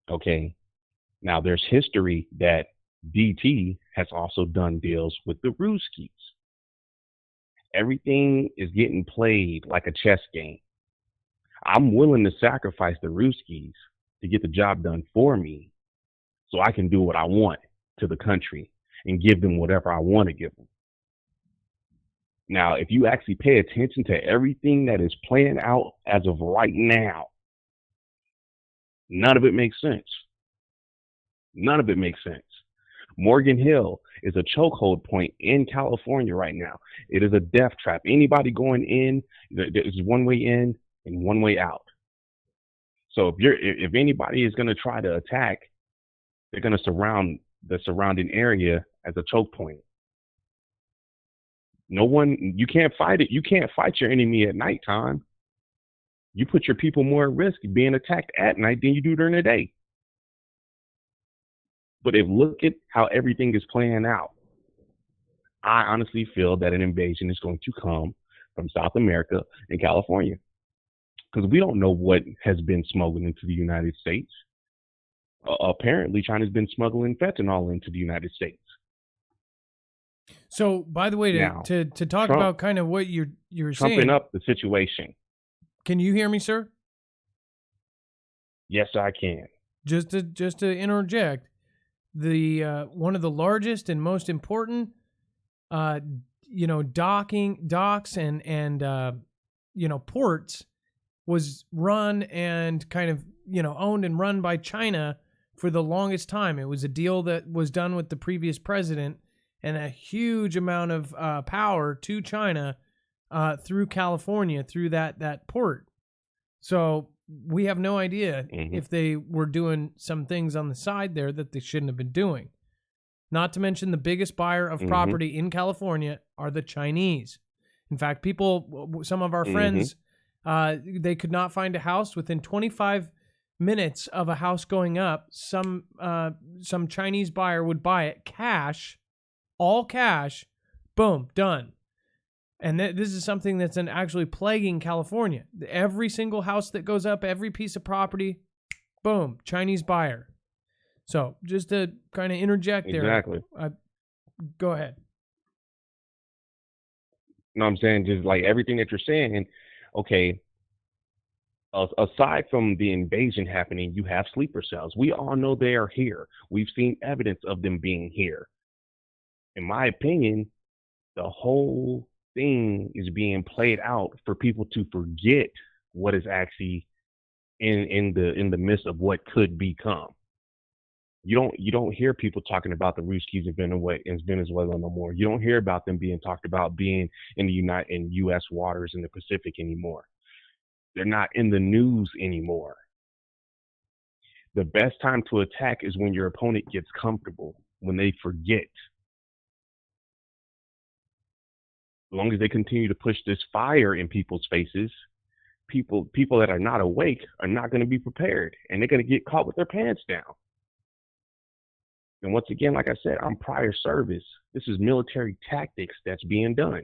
Okay. Now, there's history that DT has also done deals with the Ruskies. Everything is getting played like a chess game. I'm willing to sacrifice the Ruskies to get the job done for me so I can do what I want to the country and give them whatever I want to give them. Now, if you actually pay attention to everything that is playing out as of right now, none of it makes sense. None of it makes sense. Morgan Hill is a chokehold point in California right now. It is a death trap. Anybody going in, there's one way in and one way out. So if anybody is going to try to attack, they're going to surround the surrounding area as a choke point. You can't fight it. You can't fight your enemy at nighttime. You put your people more at risk being attacked at night than you do during the day. But look at how everything is playing out. I honestly feel that an invasion is going to come from South America and California, because we don't know what has been smuggled into the United States. Apparently, China's been smuggling fentanyl into the United States. So, by the way, Now, to talk Trump- about kind of what you're Trumping saying, up the situation. can you hear me, sir? Yes, I can. Just to interject, the one of the largest and most important, docks and ports was run and kind of owned and run by China for the longest time. It was a deal that was done with the previous president, and a huge amount of power to China through California through that port. So we have no idea if they were doing some things on the side there that they shouldn't have been doing. Not to mention the biggest buyer of property in California are the Chinese. In fact, some of our friends, they could not find a house within 25 minutes of a house going up. Some Chinese buyer would buy it cash, all cash, boom, done. And this is something that's actually plaguing California. Every single house that goes up, every piece of property, boom, Chinese buyer. So just to kind of interject there. Exactly. Go ahead. No, I'm saying just like everything that you're saying, okay, aside from the invasion happening, you have sleeper cells. We all know they are here. We've seen evidence of them being here. In my opinion, the whole thing is being played out for people to forget what is actually in the midst of what could become. You don't hear people talking about the Ruskies in Venezuela no more. You don't hear about them being talked about being in U.S. waters in the Pacific anymore. They're not in the news anymore. The best time to attack is when your opponent gets comfortable, when they forget. As long as they continue to push this fire in people's faces, people that are not awake are not going to be prepared, and they're going to get caught with their pants down. And once again, like I said, I'm prior service. This is military tactics that's being done.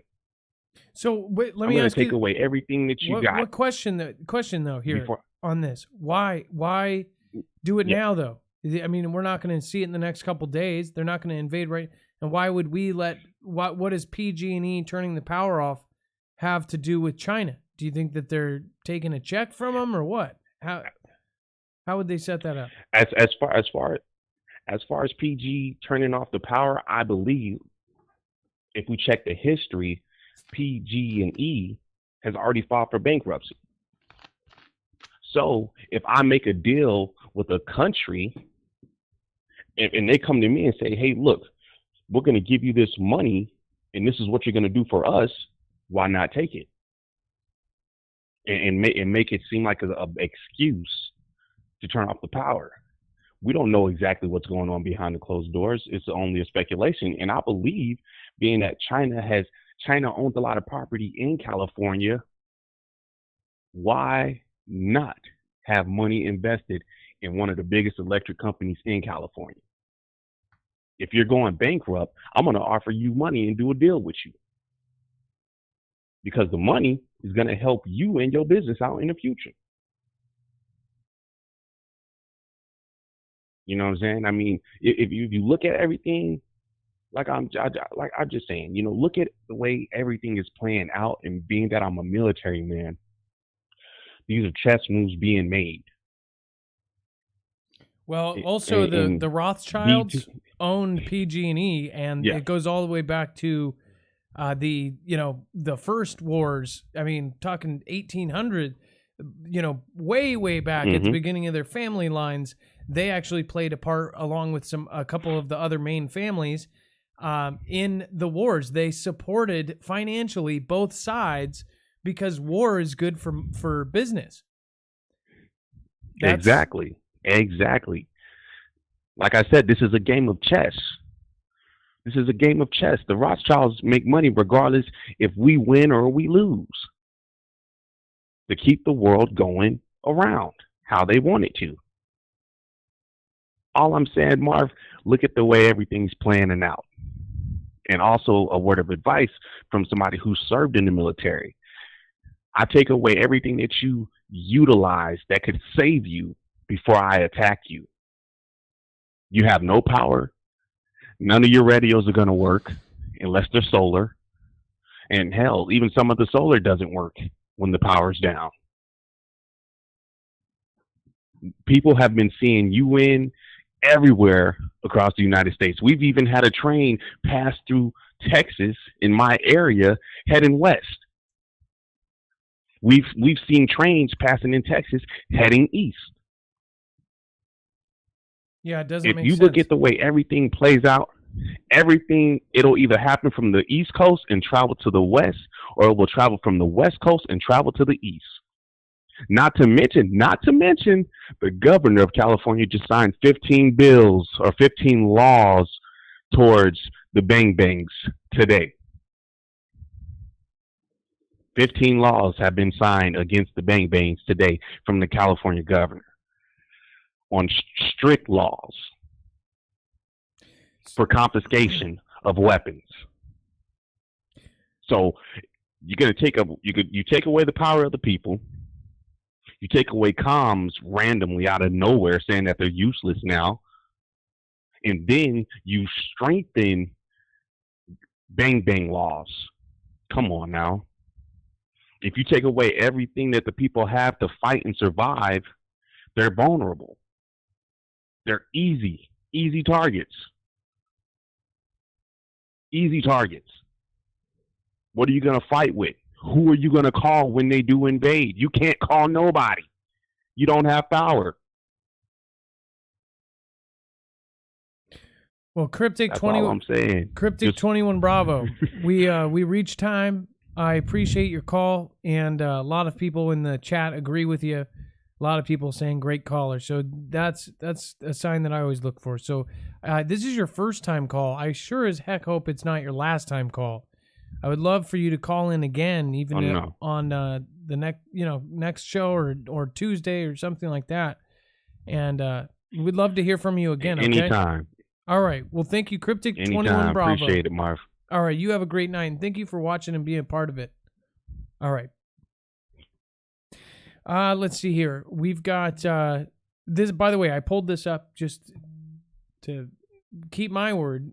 So wait, let I'm me going ask to take you, away everything that you got. What question though here on this? Why do it now though? I mean, we're not going to see it in the next couple days. They're not going to invade, right? And why would we what does PG&E turning the power off have to do with China? Do you think that they're taking a check from them or what? How would they set that up? As far as PG turning off the power, I believe if we check the history, PG&E has already filed for bankruptcy. So if I make a deal with a country and they come to me and say, hey, look, we're going to give you this money and this is what you're going to do for us, why not take it? And make it seem like an excuse to turn off the power. We don't know exactly what's going on behind the closed doors. It's only a speculation. And I believe, being that China owns a lot of property in California, why not have money invested in one of the biggest electric companies in California? If you're going bankrupt, I'm going to offer you money and do a deal with you. Because the money is going to help you and your business out in the future. You know what I'm saying? I mean, if you look at everything, like I'm just saying, look at the way everything is playing out, and being that I'm a military man, these are chess moves being made. Well, also the Rothschilds owned PG&E, and it goes all the way back to the first wars. I mean, talking 1800, way back at the beginning of their family lines. They actually played a part along with a couple of the other main families in the wars. They supported financially both sides because war is good for business. Exactly. Like I said, this is a game of chess. The Rothschilds make money regardless if we win or we lose, to keep the world going around how they want it to. All I'm saying, Marv, look at the way everything's planning out. And also a word of advice from somebody who served in the military. I take away everything that you utilize that could save you before I attack you. You have no power. None of your radios are going to work. unless they're solar. And hell, even some of the solar doesn't work when the power's down. People have been seeing UN everywhere across the United States. We've even had a train pass through Texas in my area heading west. We've seen trains passing in Texas heading east. Yeah, it doesn't If make you sense. look at the way everything plays out, it'll either happen from the East Coast and travel to the West, or it will travel from the West Coast and travel to the East. Not to mention, the governor of California just signed 15 bills or 15 laws towards the bang bangs today. 15 laws have been signed against the bang bangs today from the California governor on strict laws for confiscation of weapons. So you're gonna you take away the power of the people. You take away comms randomly out of nowhere, saying that they're useless now, and then you strengthen bang bang laws. Come on now. If you take away everything that the people have to fight and survive, they're vulnerable. They're easy targets. Easy targets. What are you going to fight with? Who are you going to call when they do invade? You can't call nobody. You don't have power. Well, Cryptic That's 20, all I'm saying. Cryptic 21 Bravo. We reached time. I appreciate your call, and a lot of people in the chat agree with you. A lot of people saying great caller. So that's a sign that I always look for. So this is your first time call. I sure as heck hope it's not your last time call. I would love for you to call in again, even on the next show or Tuesday or something like that. And we'd love to hear from you again. Okay? Anytime. All right. Well, thank you, Cryptic 21 Anytime. Bravo. Appreciate it, Marv. All right. You have a great night, and thank you for watching and being a part of it. All right. Let's see here. We've got this. By the way, I pulled this up just to keep my word.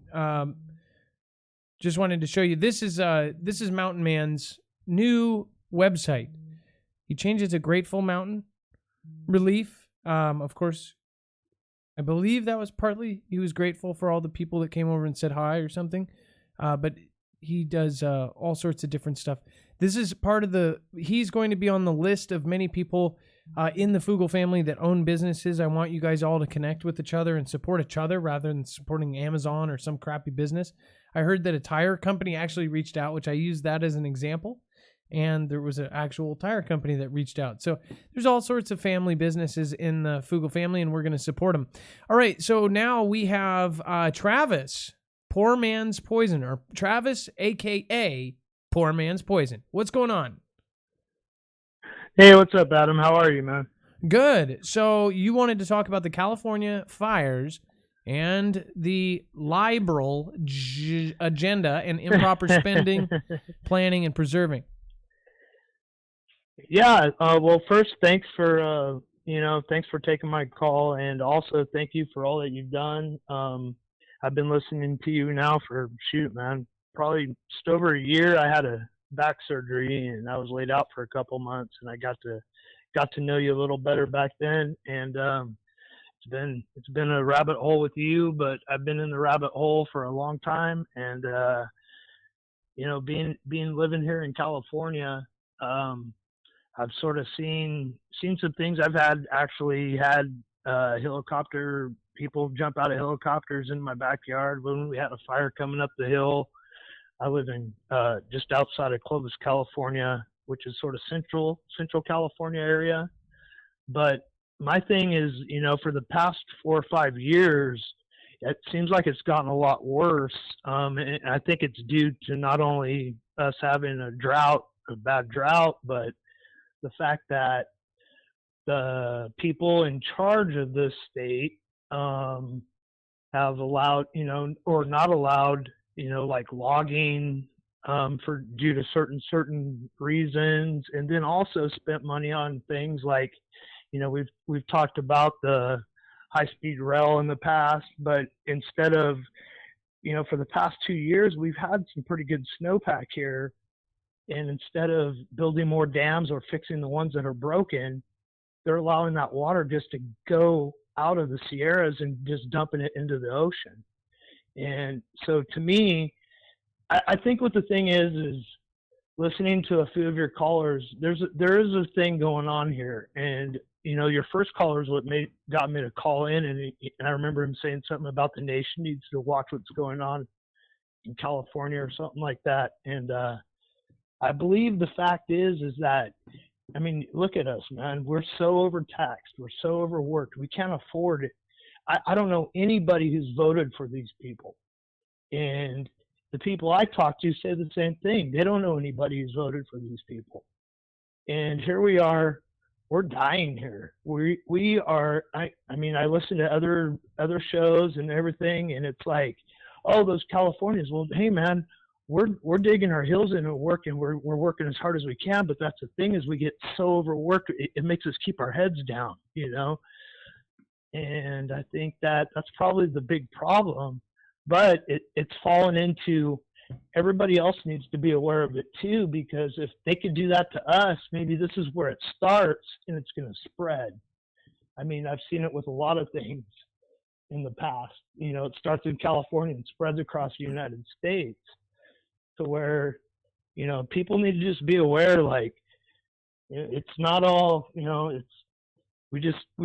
Just wanted to show you. This is Mountain Man's new website. He changed it to Grateful Mountain Relief. Of course, I believe that was partly he was grateful for all the people that came over and said hi or something. But he does all sorts of different stuff. This is part of he's going to be on the list of many people in the Foogle family that own businesses. I want you guys all to connect with each other and support each other rather than supporting Amazon or some crappy business. I heard that a tire company actually reached out, which I used that as an example. And there was an actual tire company that reached out. So there's all sorts of family businesses in the Foogle family, and we're going to support them. All right, so now we have Travis, Poor Man's Poison, or Travis, a.k.a. Poor Man's Poison. What's going on? Hey, what's up, Adam? How are you, man? Good. So you wanted to talk about the California fires and the liberal agenda and improper spending, planning, and preserving. Yeah. Well, first, thanks for taking my call, and also thank you for all that you've done. I've been listening to you now for probably just over a year. I had a back surgery, and I was laid out for a couple months, and I got to know you a little better back then, and it's been a rabbit hole with you, but I've been in the rabbit hole for a long time, and being living here in California, I've sort of seen some things. I've actually had helicopter people jump out of helicopters in my backyard when we had a fire coming up the hill. I live in just outside of Clovis, California, which is sort of central California area. But my thing is, for the past 4 or 5 years, it seems like it's gotten a lot worse. And I think it's due to not only us having a bad drought, but the fact that the people in charge of this state have allowed, or not allowed, like logging due to certain reasons, and then also spent money on things like, we've talked about the high-speed rail in the past, but instead of for the past 2 years, we've had some pretty good snowpack here. And instead of building more dams or fixing the ones that are broken, they're allowing that water just to go out of the Sierras and just dumping it into the ocean. And so to me, I think what the thing is listening to a few of your callers, there is a thing going on here. And, your first caller is what got me to call in. And I remember him saying something about the nation needs to watch what's going on in California or something like that. And I believe the fact is that, look at us, man. We're so overtaxed. We're so overworked. We can't afford it. I don't know anybody who's voted for these people. And the people I talk to say the same thing. They don't know anybody who's voted for these people. And here we are. We're dying here. We are. I listen to other shows and everything, and it's like, oh, those Californians. Well, hey, man, we're digging our heels in and working. We're working as hard as we can. But that's the thing is we get so overworked. It makes us keep our heads down, And I think that's probably the big problem. But it's fallen into everybody else needs to be aware of it too, because if they could do that to us, maybe this is where it starts and it's going to spread. I've seen it with a lot of things in the past. It starts in California and spreads across the United States to where, people need to just be aware, like, it's not all, we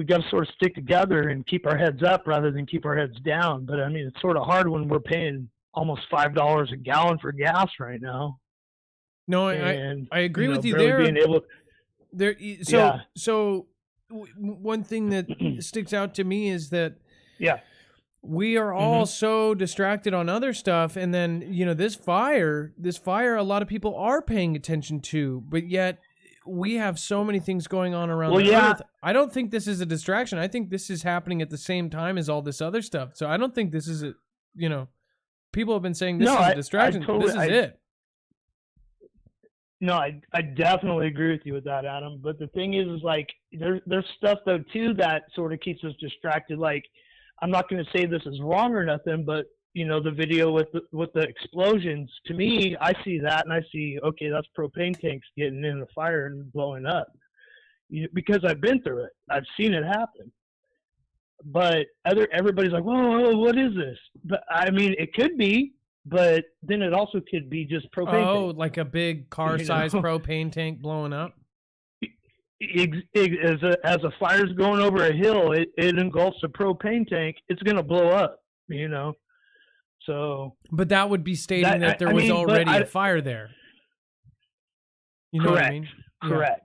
got to sort of stick together and keep our heads up rather than keep our heads down. But it's sort of hard when we're paying almost $5 a gallon for gas right now. No, I agree with you there. Being able, So one thing that sticks out to me is that we are all so distracted on other stuff, and then this fire, a lot of people are paying attention to, but yet we have so many things going on around the earth. I don't think this is a distraction. I think this is happening at the same time as all this other stuff. So I don't think this is people have been saying this is a distraction. This is it. No, I definitely agree with you with that, Adam. But the thing is like there's stuff though too that sort of keeps us distracted. Like, I'm not going to say this is wrong or nothing, but the video with the explosions, to me, I see that and I see, okay, that's propane tanks getting in the fire and blowing up. Because I've been through it. I've seen it happen. But everybody's like, whoa, what is this? But it could be, but then it also could be just propane. Oh, tank. like a big car-sized propane tank blowing up? As a fire's going over a hill, it engulfs a propane tank. It's going to blow up, So, but that would be stating that there was already a fire there. You know what I mean? Correct.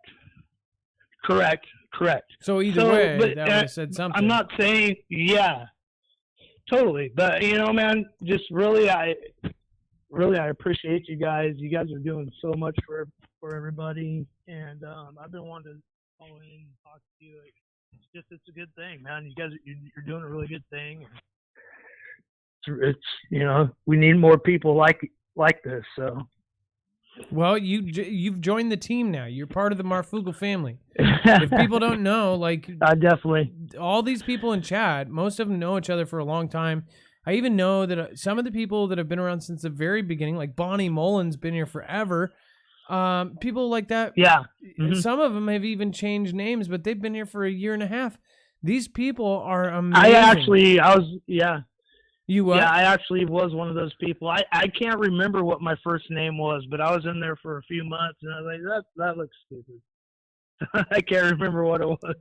So either way, that would have said something. I'm not saying, totally. But man, just really, I appreciate you guys. You guys are doing so much for everybody, and I've been wanting to call in and talk to you. It's a good thing, man. You guys, you're doing a really good thing. It's we need more people like this. So. Well, you've joined the team now. You're part of the Marfoogle family. If people don't know, like, definitely all these people in chat, most of them know each other for a long time. I even know that some of the people that have been around since the very beginning, like Bonnie Mullen's been here forever. People like that. Yeah. Some of them have even changed names, but they've been here for a year and a half. These people are amazing. I actually was one of those people. I can't remember what my first name was, but I was in there for a few months, and I was like, that looks stupid. I can't remember what it was,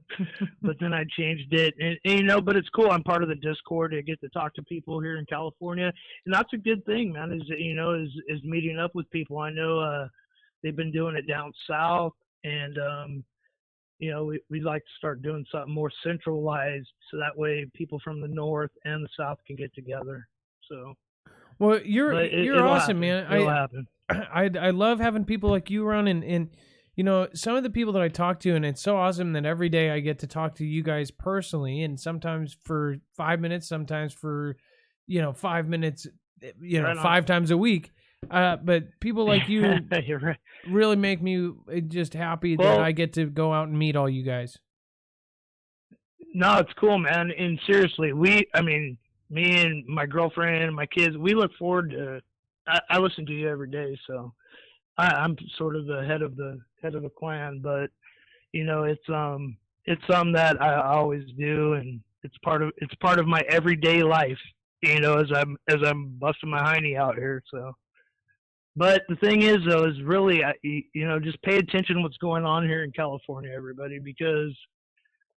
but then I changed it. And but it's cool. I'm part of the Discord. I get to talk to people here in California, and that's a good thing, man. Is meeting up with people. I know they've been doing it down south, and we'd like to start doing something more centralized, so that way people from the north and the south can get together. So, well, you're awesome, man. It'll happen. I love having people like you around, and some of the people that I talk to, and it's so awesome that every day I get to talk to you guys personally, and sometimes for 5 minutes, sometimes for 5 minutes, Right 5 times a week. But people like you You're right. really make me just happy that I get to go out and meet all you guys. No, it's cool, man. And seriously, me and my girlfriend and my kids, we look forward to. I listen to you every day, so I'm sort of the head of the clan. But you know, it's something that I always do, and it's part of my everyday life. You know, as I'm busting my hiney out here. So, but the thing is, though, is really, you know, just pay attention to what's going on here in California, everybody, because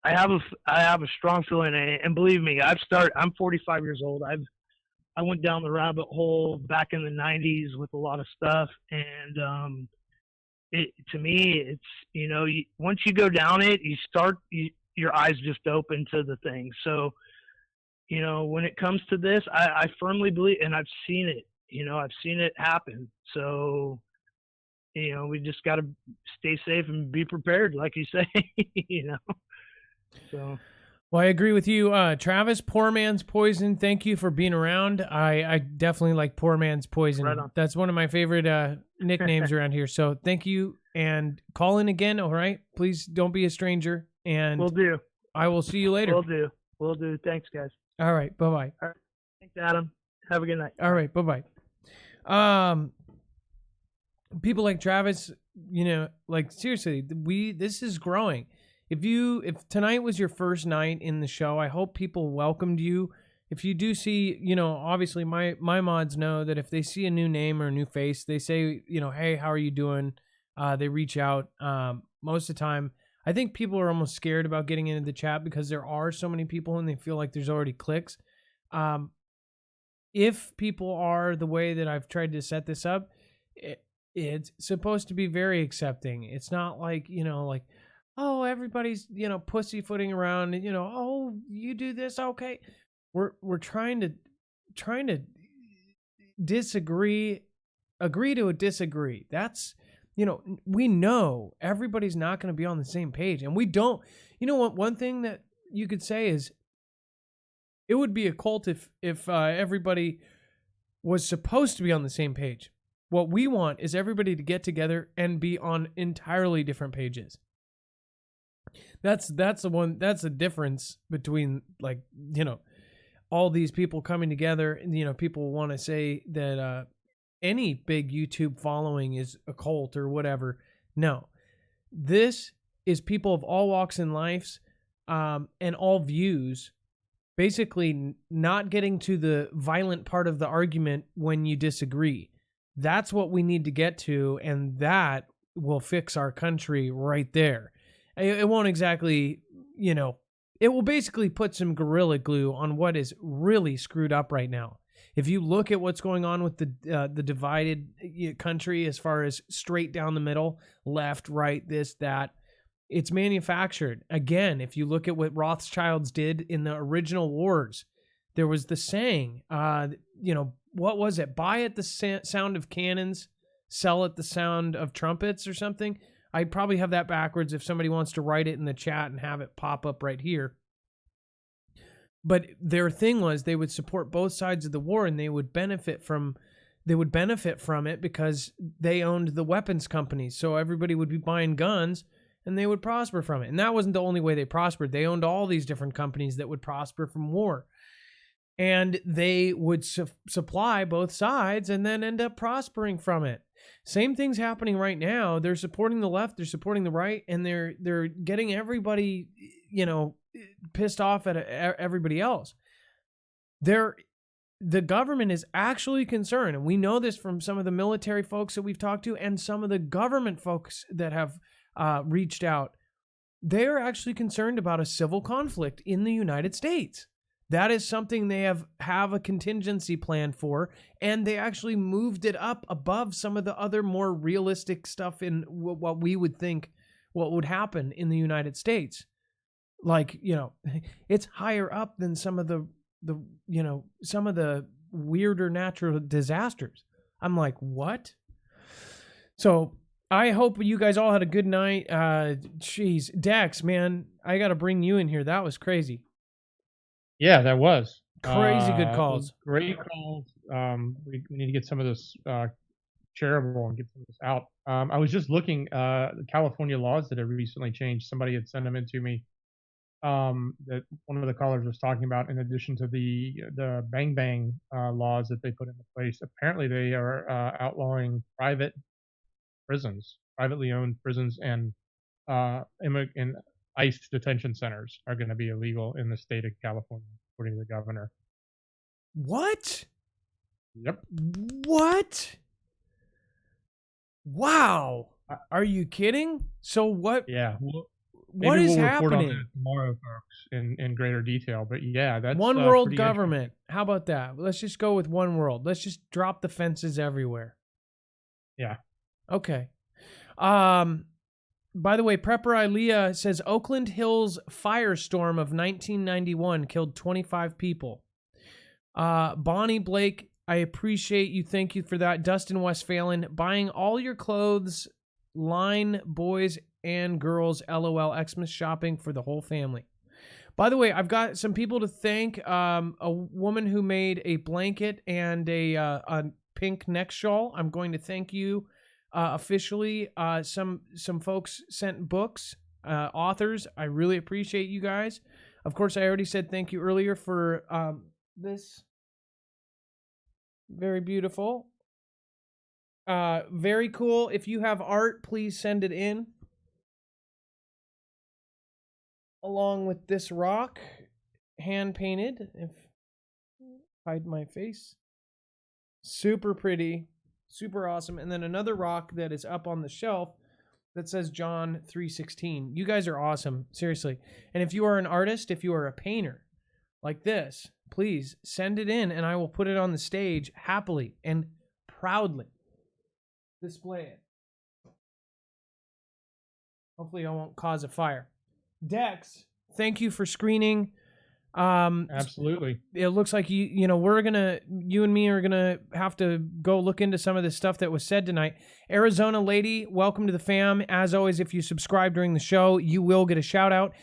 I have a strong feeling, and believe me, I'm 45 years old. I went down the rabbit hole back in the 90s with a lot of stuff, and to me, it's, you know, once you go down it, your eyes just open to the thing. So, you know, when it comes to this, I firmly believe, and I've seen it. You know, I've seen it happen. So, you know, we just got to stay safe and be prepared, like you say. You know. So. Well, I agree with you, Travis. Poor Man's Poison. Thank you for being around. I definitely like Poor Man's Poison. Right on. That's one of my favorite nicknames around here. So thank you, and call in again. All right, please don't be a stranger. And Will do. I will see you later. Will do. Thanks, guys. All right. Bye bye. All right. Thanks, Adam. Have a good night. All right. Bye bye. People like Travis, you know, like seriously, this is growing. If tonight was your first night in the show, I hope people welcomed you. If you do see, you know, obviously my mods know that if they see a new name or a new face, they say, you know, hey, how are you doing? They reach out. Most of the time, I think people are almost scared about getting into the chat because there are so many people and they feel like there's already clicks. If people are the way that I've tried to set this up, it's supposed to be very accepting. It's not like, you know, like, oh, everybody's, you know, pussyfooting around and, you know, oh, you do this. Okay. We're trying to disagree, agree to a disagree. That's, you know, we know everybody's not going to be on the same page, and we don't, you know what, one thing that you could say is it would be a cult if everybody was supposed to be on the same page. What we want is everybody to get together and be on entirely different pages. That's the difference between, like, you know, all these people coming together. And, you know, people want to say that any big YouTube following is a cult or whatever. No, this is people of all walks in lives and all views, basically not getting to the violent part of the argument when you disagree. That's what we need to get to, and that will fix our country right there. It won't exactly, you know, it will basically put some gorilla glue on what is really screwed up right now. If you look at what's going on with the divided country as far as straight down the middle, left, right, this, that, it's manufactured. Again, if you look at what Rothschilds did in the original wars, there was the saying, you know, what was it? Buy at the sound of cannons, sell at the sound of trumpets or something. I probably have that backwards if somebody wants to write it in the chat and have it pop up right here. But their thing was they would support both sides of the war, and they would benefit from it because they owned the weapons companies. So everybody would be buying guns and they would prosper from it. And that wasn't the only way they prospered. They owned all these different companies that would prosper from war. And they would supply both sides and then end up prospering from it. Same thing's happening right now. They're supporting the left, they're supporting the right, and they're getting everybody, you know, pissed off at everybody else. The government is actually concerned, and we know this from some of the military folks that we've talked to and some of the government folks that have reached out. They're actually concerned about a civil conflict in the United States. That is something they have a contingency plan for, and they actually moved it up above some of the other more realistic stuff in what we would think what would happen in the United States. Like, you know, it's higher up than some of the you know, some of the weirder natural disasters. I'm like, what? So I hope you guys all had a good night. Jeez, Dex, man, I got to bring you in here. That was crazy. Yeah, that was crazy good calls. Great calls. We need to get some of this shareable and get some of this out. I was just looking the California laws that have recently changed. Somebody had sent them in to me. that one of the callers was talking about, in addition to the bang bang laws that they put into place, apparently they are outlawing private prisons, privately owned prisons, and ICE detention centers are going to be illegal in the state of California, according to the governor. What? Yep. What? Wow. Are you kidding? So what? Yeah. What is we'll report on happening? that tomorrow, folks, in greater detail. But yeah, that's one world pretty government. How about that? Let's just go with one world. Let's just drop the fences everywhere. Yeah. Okay. By the way, Prepper Ilea says Oakland Hills firestorm of 1991 killed 25 people. Bonnie Blake, I appreciate you. Thank you for that. Dustin Westphalen, buying all your clothes line, boys and girls, LOL, Xmas shopping for the whole family. By the way, I've got some people to thank. A woman who made a blanket and a pink neck shawl. I'm going to thank you officially. Some folks sent books, authors. I really appreciate you guys. Of course, I already said thank you earlier for this. Very beautiful. Very cool. If you have art, please send it in. Along with this rock, hand painted. If hide my face. Super pretty, super awesome. And then another rock that is up on the shelf that says John 3:16. You guys are awesome, seriously. And if you are an artist, if you are a painter like this, please send it in and I will put it on the stage happily and proudly. Display it. Hopefully I won't cause a fire. Dex, thank you for screening. Absolutely. It looks like you and me are gonna have to go look into some of the stuff that was said tonight. Arizona lady, welcome to the fam. As always, if you subscribe during the show, you will get a shout out.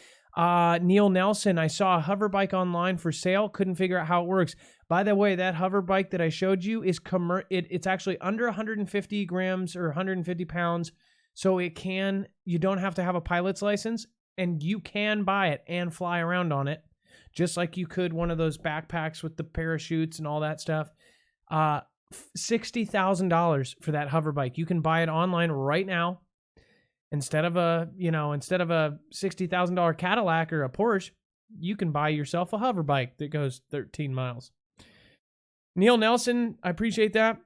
Neil Nelson, I saw a hover bike online for sale. Couldn't figure out how it works. By the way, that hover bike that I showed you is it's actually under 150 grams or 150 pounds. So you don't have to have a pilot's license, and you can buy it and fly around on it, just like you could one of those backpacks with the parachutes and all that stuff. $60,000 for that hover bike. You can buy it online right now. Instead of a $60,000 Cadillac or a Porsche, you can buy yourself a hover bike that goes 13 miles. Neil Nelson, I appreciate that.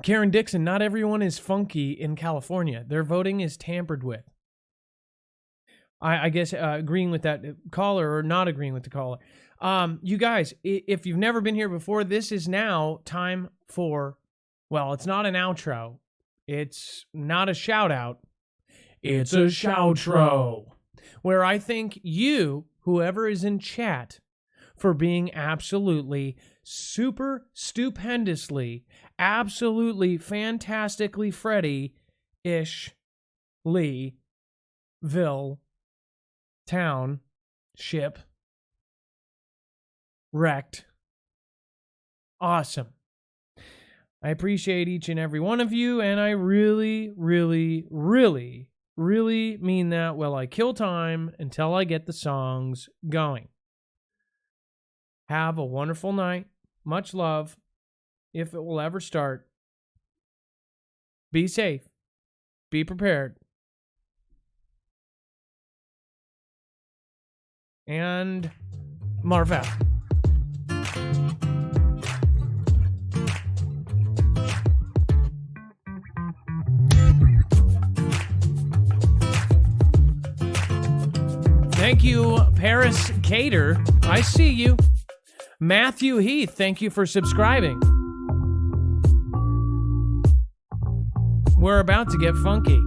Karen Dixon, not everyone is funky in California. Their voting is tampered with. I guess agreeing with that caller or not agreeing with the caller. You guys, if you've never been here before, this is now time for, well, it's not an outro. It's not a shout out. It's a shoutro, where I thank you, whoever is in chat, for being absolutely super stupendously, absolutely fantastically Freddy-ish Lee Ville Town ship wrecked. Awesome. I appreciate each and every one of you, and I really, really, really, really mean that while I kill time until I get the songs going. Have a wonderful night. Much love, if it will ever start. Be safe. Be prepared. And Marv out. Thank you, Paris Cater. I see you. Matthew Heath, thank you for subscribing. We're about to get funky.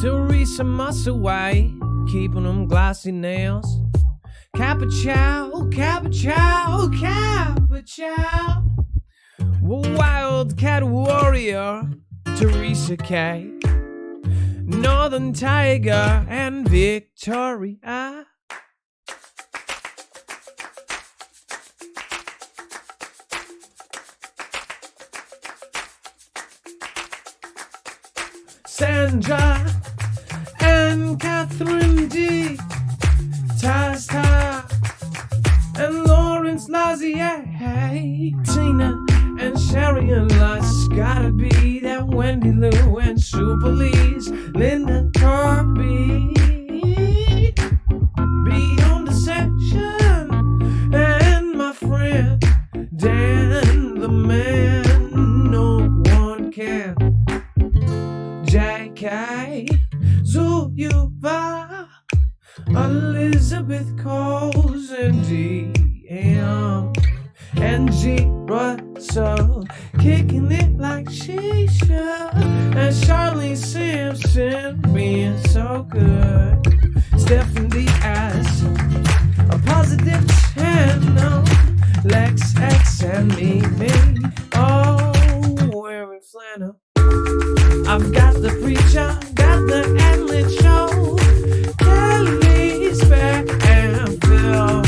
Teresa Musaway, keeping them glossy nails. Capachow, capachow, capachow. Wildcat warrior, Teresa K. Northern Tiger and Victoria. Sandra, and Catherine D. Tasta and Lawrence Lazier. Tina and Sharia Lust. Gotta be that Wendy Lou and Super Lee's Linda Kirby. Beyond the section and my friend Dan the man no one can. J.K. Zuyuva, Elizabeth Coles and D.M. and G. Russell, kicking it like she should. And Charlie Simpson being so good. Stephen Diaz, a positive channel. Lex X and me. Oh, wearing flannel. I've got the preacher, got the Adlet show. Kelly's back and Phil.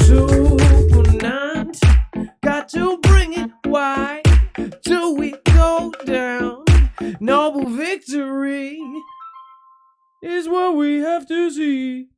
Supernight. Got to bring it. Why do we go down? Noble victory is what we have to see.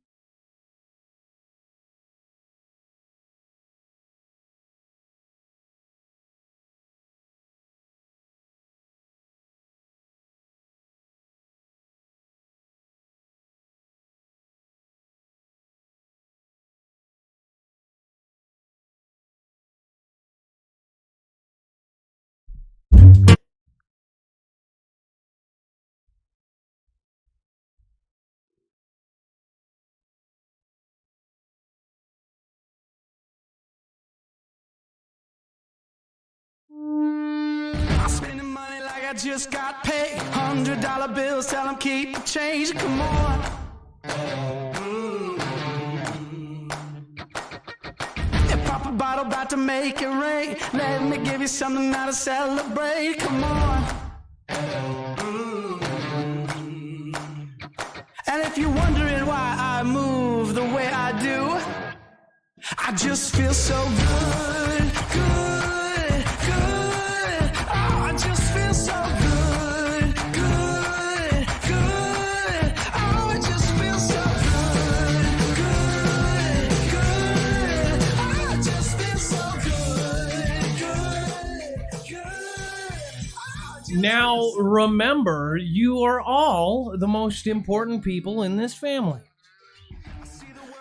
I'm spending money like I just got paid. $100 bills, tell them keep the change. Come on. Yeah, pop a bottle, about to make it rain. Let me give you something now to celebrate. Come on. And if you're wondering why I move the way I do, I just feel so good, good, good. Oh, I just feel so good, good, good. Oh, I just feel so good, good, good. Oh, I just feel so good, good, good. Oh, Now, remember, you are all the most important people in this family.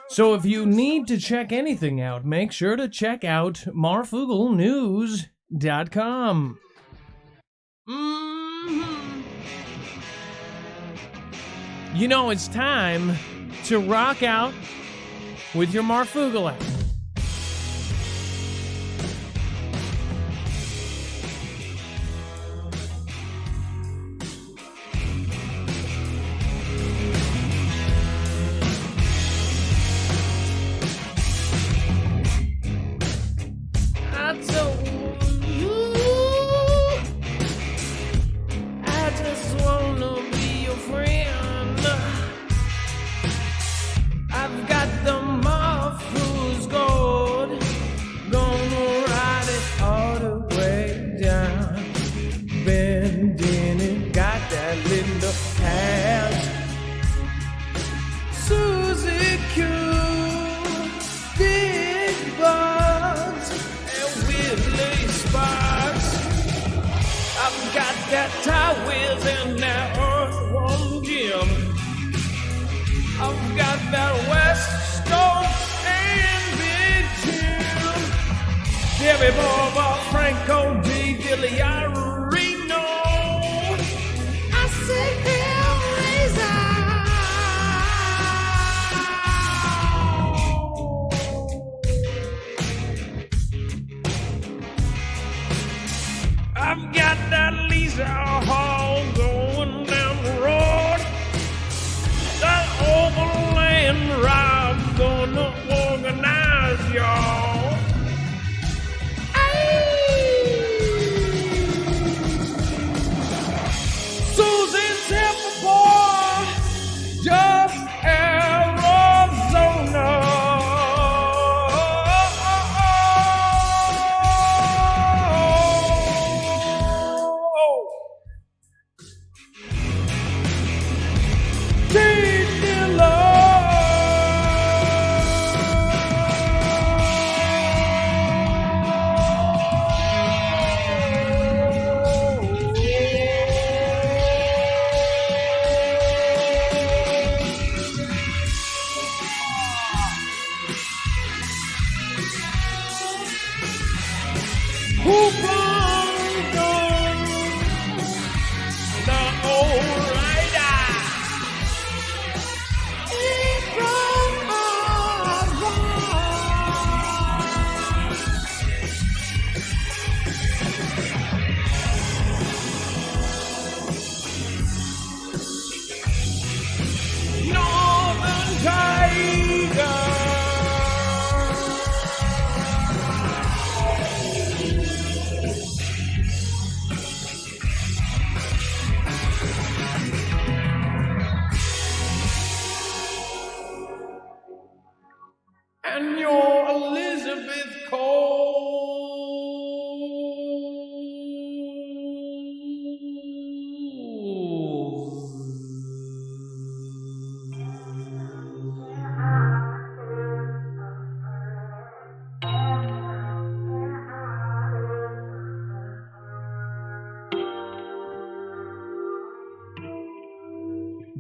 So if you need to check anything out, make sure to check out MARFOOGLEnews.com. You know, it's time to rock out with your Marfoogle app. I told you I just wanna be your friend. I've got the Marfoogle gold, gonna ride it all the way down. Bending it, got that Linda pass. Susie Q, Big Bugs, and Willie Sparks. I've got that tie whiz and that earthworm Jim. I've got that West Stone and Big Jim. Debbie Boba, Franco D, Billy Irino. I said Hellraiser. I've got that Lisa Hall going down the road. That overland ride gonna organize y'all. Hey!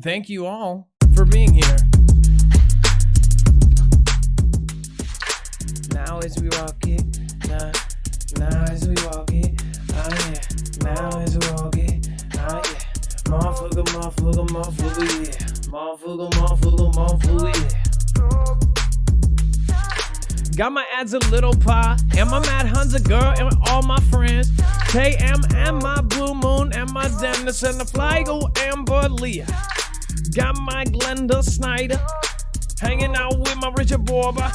thank you all for being here. Now as we walk it, now as we walk it, yeah. Now as we walk it, yeah. Marfoogle, Marfoogle, Marfoogle, yeah. Marfoogle, Marfoogle, Marfoogle, yeah. Got my ads a little pie, and my Mad Hun's a girl, and all my friends. KM and my Blue Moon, and my Dennis, and the Flygo Amber Leah. Got my Glenda Snyder, hanging out with my Richard Borba.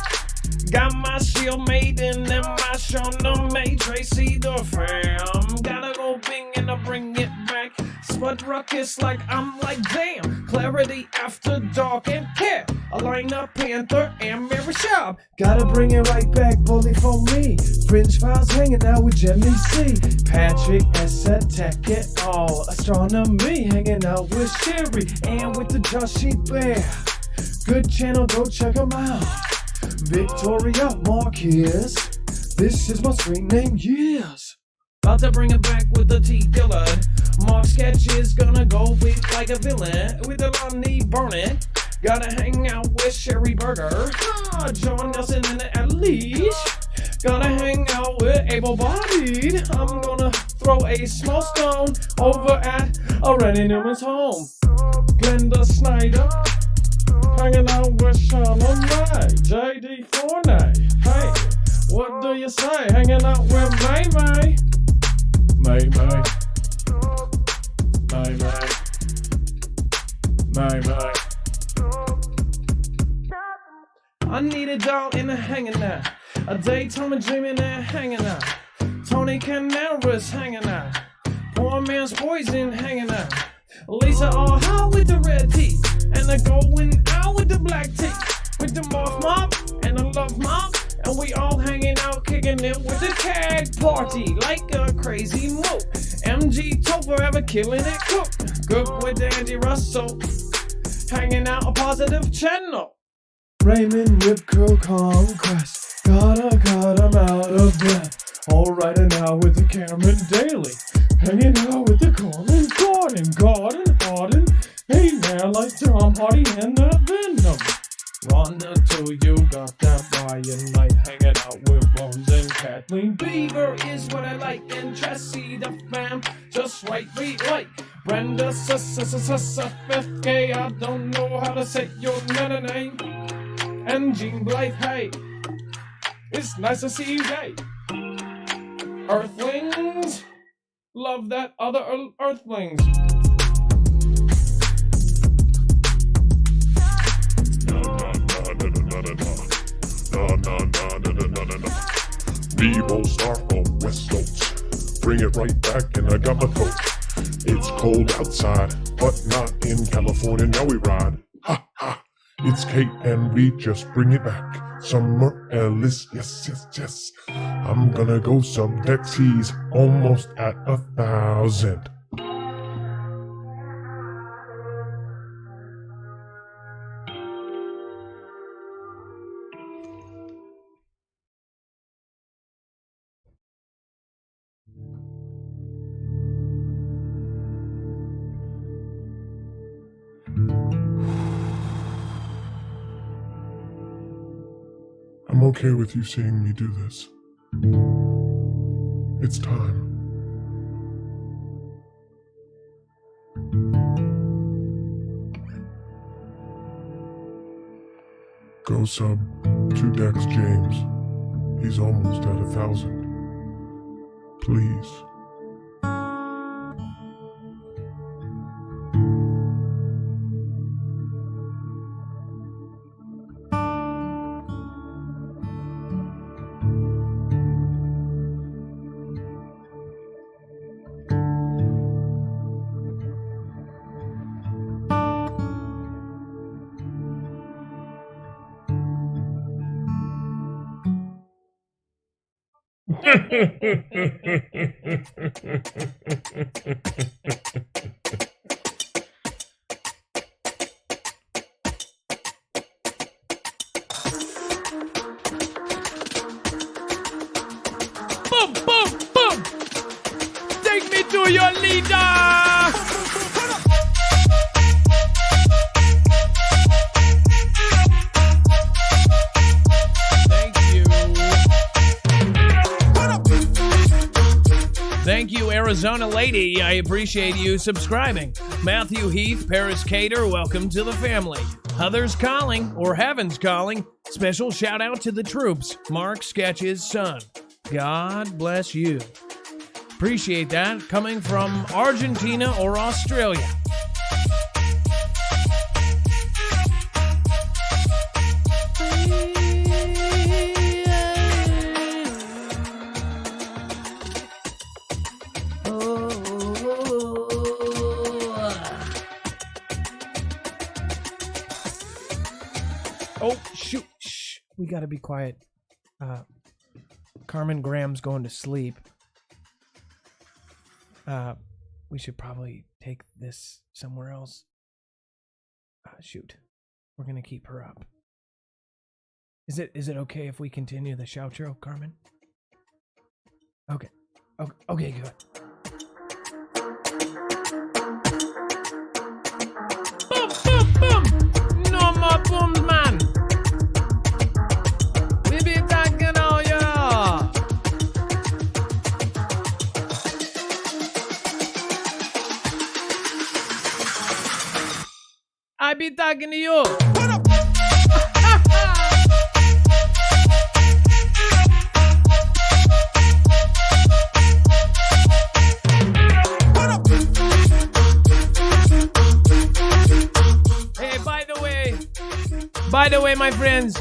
Got my Shield Maiden and my Shauna May, Tracy the Fam. Gotta go bing and I bring it back. Spud ruckus like I'm like damn. Clarity after dark and care. Alina Panther and Mary Sharp. Gotta bring it right back, bully for me. Fringe Files hanging out with Jenny C. Patrick S. Tech it all. Astronomy hanging out with Sherry and with the Joshy Bear. Good channel, go check them out. Victoria Marquez, this is my screen name, yes. About to bring it back with the T-Dillard. Mark Sketch is gonna go big like a villain with the Lonnie Burnett. Gotta hang out with Sherry Berger, John Nelson and Alish. Gotta hang out with Able Bodied. I'm gonna throw a small stone over at Randy Newman's home. Glenda Snyder. Hanging out with Shalom Ray, JD Forney. Hey, what do you say? Hanging out with May May. May May. May May. May May. I need a doll in a hanging out. A Daytona dreaming and hanging out. Tony Canaris hanging out. Poor man's poison hanging out. Lisa all hot with the red teeth. And I going out with the black tea, with the morph mop and the love mop, and we all hanging out kicking it with the keg party like a crazy mook. MG Toe forever killing it cook with Andy Russell, hanging out a positive channel. Raymond Rip Curl Conquest, gotta cut him out of breath. All right, and now with the Cameron Daly, hanging out with the Coleman Garden, Arden. Hey man, like Tom Hardy and that Venom. Rhonda too, you got that Brian Knight hanging out with Bones and Kathleen Beaver is what I like. And Tressie the Fam, just right, like Brenda FK, I don't know how to say your name. And Jean Blythe, hey, it's nice to see you, gay. Earthlings, love that other Earthlings. Debo Star from West Coast. Bring it right back and I got my coat. It's cold outside, but not in California, now we ride. Ha ha, it's Kate and we just bring it back. Summer Ellis, yes, yes, yes. I'm gonna go sub-dex, he's almost at 1,000. I'm okay with you seeing me do this. It's time. Go sub to Dex James. He's almost at 1,000. Please. Boom, boom, boom! Take me to your leader! Arizona lady, I appreciate you subscribing. Matthew Heath, Paris Cater, welcome to the family. Others calling, or Heaven's calling, special shout out to the troops, Mark Sketch's son. God bless you. Appreciate that, coming from Argentina or Australia. Oh, shoot. Shh. We gotta be quiet. Carmen Graham's going to sleep. We should probably take this somewhere else. Shoot. We're gonna keep her up. Is it okay if we continue the shoutro, Carmen? Okay. Okay, good. Boom, boom, boom! No more booms, man! We be talking all y'all! I be talking to you! What up? By the way, my friends,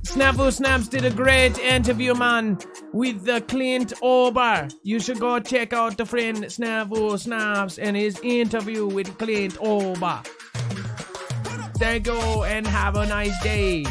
Snafu Snaps did a great interview, man, with the Clint Ober. You should go check out the friend Snafu Snaps and his interview with Clint Ober. There you go, and have a nice day.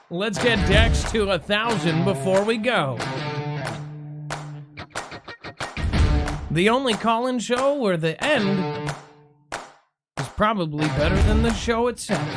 Let's get Dex to 1,000 before we go. The only call-in show where the end is probably better than the show itself.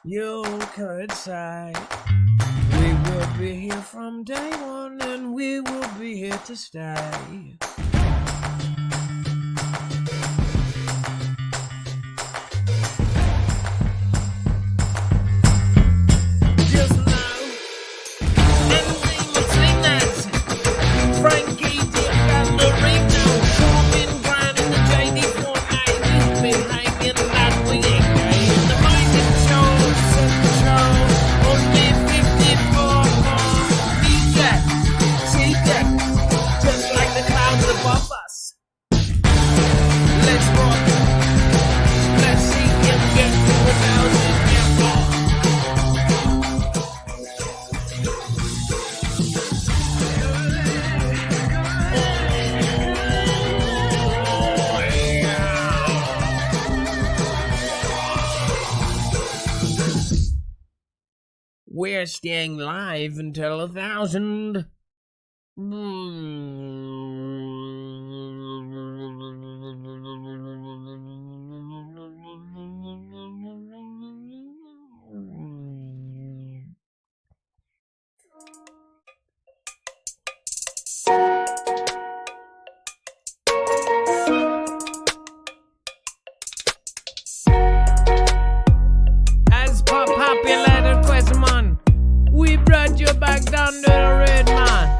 You could say we will be here from day one and we will be here to stay. Just now, anything between that, Frankie did got the ring now. Corbin grinding the JD for night. We've been hanging that we ain't game. The mind controls, self-control, only 54 more. Need that, see that, just like the clouds We're staying live until 1,000. Popular request, man. We brought you back down to the red, man.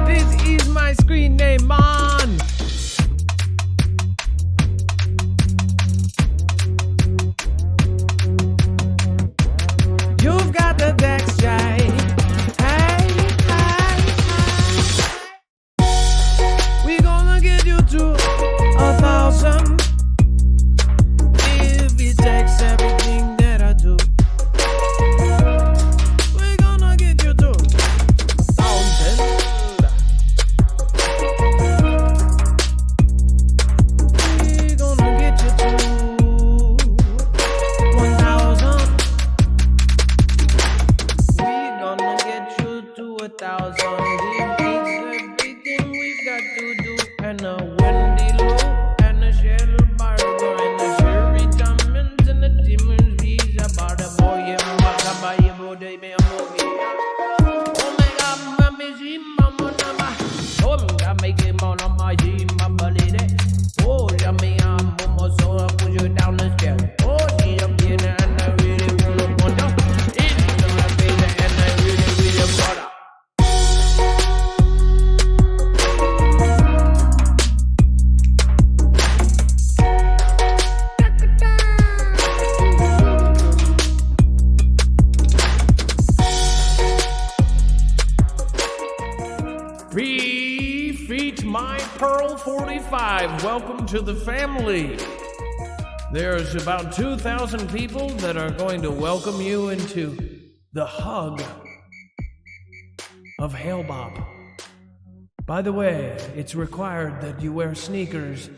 This is my screen name, man. You've got the Dex right. Hey, hey, hey. We gonna get you to 1,000. Takes everything that I do. We're gonna get you to 1,000. We're gonna get you to 1,000. We're gonna get you to 1,000. It takes everything we've got to do. And a Wendy Lou and a Shell Barber and a Sherry Diamonds and the demons. These are about a boy and Makabai Bode me a movie. Oh my God, Mammy Zim, Mamma Nama. Oh, I make him on my Zim, Mamma Lady. Oh, Yummy, I'm almost so I push you down the stairs. Oh, she's up here and I really wanna wonder. It's the rapid and I really wanna. My Pearl 45, welcome to the family. There's about 2,000 people that are going to welcome you into the hug of Hale-Bopp. By the way, it's required that you wear sneakers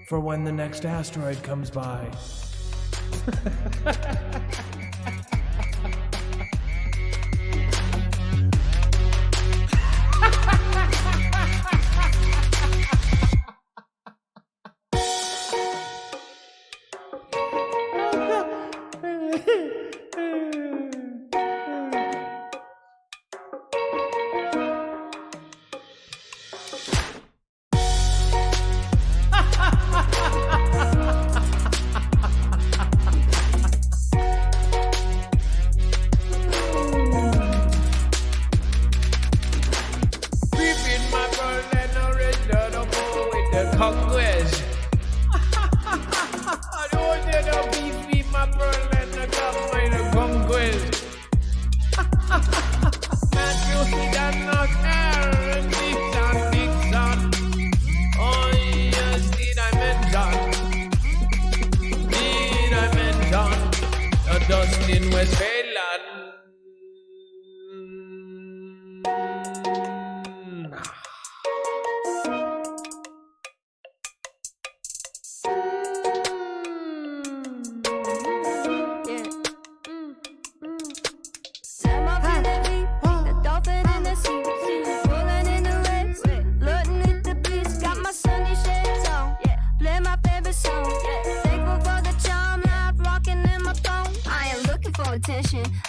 for when the next asteroid comes by. Dustin Westphalen.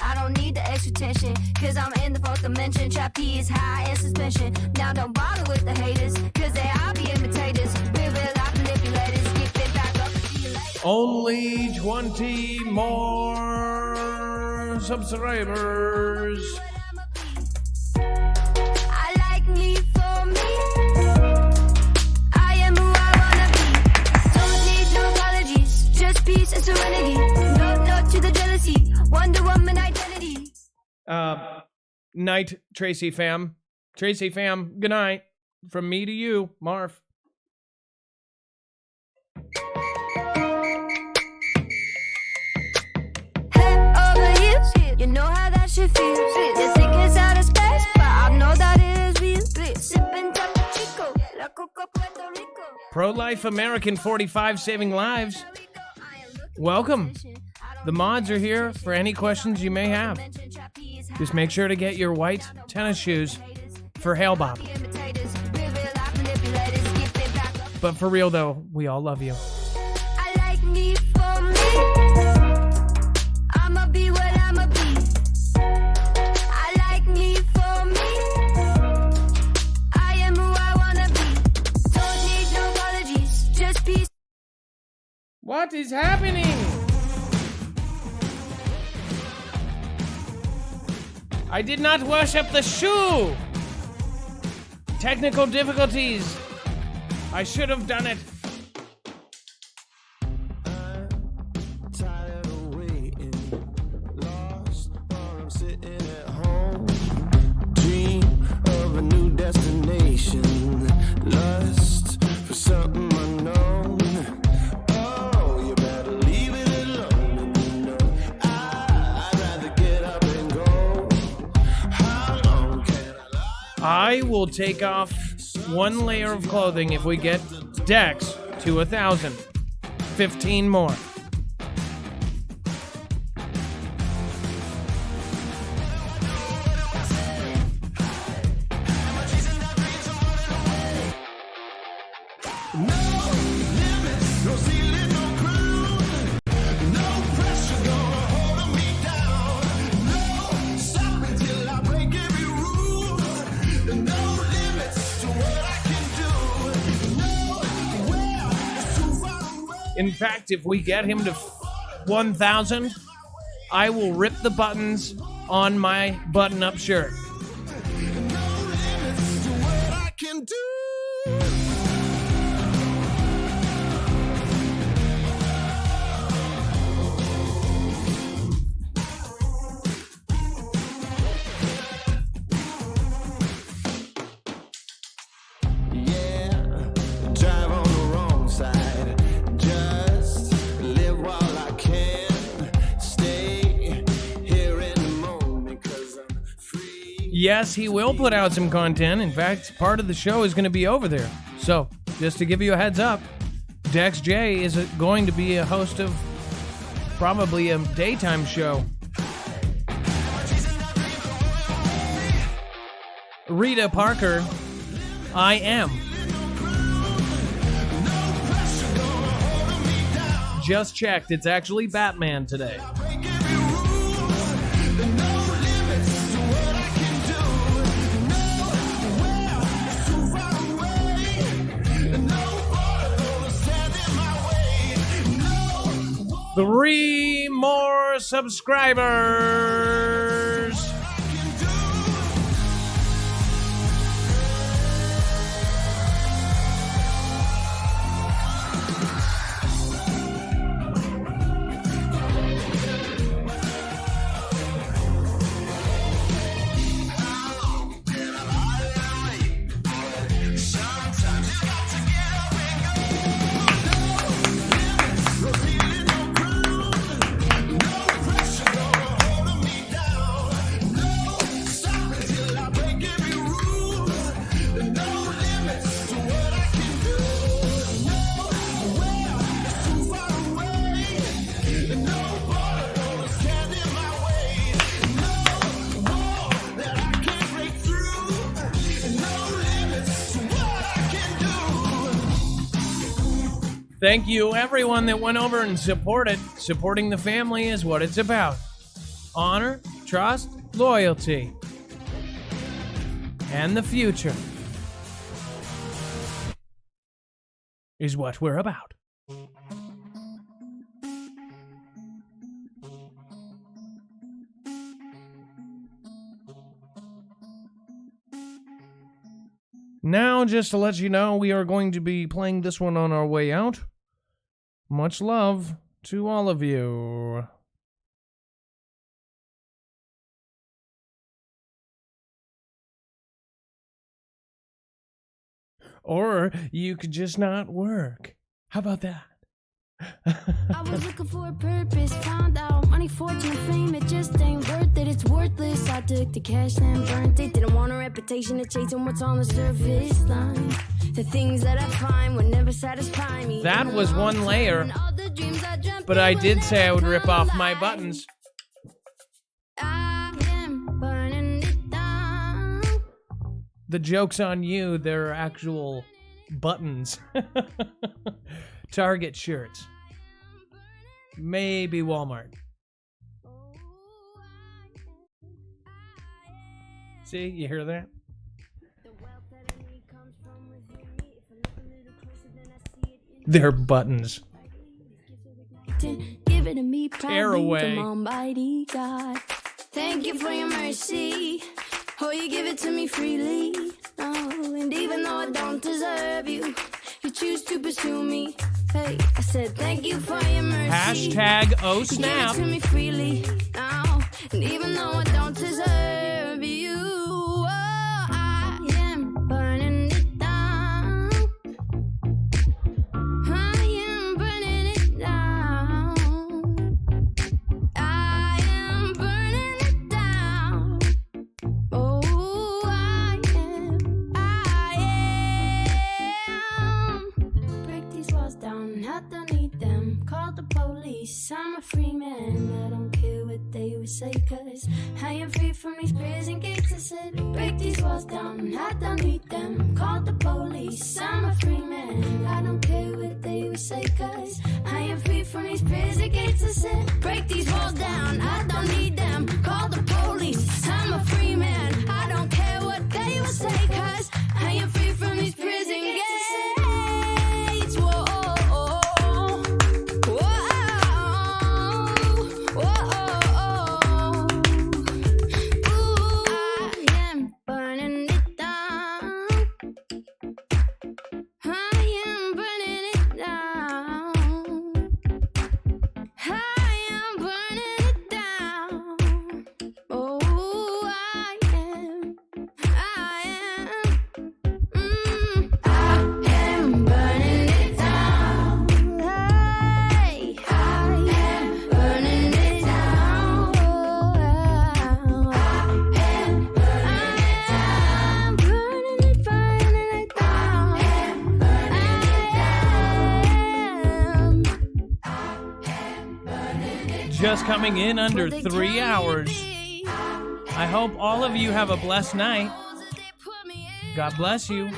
I don't need the extra tension, cause I'm in the fourth dimension. Trap P is high in suspension. Now don't bother with the haters, cause they all be imitators. Real life manipulators. Get it back up and see you later. Only 20 more subscribers. I like me for me. I am who I wanna be. Don't need no apologies, just peace and serenity. No to the jealousy. Wonder Woman identity. Night, Tracy fam. Tracy fam, good night. From me to you, Marf. Head over heels, you know how that shit feels. You think it's out of space, but I know that it is real. Sipping Topo Chico, La Coca Puerto Rico. Pro-life American 45 saving lives. Welcome. The mods are here for any questions you may have. Just make sure to get your white tennis shoes for Hail Bob. But for real though, we all love you. I like me for me. I'ma be what I'ma be. I like me for me. I am who I wanna be. Don't need no apologies, just peace. What is happening? I did not worship the shoe. Technical difficulties. I should have done it. Tired of waiting, lost while I'm sitting at home. Dream of a new destination, lust for something unknown. Oh, you better leave it alone. And you know I'd rather get up and go. How long can I will take off one layer of clothing if we get Dex to 1,000. 15 more. In fact, if we get him to 1,000, I will rip the buttons on my button-up shirt. Yes, he will put out some content. In fact, part of the show is going to be over there. So, just to give you a heads up, Dex J is going to be a host of probably a daytime show. Rita Parker, I am. Just checked, it's actually Batman today. Three more subscribers. Thank you, everyone that went over and supported. Supporting the family is what it's about. Honor, trust, loyalty, and the future is what we're about. Now, just to let you know, we are going to be playing this one on our way out. Much love to all of you. Or you could just not work. How about that? I was looking for a purpose, found out money, fortune, fame, it just ain't worth it, it's worthless. I took the cash and burnt it, didn't want a reputation of chasing what's on the surface line. The things that I find would never satisfy me. That was one layer. But I did say I would rip off my buttons. I am burning it down. The joke's on you. They're actual buttons. Target shirts. Maybe Walmart. See, you hear that? They're buttons. Give it to me Tear proudly away. from Almighty God. Thank you for your mercy. Oh, you give it to me freely. Oh, and even though I don't deserve you, you choose to pursue me. Hey, I said thank you for your mercy. Hashtag oh You snap. give it to me freely. Oh, and even though I don't deserve you, oh, I am burning it down. I am burning it down. I am burning it down. Oh, I am. Break these walls down, I don't need them. Call the police, I'm a free man. I don't care what they would say, cause I am free from these prison gates. I said, break these walls down, I don't need them. Call the police, I'm a free man. I don't care what they would say, cause I am free from these prison gates. I said, break these walls down, I don't need them. Call the police, I'm a free man. I don't care what they would say, cause I am free from these prison gates. Whoa, whoa, whoa, whoa. Ooh, I am burning it down. I am burning it down. I am burning it down. Oh, I am. I am burning it down. Hey, I am burning it down. I am burning it down. Just coming in under 3 hours. I hope all of you have a blessed night. God bless you.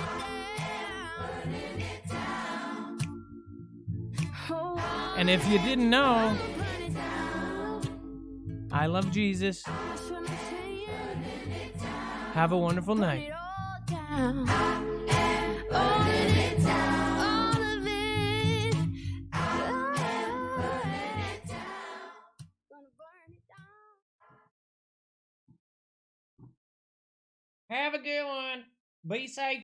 And if you didn't know, I love Jesus. Have a wonderful night. Have a good one. Be safe.